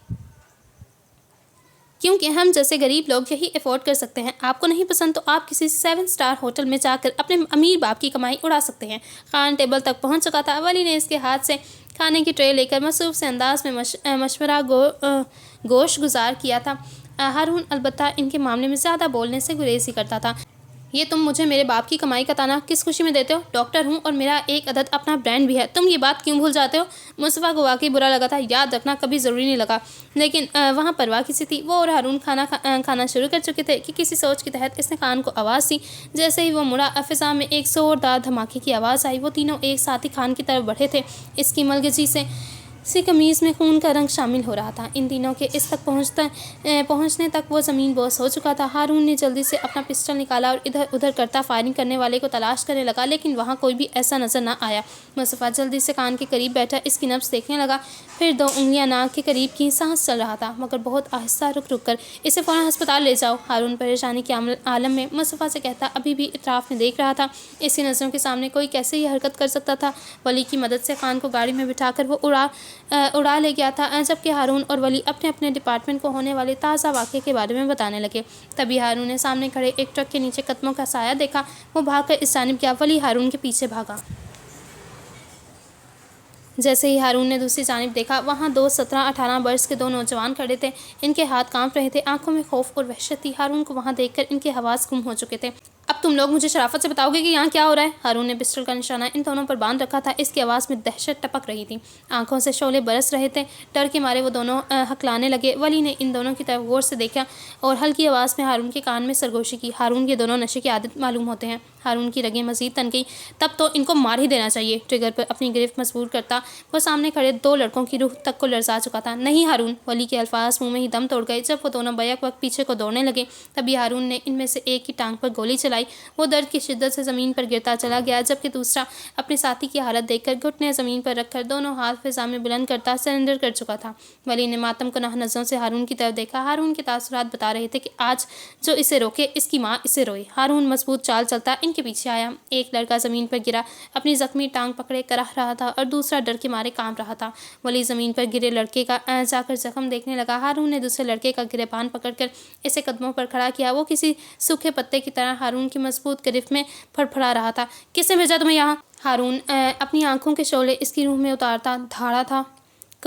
کیونکہ ہم جیسے غریب لوگ یہی افورڈ کر سکتے ہیں۔ آپ کو نہیں پسند تو آپ کسی 7 اسٹار ہوٹل میں جا کر اپنے امیر باپ کی کمائی اڑا سکتے ہیں۔ خان ٹیبل تک پہنچ چکا تھا۔ ولی نے اس کے ہاتھ سے کھانے کی ٹرے لے کر مصروف سے انداز میں مشورہ گوش گزار کیا تھا۔ ہارون البتہ ان کے معاملے میں زیادہ بولنے سے گریز ہی کرتا تھا۔ یہ تم مجھے میرے باپ کی کمائی کا تانا کس خوشی میں دیتے ہو؟ ڈاکٹر ہوں اور میرا ایک عدد اپنا برانڈ بھی ہے، تم یہ بات کیوں بھول جاتے ہو؟ مصطفیٰ کو واقعی برا لگا تھا، یاد رکھنا کبھی ضروری نہیں لگا، لیکن وہاں پرواہ کسی تھی۔ وہ اور ہارون کھانا شروع کر چکے تھے کہ کسی سوچ کے تحت اس نے خان کو آواز دی۔ جیسے ہی وہ مڑا، فضا میں ایک زوردار دھماکے کی آواز آئی۔ وہ تینوں ایک ساتھ ہی خان کی طرف بڑھے تھے۔ اس کی ملگجی سی قمیض میں خون کا رنگ شامل ہو رہا تھا۔ ان تینوں کے اس تک پہنچنے تک وہ زمین بوس ہو چکا تھا۔ ہارون نے جلدی سے اپنا پسٹل نکالا اور ادھر ادھر کرتا فائرنگ کرنے والے کو تلاش کرنے لگا، لیکن وہاں کوئی بھی ایسا نظر نہ آیا۔ مصطفیٰ جلدی سے کان کے قریب بیٹھا اس کی نبض دیکھنے لگا، پھر 2 انگلیاں ناک کے قریب کی، سانس چل رہا تھا مگر بہت آہستہ، رک رک کر۔ اسے فوراً ہسپتال لے جاؤ، ہارون پریشانی کے عالم میں مصطفیٰ سے کہتا، ابھی بھی اطراف میں دیکھ رہا تھا۔ اس کی نظروں کے سامنے کوئی کیسے یہ حرکت کر سکتا تھا؟ ولی کی مدد سے خان کو گاڑی میں بٹھا کر وہ اڑا لے گیا تھا، جبکہ ہارون اور ولی اپنے اپنے ڈپارٹمنٹ کو ہونے والے تازہ واقعے کے بارے میں بتانے لگے۔ تبھی ہارون نے سامنے کھڑے ایک ٹرک کے نیچے قدموں کا سایہ دیکھا۔ وہ بھاگ کر اس جانب گیا، ولی ہارون کے پیچھے بھاگا۔ جیسے ہی ہارون نے دوسری جانب دیکھا، وہاں 2 17-18 برس کے 2 نوجوان کھڑے تھے۔ ان کے ہاتھ کانپ رہے تھے، آنکھوں میں خوف اور وحشت تھی۔ ہارون کو وہاں دیکھ کر ان کے حواس گم ہو چکے تھے۔ اب تم لوگ مجھے شرافت سے بتاؤ گے کہ یہاں کیا ہو رہا ہے؟ ہارون نے پسٹل کا نشانہ ان دونوں پر باندھ رکھا تھا۔ اس کی آواز میں دہشت ٹپک رہی تھی، آنکھوں سے شعلے برس رہے تھے۔ ڈر کے مارے وہ دونوں ہکلانے لگے۔ ولی نے ان دونوں کی طرف غور سے دیکھا اور ہلکی آواز میں ہارون کے کان میں سرگوشی کی، ہارون یہ دونوں نشے کے عادت معلوم ہوتے ہیں۔ ہارون کی رگیں مزید تن گئی، تب تو ان کو مار ہی دینا چاہیے۔ ٹریگر پر اپنی گرفت مضبوط کرتا وہ سامنے کھڑے 2 لڑکوں کی روح تک کو لرزا چکا تھا۔ نہیں ہارون! ولی کے الفاظ منہ میں ہی دم توڑ گئے۔ جب وہ دونوں بیک وقت پیچھے کو دوڑنے لگے، تبھی ہارون نے ان میں سے ایک کی ٹانگ پر گولی چلائی۔ وہ درد کی شدت سے زمین پر گرتا چلا گیا، جبکہ دوسرا اپنے ساتھی کی حالت دیکھ کر گھٹنے زمین پر رکھ کر دونوں ہاتھ فضا میں بلند کرتا سرنڈر کر چکا تھا۔ ولی نے ماتم کناہ نظروں سے ہارون کی طرف دیکھا۔ ہارون کے تاثرات بتا رہے تھے کہ آج جو اسے روکے اس کی ماں اسے روئے۔ ہارون مضبوط چال چلتا ان کے پیچھے آیا۔ ایک لڑکا زمین پر گرا، اپنی زخمی ٹانگ پکڑے کراہ رہا تھا، اور دوسرا ڈر کے مارے کانپ رہا تھا۔ ولی زمین پر گرے لڑکے کا جا کر زخم دیکھنے لگا۔ ہارون نے دوسرے لڑکے کا گریبان پکڑ کر اسے قدموں پر کھڑا کیا۔ وہ کسی سوکھے پتے کی طرح ہارون کی مضبوط گرفت میں پھڑپھڑا رہا تھا۔ کس نے بھیجا تمہیں یہاں؟ ہارون اپنی آنکھوں کے شعلے اس کی روح میں اتارتا دھاڑا تھا،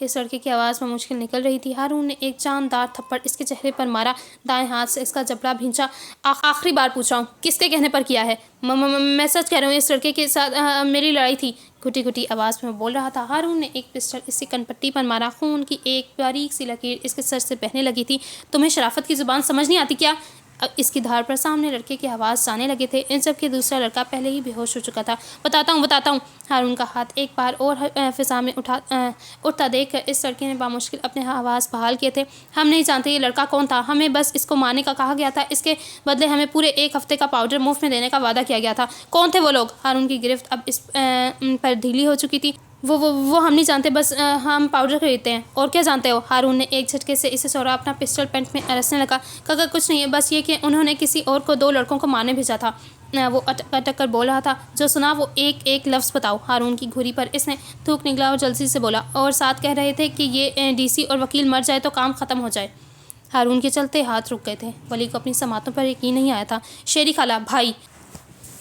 اس لڑکے کی آواز میں مشکل نکل رہی تھی۔ ہارون نے ایک جاندار تھپڑ اس کے چہرے پر مارا، دائیں ہاتھ سے اس کا جبڑا بھینچا۔ آخری بار پوچھ رہا ہوں، کس کے کہنے پر کیا ہے؟ میں سچ کہہ رہا ہوں، اس لڑکے کے ساتھ میری لڑائی تھی، گھٹی گھٹی آواز میں بول رہا تھا۔ ہارون نے ایک پسٹل اس کی کن پٹی پر مارا، خون کی ایک باریک سی لکیر اس کے سر سے بہنے لگی تھی۔ تمہیں شرافت کی زبان سمجھ نہیں آتی کیا؟ اس کی دھار پر سامنے لڑکے کی آواز آنے لگے تھے، جبکہ دوسرا لڑکا پہلے ہی بے ہوش ہو چکا تھا۔ بتاتا ہوں۔ ہارون کا ہاتھ ایک بار اور فضا میں اٹھتا دیکھ کر اس لڑکے نے بامشکل اپنے آواز بحال کیے تھے۔ ہم نہیں جانتے یہ لڑکا کون تھا، ہمیں بس اس کو مارنے کا کہا گیا تھا، اس کے بدلے ہمیں پورے 1 ہفتے کا پاؤڈر مفت میں دینے کا وعدہ کیا گیا تھا۔ کون تھے وہ لوگ؟ ہارون کی گرفت اب اس پر ڈھیلی ہو چکی تھی۔ وہ ہم نہیں جانتے، بس ہم پاؤڈر خریدتے ہیں۔ اور کیا جانتے ہو؟ ہارون نے ایک جھٹکے سے اسے سوڑا، اپنا پسٹل پینٹ میں رسنے لگا۔ کچھ نہیں ہے، بس یہ کہ انہوں نے کسی اور کو 2 لڑکوں کو مارنے بھیجا تھا۔ وہ اٹک کر بول رہا تھا۔ جو سنا وہ ایک لفظ بتاؤ۔ ہارون کی گھوری پر اس نے تھوک نگلا اور جلدی سے بولا۔ اور ساتھ کہہ رہے تھے کہ یہ ڈی سی اور وکیل مر جائے تو کام ختم ہو جائے۔ ہارون کے چلتے ہاتھ رک گئے تھے۔ ولی کو اپنی سماعتوں پر یقین نہیں آیا تھا۔ شیری خالہ، بھائی!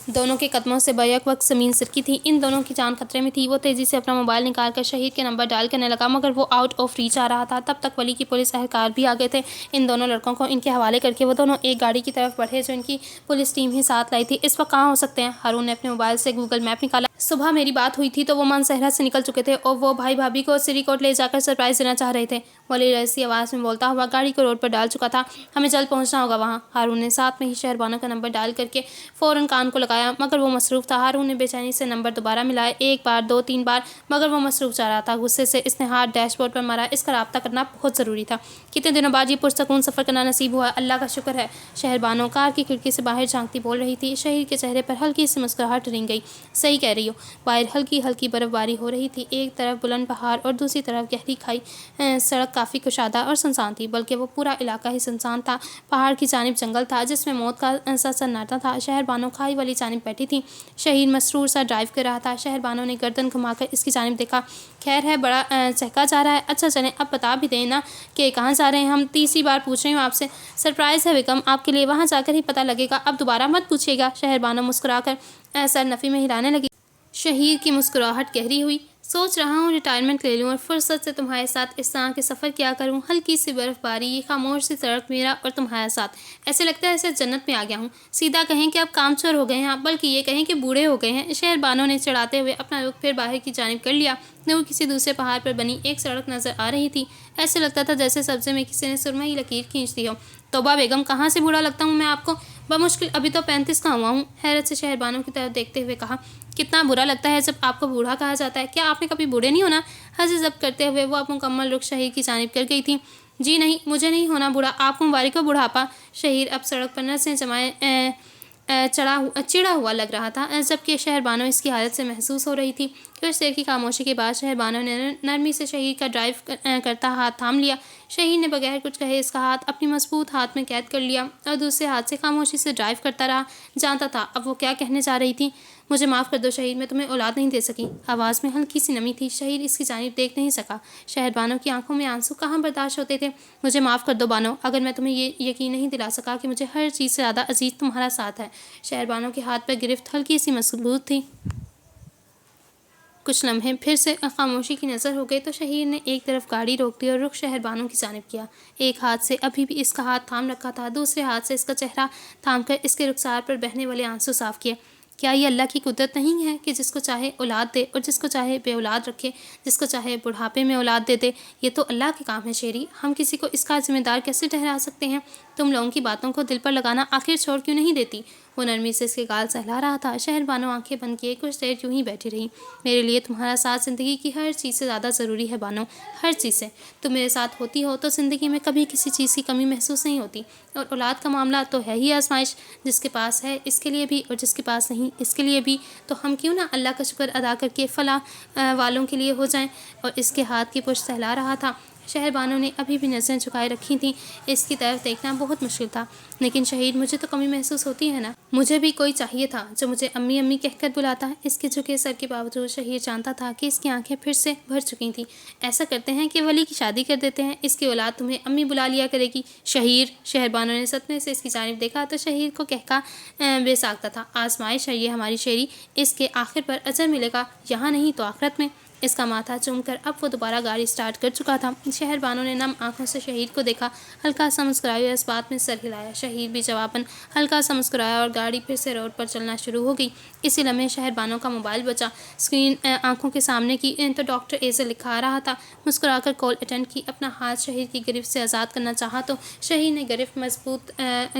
دونوں کے قدموں سے بیک وقت زمین سرکی تھی، ان دونوں کی جان خطرے میں تھی۔ وہ تیزی سے اپنا موبائل نکال کر شہید کے نمبر ڈائل کرنے لگا، مگر وہ آؤٹ آف ریچ آ رہا تھا۔ تب تک ولی کی پولیس اہلکار بھی آ گئے تھے۔ ان دونوں لڑکوں کو ان کے حوالے کر کے وہ دونوں ایک گاڑی کی طرف بڑھے جو ان کی پولیس ٹیم ہی ساتھ لائی تھی۔ اس وقت کہاں ہو سکتے ہیں؟ ہارون نے اپنے موبائل سے گوگل میپ نکالا۔ صبح میری بات ہوئی تھی تو وہ مانسہرہ سے نکل چکے تھے اور وہ بھائی بھابھی کو سری کوٹ لے جا کر سرپرائز دینا چاہ رہے تھے۔ ولی رئیسی آواز میں بولتا ہوا گاڑی کو روڈ پر ڈال چکا تھا۔ ہمیں جلد پہنچنا ہوگا وہاں۔ ہارون نے ساتھ میں ہی شہربانوں کا نمبر ڈائل کر کے فوراً کان کو لگایا، مگر وہ مصروف تھا۔ ہارون نے بے چینی سے نمبر دوبارہ ملایا، 1 بار 2 3 بار، مگر وہ مصروف جا رہا تھا۔ غصے سے اس نے ہاتھ ڈیش بورڈ پر مارا۔ اس کا رابطہ کرنا بہت ضروری تھا۔ کتنے دنوں بعد یہ پرسکون سفر کرنا نصیب ہوا، اللہ کا شکر ہے۔ شہربانو کار کی کھڑکی سے باہر جھانکتی بول رہی تھی۔ شہید کے چہرے پر ہلکی سی مسکراہٹ رنگ گئی۔ صحیح کہہ رہی ہو، باہر ہلکی برف باری ہو رہی تھی۔ ایک طرف بلند پہاڑ اور دوسری طرف گہری کھائی۔ سڑک کافی کشادہ اور سنسان تھی، بلکہ وہ پورا علاقہ ہی سنسان تھا۔ پہاڑ کی جانب جنگل تھا جس میں موت کا سا سناٹا تھا۔ شہربانو کھائی والی جانب بیٹھی تھی۔ شہید مسرور سا ڈرائیو کر رہا تھا۔ شہربانو نے گردن گھما کر اس کی جانب دیکھا۔ خیر ہے، بڑا چہکا جا رہا ہے۔ اچھا چلیں، اب بتا بھی دیں نا کہ کہاں جا رہے ہیں ہم؟ 3ری بار پوچھ رہی ہوں آپ سے۔ سرپرائز ہے بیگم، آپ کے لیے وہاں جا کر ہی پتہ لگے گا، اب دوبارہ مت پوچھیے گا۔ شہربانو مسکرا کر سر نفی میں ہلانے لگی۔ شہید کی مسکراہٹ گہری ہوئی۔ سوچ رہا ہوں ریٹائرمنٹ لے لوں اور فرصت سے تمہارے ساتھ اس طرح کے سفر کیا کروں۔ ہلکی سی برف باری، یہ خاموش سی سڑک، میرا اور تمہارا ساتھ، ایسے لگتا ہے جیسے جنت میں آ گیا ہوں۔ سیدھا کہیں کہ اب کام چور ہو گئے ہیں، بلکہ یہ کہیں کہ بوڑھے ہو گئے ہیں۔ شہربانو نے چڑھاتے ہوئے اپنا رخ پھر باہر کی جانب کر لیا۔ دور کسی دوسرے پہاڑ پر بنی ایک سڑک نظر آ رہی تھی۔ ایسے لگتا تھا جیسے سبزے میں کسی نے سرمئی لکیر کھینچ دی ہو۔ توبہ بیگم، کہاں سے بوڑھا لگتا ہوں میں آپ کو؟ بمشکل ابھی تو 35 کا ہوا ہوں۔ حیرت سے شہربانو کی طرف دیکھتے ہوئے کہا۔ کتنا برا لگتا ہے جب آپ کو بوڑھا کہا جاتا ہے، کیا آپ نے کبھی بوڑھے نہیں ہونا؟ ہنسی ضبط کرتے ہوئے وہ اب مکمل رخ شہید کی جانب کر گئی تھی۔ جی نہیں، مجھے نہیں ہونا بوڑھا، آپ کو مبارک ہو بڑھاپا۔ شہید اب سڑک پر نسیں جمائے چڑا ہوا لگ رہا تھا، جبکہ شہربانو اس کی حالت سے محسوس ہو رہی تھی۔ کچھ دیر کی خاموشی کے بعد شہربانو نے نرمی سے شہید کا ڈرائیو کرتا ہاتھ تھام لیا۔ شہید نے بغیر کچھ کہے اس کا ہاتھ اپنی مضبوط ہاتھ میں قید کر لیا اور دوسرے ہاتھ سے خاموشی سے ڈرائیو کرتا رہا۔ جانتا تھا اب وہ کیا کہنے جا رہی تھی۔ مجھے معاف کر دو شہید، میں تمہیں اولاد نہیں دے سکی۔ آواز میں ہلکی سی نمی تھی۔ شہید اس کی جانب دیکھ نہیں سکا۔ شہربانو کی آنکھوں میں آنسو کہاں برداشت ہوتے تھے۔ مجھے معاف کر دو بانو، اگر میں تمہیں یہ یقین نہیں دلا سکا کہ مجھے ہر چیز سے زیادہ عزیز تمہارا ساتھ ہے۔ شہربانو کے ہاتھ پر گرفت ہلکی سی مضبوط تھی۔ کچھ لمحے پھر سے خاموشی کی نظر ہو گئی تو شہید نے ایک طرف گاڑی روک دی اور رخ شہربانو کی جانب کیا۔ ایک ہاتھ سے ابھی بھی اس کا ہاتھ تھام رکھا تھا، دوسرے ہاتھ سے اس کا چہرہ تھام کر اس کے رخسار پر بہنے والے آنسو صاف کیے۔ کیا یہ اللہ کی قدرت نہیں ہے کہ جس کو چاہے اولاد دے اور جس کو چاہے بے اولاد رکھے، جس کو چاہے بڑھاپے میں اولاد دے دے؟ یہ تو اللہ کے کام ہے شیری، ہم کسی کو اس کا ذمہ دار کیسے ٹھہرا سکتے ہیں؟ تم لوگوں کی باتوں کو دل پر لگانا آخر چھوڑ کیوں نہیں دیتی؟ وہ نرمی سے اس کے گال سہلا رہا تھا۔ شہربانو آنکھیں بند کیے کچھ دیر یوں ہی بیٹھی رہی۔ میرے لیے تمہارا ساتھ زندگی کی ہر چیز سے زیادہ ضروری ہے بانو، ہر چیز سے۔ تم میرے ساتھ ہوتی ہو تو زندگی میں کبھی کسی چیز کی کمی محسوس نہیں ہوتی، اور اولاد کا معاملہ تو ہے ہی آزمائش، جس کے پاس ہے اس کے لیے بھی اور جس کے پاس نہیں اس کے لیے بھی۔ تو ہم کیوں نہ اللہ کا شکر ادا کر کے فلاح والوں کے لیے ہو جائیں۔ اور اس کے ہاتھ کی پشت سہلا رہا تھا۔ شہربانو نے ابھی بھی نظریں جھکائے رکھی تھیں، اس کی طرف دیکھنا بہت مشکل تھا۔ لیکن شہید، مجھے تو کمی محسوس ہوتی ہے نا، مجھے بھی کوئی چاہیے تھا جو مجھے امی امی کہہ کر بلاتا ہے۔ اس کے جھکے سر کے باوجود شہید جانتا تھا کہ اس کی آنکھیں پھر سے بھر چکی تھیں۔ ایسا کرتے ہیں کہ ولی کی شادی کر دیتے ہیں، اس کی اولاد تمہیں امی بلا لیا کرے گی۔ شہربانو نے صدمے سے اس کی جانب دیکھا تو شہید کو کہکا بے ساختہ تھا۔ آزمائش ہے یہ ہماری شیری، اس کے آخر پر اجر ملے گا، یہاں نہیں تو آخرت میں۔ اس کا ماتھا چوم کر اب وہ دوبارہ گاڑی سٹارٹ کر چکا تھا۔ شہر بانو نے نم آنکھوں سے شہیر کو دیکھا، ہلکا سا مسکرائی اور اس بات میں سر ہلایا۔ شہیر بھی جواباً ہلکا سا مسکرایا اور گاڑی پھر سے روڈ پر چلنا شروع ہو گئی۔ اسی لمحے شہر بانو کا موبائل بچا، اسکرین آنکھوں کے سامنے کی تو ڈاکٹر ایزل لکھا آ رہا تھا۔ مسکرا کر کال اٹینڈ کی، اپنا ہاتھ شہیر کی گرفت سے آزاد کرنا چاہا تو شہیر نے گرفت مضبوط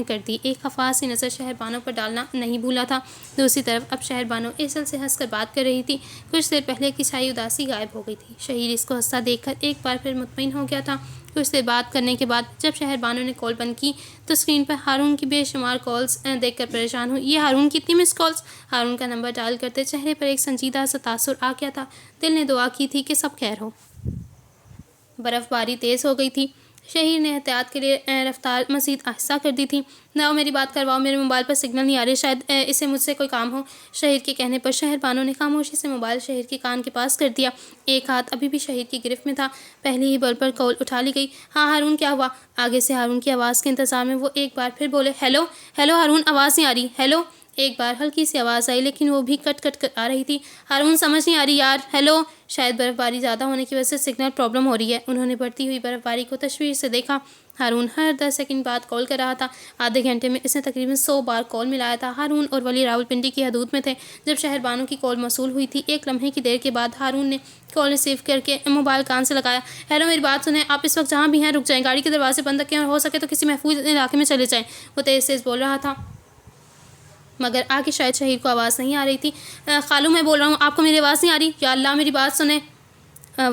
کر دی۔ ایک خفاس سی نظر شہر بانو پر ڈالنا نہیں بھولا تھا۔ دوسری طرف اب شہر بانو ایزل سے ہنس کر بات کر رہی تھی۔ کچھ دیر پہلے کی چھائی اداسی غائب ہو گئی تھی۔ شہیر اس کو ہنستا دیکھ کر ایک بار پھر مطمئن ہو گیا تھا۔ کچھ دیر بات کرنے کے بعد جب شہر بانو نے کال بند کی تو اسکرین پر ہارون کی بے شمار کالز دیکھ کر پریشان ہوئی۔ یہ ہارون کی اتنی مس کالز! ہارون کا نمبر ڈائل کرتے چہرے پر ایک سنجیدہ سا تاثر آ گیا تھا۔ دل نے دعا کی تھی کہ سب خیر ہو۔ برف باری تیز ہو گئی تھی۔ شہیر نے احتیاط کے لیے رفتار مزید آہستہ کر دی تھی۔ لاؤ میری بات کرواؤ، میرے موبائل پر سگنل نہیں آ رہے، شاید اسے مجھ سے کوئی کام ہو۔ شہیر کے کہنے پر شہر بانو نے خاموشی سے موبائل شہیر کے کان کے پاس کر دیا۔ ایک ہاتھ ابھی بھی شہیر کی گرفت میں تھا۔ پہلے ہی بل پر کال اٹھا لی گئی۔ ہاں ہارون، کیا ہوا؟ آگے سے ہارون کی آواز کے انتظار میں وہ ایک بار پھر بولے، ہیلو ہیلو ہارون، آواز نہیں آ رہی، ہیلو۔ ایک بار ہلکی سی آواز آئی لیکن وہ بھی کٹ کٹ کر آ رہی تھی۔ ہارون سمجھ نہیں آ رہی یار، ہیلو۔ شاید برف باری زیادہ ہونے کی وجہ سے سگنل پرابلم ہو رہی ہے۔ انہوں نے بڑھتی ہوئی برف باری کو تشویش سے دیکھا۔ ہارون ہر 10 سیکنڈ بعد کال کر رہا تھا۔ آدھے گھنٹے میں اس نے تقریباً 100 بار کال ملایا تھا۔ ہارون اور ولی راولپنڈی کی حدود میں تھے۔ جب شہر بانو کی کال موصول ہوئی تھی، ایک لمحے کی دیر کے بعد ہارون نے کال ریسیو کر کے موبائل کان سے لگایا۔ ہیلو میری بات سنیں، آپ اس وقت جہاں بھی ہیں رک جائیں، گاڑی کے دروازے بند رکھیں اور ہو سکے تو کسی محفوظ علاقے میں چلے جائیں۔ وہ تیز تیز بول رہا تھا مگر آگے شاید شہیر کو آواز نہیں آ رہی تھی۔ خالو میں بول رہا ہوں، آپ کو میری آواز نہیں آ رہی؟ یا اللہ میری بات سنیں۔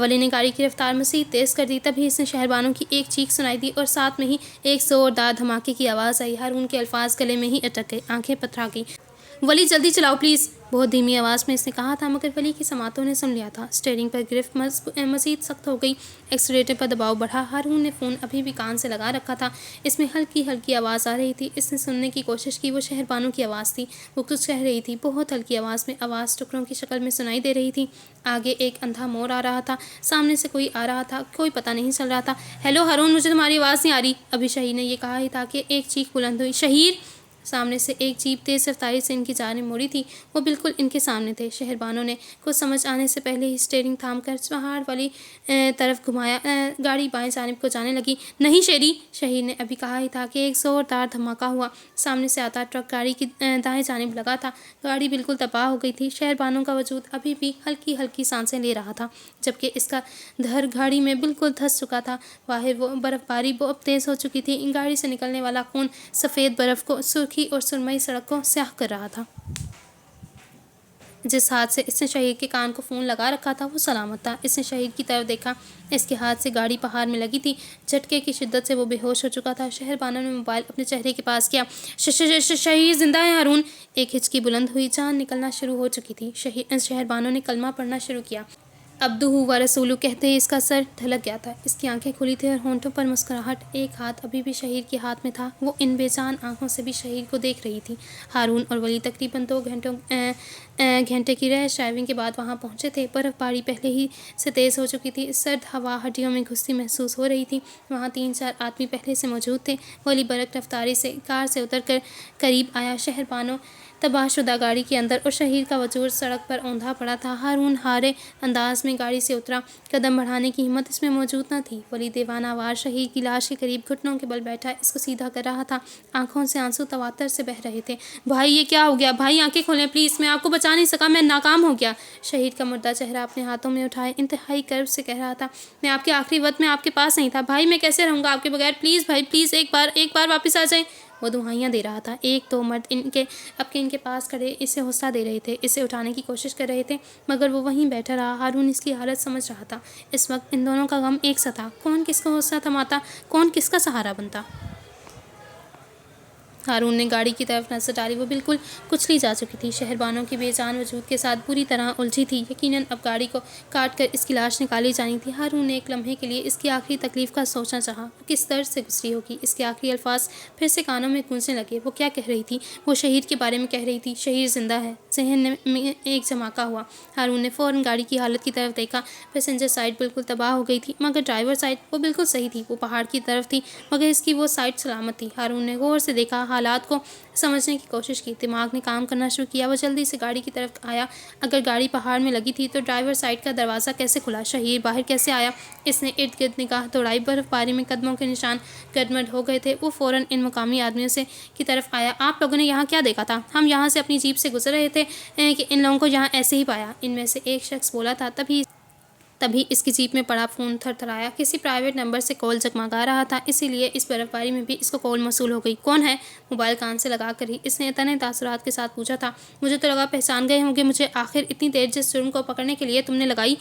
ولی نے گاڑی کی رفتار مزید تیز کر دی۔ تبھی اس نے شہر بانو کی ایک چیخ سنائی دی اور ساتھ میں ہی ایک زوردار دھماکے کی آواز آئی۔ ہارون کے الفاظ گلے میں ہی اٹک گئے، آنکھیں پتھرا گئیں۔ ولی جلدی چلاؤ پلیز، بہت دھیمی آواز میں اس نے کہا تھا مگر ولی کی سماعتوں نے سن لیا تھا۔ اسٹیئرنگ پر گرفت مزید سخت ہو گئی، ایکسیلیٹر پر دباؤ بڑھا۔ ہارون نے فون ابھی بھی کان سے لگا رکھا تھا، اس میں ہلکی ہلکی آواز آ رہی تھی۔ اس نے سننے کی کوشش کی، وہ شہر بانو کی آواز تھی۔ وہ کچھ کہہ رہی تھی، بہت ہلکی آواز میں، آواز ٹکڑوں کی شکل میں سنائی دے رہی تھی۔ آگے ایک اندھا موڑ آ رہا تھا، سامنے سے کوئی آ رہا تھا، کوئی پتہ نہیں چل رہا تھا۔ ہیلو ہارون، مجھے تمہاری آواز نہیں آ رہی۔ ابھی شہیر نے یہ کہا ہی تھا کہ ایک چیخ بلند ہوئی، شہیر! سامنے سے ایک جیپ تیز رفتاری سے ان کی جانب مڑی تھی۔ وہ بالکل ان کے سامنے تھے۔ شہر بانو نے کچھ سمجھ آنے سے پہلے ہی اسٹیئرنگ تھام کر پہاڑ والی طرف گھمایا۔ گاڑی بائیں جانب کو جانے لگی۔ نہیں شیری! شہیر نے ابھی کہا ہی تھا کہ ایک زوردار دھماکہ ہوا۔ سامنے سے آتا ٹرک گاڑی کی دائیں جانب لگا تھا۔ گاڑی بالکل تباہ ہو گئی تھی۔ شہر بانو کا وجود ابھی بھی ہلکی ہلکی سانسیں لے رہا تھا جبکہ اس کا دھر گاڑی میں بالکل دھس چکا تھا۔ باہر وہ برف باری اب تیز ہو چکی تھی۔ گاڑی سے نکلنے والا خون سفید برف کو، سرخی اور سرمئی سڑک کو سیاہ کر رہا تھا۔ جس ہاتھ سے اس نے شہیر کے کان کو فون لگا رکھا تھا وہ سلامت تھا۔ اس نے شہیر کی طرف دیکھا، اس کے ہاتھ سے گاڑی پہاڑ میں لگی تھی۔ جھٹکے کی شدت سے وہ بے ہوش ہو چکا تھا۔ شہر بانو نے موبائل اپنے چہرے کے پاس کیا۔ شہیر زندہ ہے ہارون! ایک ہچکی بلند ہوئی، جان نکلنا شروع ہو چکی تھی۔ شہر بانو نے کلمہ پڑھنا شروع کیا۔ عبدہ و رسولہ کہتے ہی اس کا سر ڈھلک گیا تھا۔ اس کی آنکھیں کھلی تھیں اور ہونٹوں پر مسکراہٹ۔ ایک ہاتھ ابھی بھی شہیر کے ہاتھ میں تھا۔ وہ ان بے جان آنکھوں سے بھی شہیر کو دیکھ رہی تھی۔ ہارون اور ولی تقریباً 2 گھنٹے کی ریش ڈرائیونگ کے بعد وہاں پہنچے تھے۔ برف باری پہلے ہی سے تیز ہو چکی تھی۔ سرد ہوا ہڈیوں میں گھستی محسوس ہو رہی تھی۔ وہاں 3-4 آدمی پہلے سے موجود تھے۔ ولی برق رفتاری سے کار سے اتر کر قریب آیا۔ شہر بانو تباہ شدہ گاڑی کے اندر اور شہیر کا وجود سڑک پر اوندا پڑا تھا۔ ہارون ہارے انداز میں گاڑی سے اترا، قدم بڑھانے کی ہمت اس میں موجود نہ تھی۔ ولی دیوانہ وار شہیر کی لاش کے قریب گھٹنوں کے بل بیٹھا اس کو سیدھا کر رہا تھا۔ آنکھوں سے آنسو تواتر سے بہہ رہے تھے۔ بھائی یہ کیا ہو گیا؟ بھائی آنکھیں کھولیں پلیز، میں آپ کو بچا نہیں سکا، میں ناکام ہو گیا۔ شہیر کا مردہ چہرہ اپنے ہاتھوں میں اٹھائے انتہائی کرب سے کہہ رہا تھا، میں آپ کے آخری وقت میں آپ کے پاس نہیں تھا بھائی، میں کیسے رہوں گا آپ کے بغیر؟ پلیز بھائی پلیز، ایک بار واپس آ جائیں۔ وہ دعائیاں دے رہا تھا۔ 1-2 مرد ان کے پاس کھڑے اسے حوصلہ دے رہے تھے، اسے اٹھانے کی کوشش کر رہے تھے مگر وہ وہیں بیٹھا رہا۔ ہارون اس کی حالت سمجھ رہا تھا۔ اس وقت ان دونوں کا غم ایک سا تھا۔ کون کس کو حوصلہ تھماتا، کون کس کا سہارا بنتا؟ ہارون نے گاڑی کی طرف نظر ڈالی، وہ بالکل کچلی جا چکی تھی۔ شہر بانو کی بے جان وجود کے ساتھ بری طرح الجھی تھی۔ یقیناً اب گاڑی کو کاٹ کر اس کی لاش نکالی جانی تھی۔ ہارون نے ایک لمحے کے لیے اس کی آخری تکلیف کا سوچنا چاہا، وہ کس درد سے گزری ہوگی۔ اس کے آخری الفاظ پھر سے کانوں میں گونجنے لگے۔ وہ کیا کہہ رہی تھی؟ وہ شہیر کے بارے میں کہہ رہی تھی، شہیر زندہ ہے۔ ذہن میں ایک جھماکہ ہوا۔ ہارون نے فوراً گاڑی کی حالت کی طرف دیکھا۔ پیسنجر سائڈ بالکل تباہ ہو گئی تھی مگر ڈرائیور سائڈ وہ بالکل صحیح تھی۔ وہ پہاڑ کی طرف تھی مگر اس کی وہ سائڈ سلامت تھی۔ ہارون نے غور سے دیکھا، حالات کو سمجھنے کی کوشش کی۔ دماغ نے کام کرنا شروع کیا۔ وہ جلدی سے گاڑی کی طرف آیا۔ اگر گاڑی پہاڑ میں لگی تھی تو ڈرائیور سائڈ کا دروازہ کیسے کھلا؟ شہیر باہر کیسے آیا؟ اس نے ارد گرد نگاہ دوڑائی۔ برف باری میں قدموں کے نشان گڈمڈ ہو گئے تھے۔ وہ فوراً ان مقامی آدمیوں سے کی طرف آیا۔ آپ لوگوں نے یہاں کیا دیکھا تھا؟ ہم یہاں سے اپنی جیپ سے گزر رہے تھے کہ ان لوگوں کو یہاں ایسے ہی پایا، ان میں سے ایک شخص بولا تھا۔ تبھی اس کی جیپ میں پڑا فون تھر تھرایا۔ کسی پرائیویٹ نمبر سے کال جگمگا رہا تھا، اسی لیے اس برف باری میں بھی اس کو کال موصول ہو گئی۔ کون ہے؟ موبائل کان سے لگا کر ہی اس نے تنے تاثرات کے ساتھ پوچھا تھا۔ مجھے تو لگا پہچان گئے ہوں گے مجھے، آخر اتنی دیر جس جرم کو پکڑنے کے لیے تم نے لگائی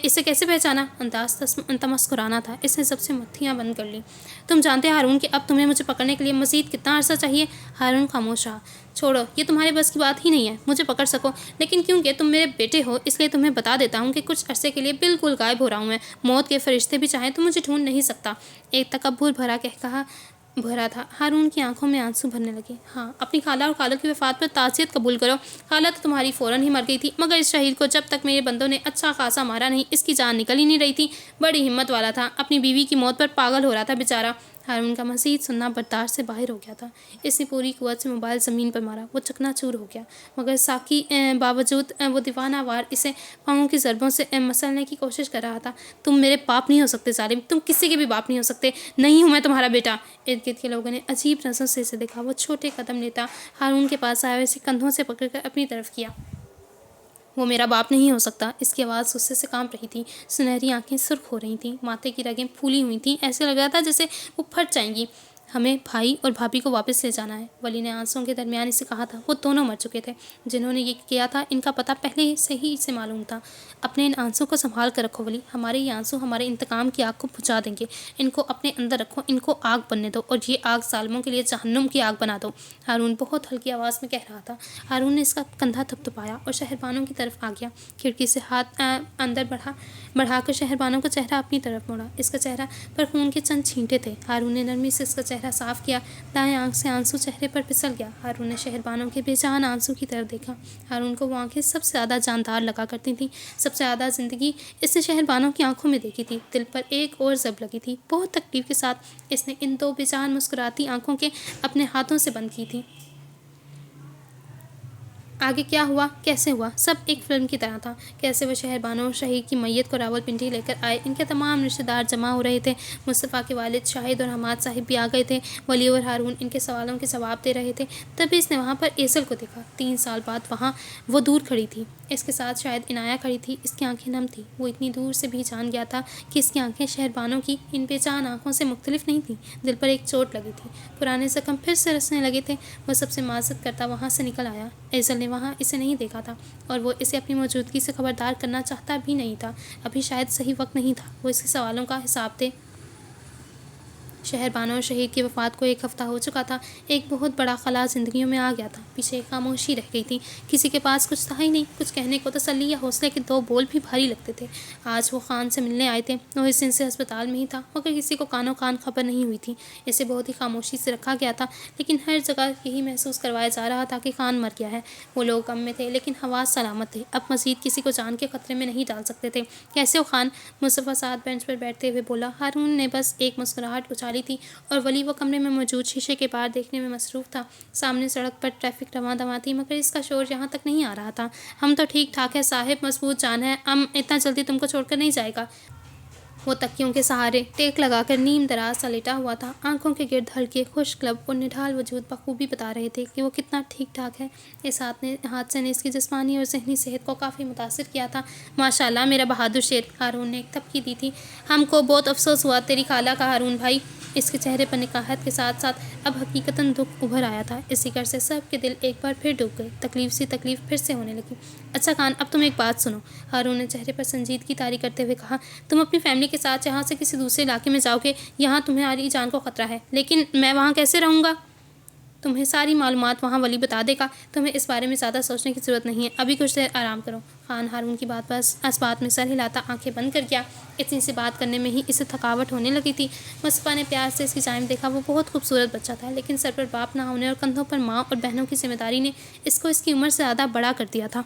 اسے کیسے پہچانا؟ انداز تمسخرانہ تھا۔ اس نے سب سے متھیاں بند کر لیں۔ تم جانتے ہارون کہ اب تمہیں مجھے پکڑنے کے لیے مزید کتنا عرصہ چاہیے؟ ہارون خاموش رہا۔ چھوڑو، یہ تمہارے بس کی بات ہی نہیں ہے مجھے پکڑ سکو، لیکن کیونکہ تم میرے بیٹے ہو اس لیے تمہیں بتا دیتا ہوں کہ کچھ عرصے کے لیے بالکل غائب ہو رہا ہوں میں۔ موت کے فرشتے بھی چاہیں تو مجھے ڈھونڈ نہیں سکتا۔ ایک تکبر بھرا کہا بھرا تھا۔ ہارون کی آنکھوں میں آنسو بھرنے لگے۔ ہاں، اپنی خالہ اور خالوں کی وفات پر تعزیت قبول کرو۔ خالہ تو تمہاری فوراً ہی مر گئی تھی، مگر اس شہید کو جب تک میرے بندوں نے اچھا خاصا مارا نہیں اس کی جان نکل ہی نہیں رہی تھی۔ بڑی ہمت والا تھا، اپنی بیوی کی موت پر پاگل ہو رہا تھا بیچارہ۔ ہارون کا مزید سننا برداشت سے باہر ہو گیا تھا۔ اس نے پوری قوت سے موبائل زمین پر مارا۔ وہ چکنا چور ہو گیا، مگر ساکی باوجود وہ دیوانہ وار اسے پاؤں کی ضربوں سے مسلنے کی کوشش کر رہا تھا۔ تم میرے باپ نہیں ہو سکتے ظالم، تم کسی کے بھی باپ نہیں ہو سکتے۔ نہیں ہوں میں تمہارا بیٹا۔ ارد گرد کے لوگوں نے عجیب نظروں سے اسے دیکھا۔ وہ چھوٹے قدم لیتا ہارون کے پاس آیا اور اسے کندھوں سے پکڑ کر اپنی طرف کیا۔ وہ میرا باپ نہیں ہو سکتا۔ اس کی آواز غصے سے کانپ رہی تھی۔ سنہری آنکھیں سرخ ہو رہی تھیں، ماتھے کی رگیں پھولی ہوئی تھیں، ایسے لگ رہا تھا جیسے وہ پھٹ جائیں گی۔ ہمیں بھائی اور بھابھی کو واپس لے جانا ہے، ولی نے آنسوؤں کے درمیان اسے کہا تھا۔ وہ دونوں مر چکے تھے، جنہوں نے یہ کیا تھا ان کا پتہ پہلے سے ہی اسے معلوم تھا۔ اپنے ان آنسوؤں کو سنبھال کر رکھو ولی، ہمارے یہ آنسو ہمارے انتقام کی آگ کو بجھا دیں گے۔ ان کو اپنے اندر رکھو، ان کو آگ بننے دو اور یہ آگ ظالموں کے لیے جہنم کی آگ بنا دو۔ ہارون بہت ہلکی آواز میں کہہ رہا تھا۔ ہارون نے اس کا کندھا تھپتھپایا اور شہربانوں کی طرف آ گیا۔ کھڑکی سے ہاتھ اندر بڑھا کر شہربانوں کا چہرہ اپنی طرف موڑا۔ اس کا چہرہ پر خون کے چند چھینٹے تھے۔ ہارون نے نرمی سے اس کا چہرہ صاف کیا۔ دائیں آنکھ سے آنسو چہرے پر پھسل گیا۔ ہارون نے شہربانوں کے بے جان آنسو کی طرف دیکھا۔ ہارون کو وہ آنکھیں سب سے زیادہ جاندار لگا کرتی تھیں۔ سب سے زیادہ زندگی اس نے شہربانوں کی آنکھوں میں دیکھی تھی۔ دل پر ایک اور زب لگی تھی۔ بہت تکلیف کے ساتھ اس نے ان دو بے جان مسکراتی آنکھوں کے اپنے ہاتھوں سے بند کی تھی۔ آگے کیا ہوا، کیسے ہوا، سب ایک فلم کی طرح تھا۔ کیسے وہ شہربانوں اور شہید کی میت کو راولپنڈی لے کر آئے۔ ان کے تمام رشتہ دار جمع ہو رہے تھے۔ مصطفیٰ کے والد شاہد اور حماد صاحب بھی آ گئے تھے۔ ولی اور ہارون ان کے سوالوں کے جواب دے رہے تھے۔ تبھی اس نے وہاں پر ایزل کو دیکھا۔ 3 سال بعد وہاں وہ دور کھڑی تھی۔ اس کے ساتھ شاید عنایہ کھڑی تھی۔ اس کی آنکھیں نم تھیں۔ وہ اتنی دور سے بھی جان گیا تھا کہ اس کی آنکھیں شہربانوں کی ان بے جان آنکھوں سے مختلف نہیں تھیں۔ دل پر ایک چوٹ لگی تھی۔ پرانے زخم پھر سے رسنے لگے تھے۔ وہ سب سے معذرت کرتا وہاں سے نکل آیا۔ ایزل نے وہاں اسے نہیں دیکھا تھا اور وہ اسے اپنی موجودگی سے خبردار کرنا چاہتا بھی نہیں تھا۔ ابھی شاید صحیح وقت نہیں تھا۔ وہ اس کے سوالوں کا حساب دے۔ شہربانوں اور شہید کی وفات کو 1 ہفتہ ہو چکا تھا۔ ایک بہت بڑا خلا زندگیوں میں آ گیا تھا۔ پیچھے ایک خاموشی رہ گئی تھی۔ کسی کے پاس کچھ تھا ہی نہیں۔ کچھ کہنے کو تسلی یا حوصلے کے 2 بول بھی بھاری لگتے تھے۔ آج وہ خان سے ملنے آئے تھے۔ وہ اس دن سے ہسپتال میں ہی تھا، مگر کسی کو کانوں کان خبر نہیں ہوئی تھی۔ اسے بہت ہی خاموشی سے رکھا گیا تھا، لیکن ہر جگہ یہی محسوس کروایا جا رہا تھا کہ خان مر گیا ہے۔ وہ لوگ غم میں تھے، لیکن حواس سلامت تھے۔ اب مزید کسی کو جان کے خطرے میں نہیں ڈال سکتے تھے۔ کیسے ہو خان؟ مصطفیٰ ساتھ بینچ پر بیٹھتے ہوئے بولا۔ ہارون نے بس ایک مسکراہٹ اچھالی تھی اور ولی وہ کمرے میں موجود شیشے کے پار دیکھنے میں مصروف تھا۔ سامنے سڑک پر ٹریفک رواں دواں تھی، مگر اس کا شور یہاں تک نہیں آ رہا تھا۔ ہم تو ٹھیک ٹھاک ہے صاحب، مضبوط جان ہے، اتنا جلدی تم کو چھوڑ کر نہیں جائے گا۔ وہ تکیوں کے سہارے ٹیک لگا کر نیم دراز سا لیٹا ہوا تھا۔ آنکھوں کے گرد ہلکے خشک لب اور نڈھال وجود بخوبی بتا رہے تھے کہ وہ کتنا ٹھیک ٹھاک ہے۔ اس حادثے نے اس کی جسمانی اور ذہنی صحت کو کافی متاثر کیا تھا۔ ماشاء اللہ میرا بہادر شیر، ہارون نے ایک تھپکی دی تھی۔ ہم کو بہت افسوس ہوا تیری خالہ کا ہارون بھائی۔ اس کے چہرے پر نکاحت کے ساتھ ساتھ اب حقیقتاً دکھ ابھر آیا تھا۔ اس فکر سے سب کے دل ایک بار پھر ڈوب گئے۔ تکلیف پھر سے ہونے لگی۔ اچھا خان، اب تم ایک بات سنو، ہارون نے چہرے پر سنجیدگی طاری کرتے ہوئے کہا۔ تم اپنی فیملی کے ساتھ یہاں سے کسی دوسرے علاقے میں جاؤ گے، یہاں تمہاری جان کو خطرہ ہے، لیکن میں وہاں کیسے رہوں گا؟ تمہیں ساری معلومات وہاں ولی بتا دے گا۔ تمہیں اس بارے میں زیادہ سوچنے کی ضرورت نہیں ہے، ابھی کچھ دیر آرام کرو۔ خان ہارون کی اس بات میں سر ہلاتا آنکھیں بند کر گیا۔ اتنی سی بات کرنے میں ہی اسے تھکاوٹ ہونے لگی تھی۔ مصطفیٰ نے پیار سے اس کی جانب دیکھا۔ وہ بہت خوبصورت بچہ تھا، لیکن سر پر باپ نہ ہونے اور کندھوں پر ماں اور بہنوں کی ذمہ داری نے اس کو اس کی عمر سے زیادہ بڑا کر دیا تھا۔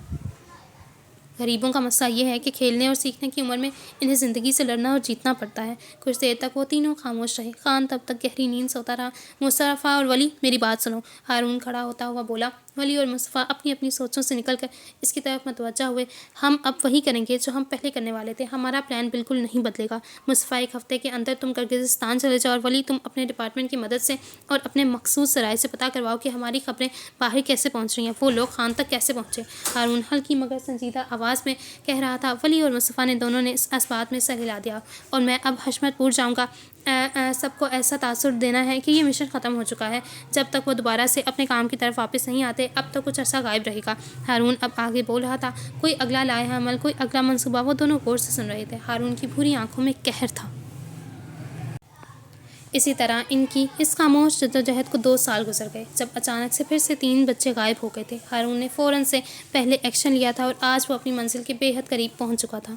غریبوں کا مسئلہ یہ ہے کہ کھیلنے اور سیکھنے کی عمر میں انہیں زندگی سے لڑنا اور جیتنا پڑتا ہے۔ کچھ دیر تک وہ تینوں خاموش رہے۔ خان تب تک گہری نیند سوتا رہا۔ مصطفیٰ اور ولی میری بات سنو، ہارون کھڑا ہوتا ہوا بولا۔ ولی اور مصطفیٰ اپنی اپنی سوچوں سے نکل کر اس کی طرف متوجہ ہوئے۔ ہم اب وہی کریں گے جو ہم پہلے کرنے والے تھے، ہمارا پلان بالکل نہیں بدلے گا۔ مصطفیٰ، 1 ہفتے کے اندر تم کرغزستان چلے جاؤ، اور ولی تم اپنے ڈپارٹمنٹ کی مدد سے اور اپنے مخصوص ذرائع سے پتہ کرواؤ کہ ہماری خبریں باہر کیسے پہنچ رہی ہیں، وہ لوگ خان تک کیسے پہنچے۔ ہارون ہلکی مگر سنجیدہ آواز میں کہہ رہا تھا۔ ولی اور مصطفیٰ نے دونوں نے اس بات میں سر ہلا دیا۔ اور میں اب حشمت پور جاؤں گا۔ سب کو ایسا تاثر دینا ہے کہ یہ مشن ختم ہو چکا ہے۔ جب تک وہ دوبارہ سے اپنے کام کی طرف واپس نہیں آتے، اب تک کچھ عرصہ غائب رہے گا۔ ہارون اب آگے بول رہا تھا۔ کوئی اگلا لائحہ عمل، کوئی اگلا منصوبہ۔ وہ دونوں غور سے سن رہے تھے۔ ہارون کی بھوری آنکھوں میں قہر تھا۔ اسی طرح ان کی اس خاموش جدوجہد کو 2 سال گزر گئے، جب اچانک سے پھر سے 3 بچے غائب ہو گئے تھے۔ ہارون نے فوراً سے پہلے ایکشن لیا تھا اور آج وہ اپنی منزل کے بے حد قریب پہنچ چکا تھا۔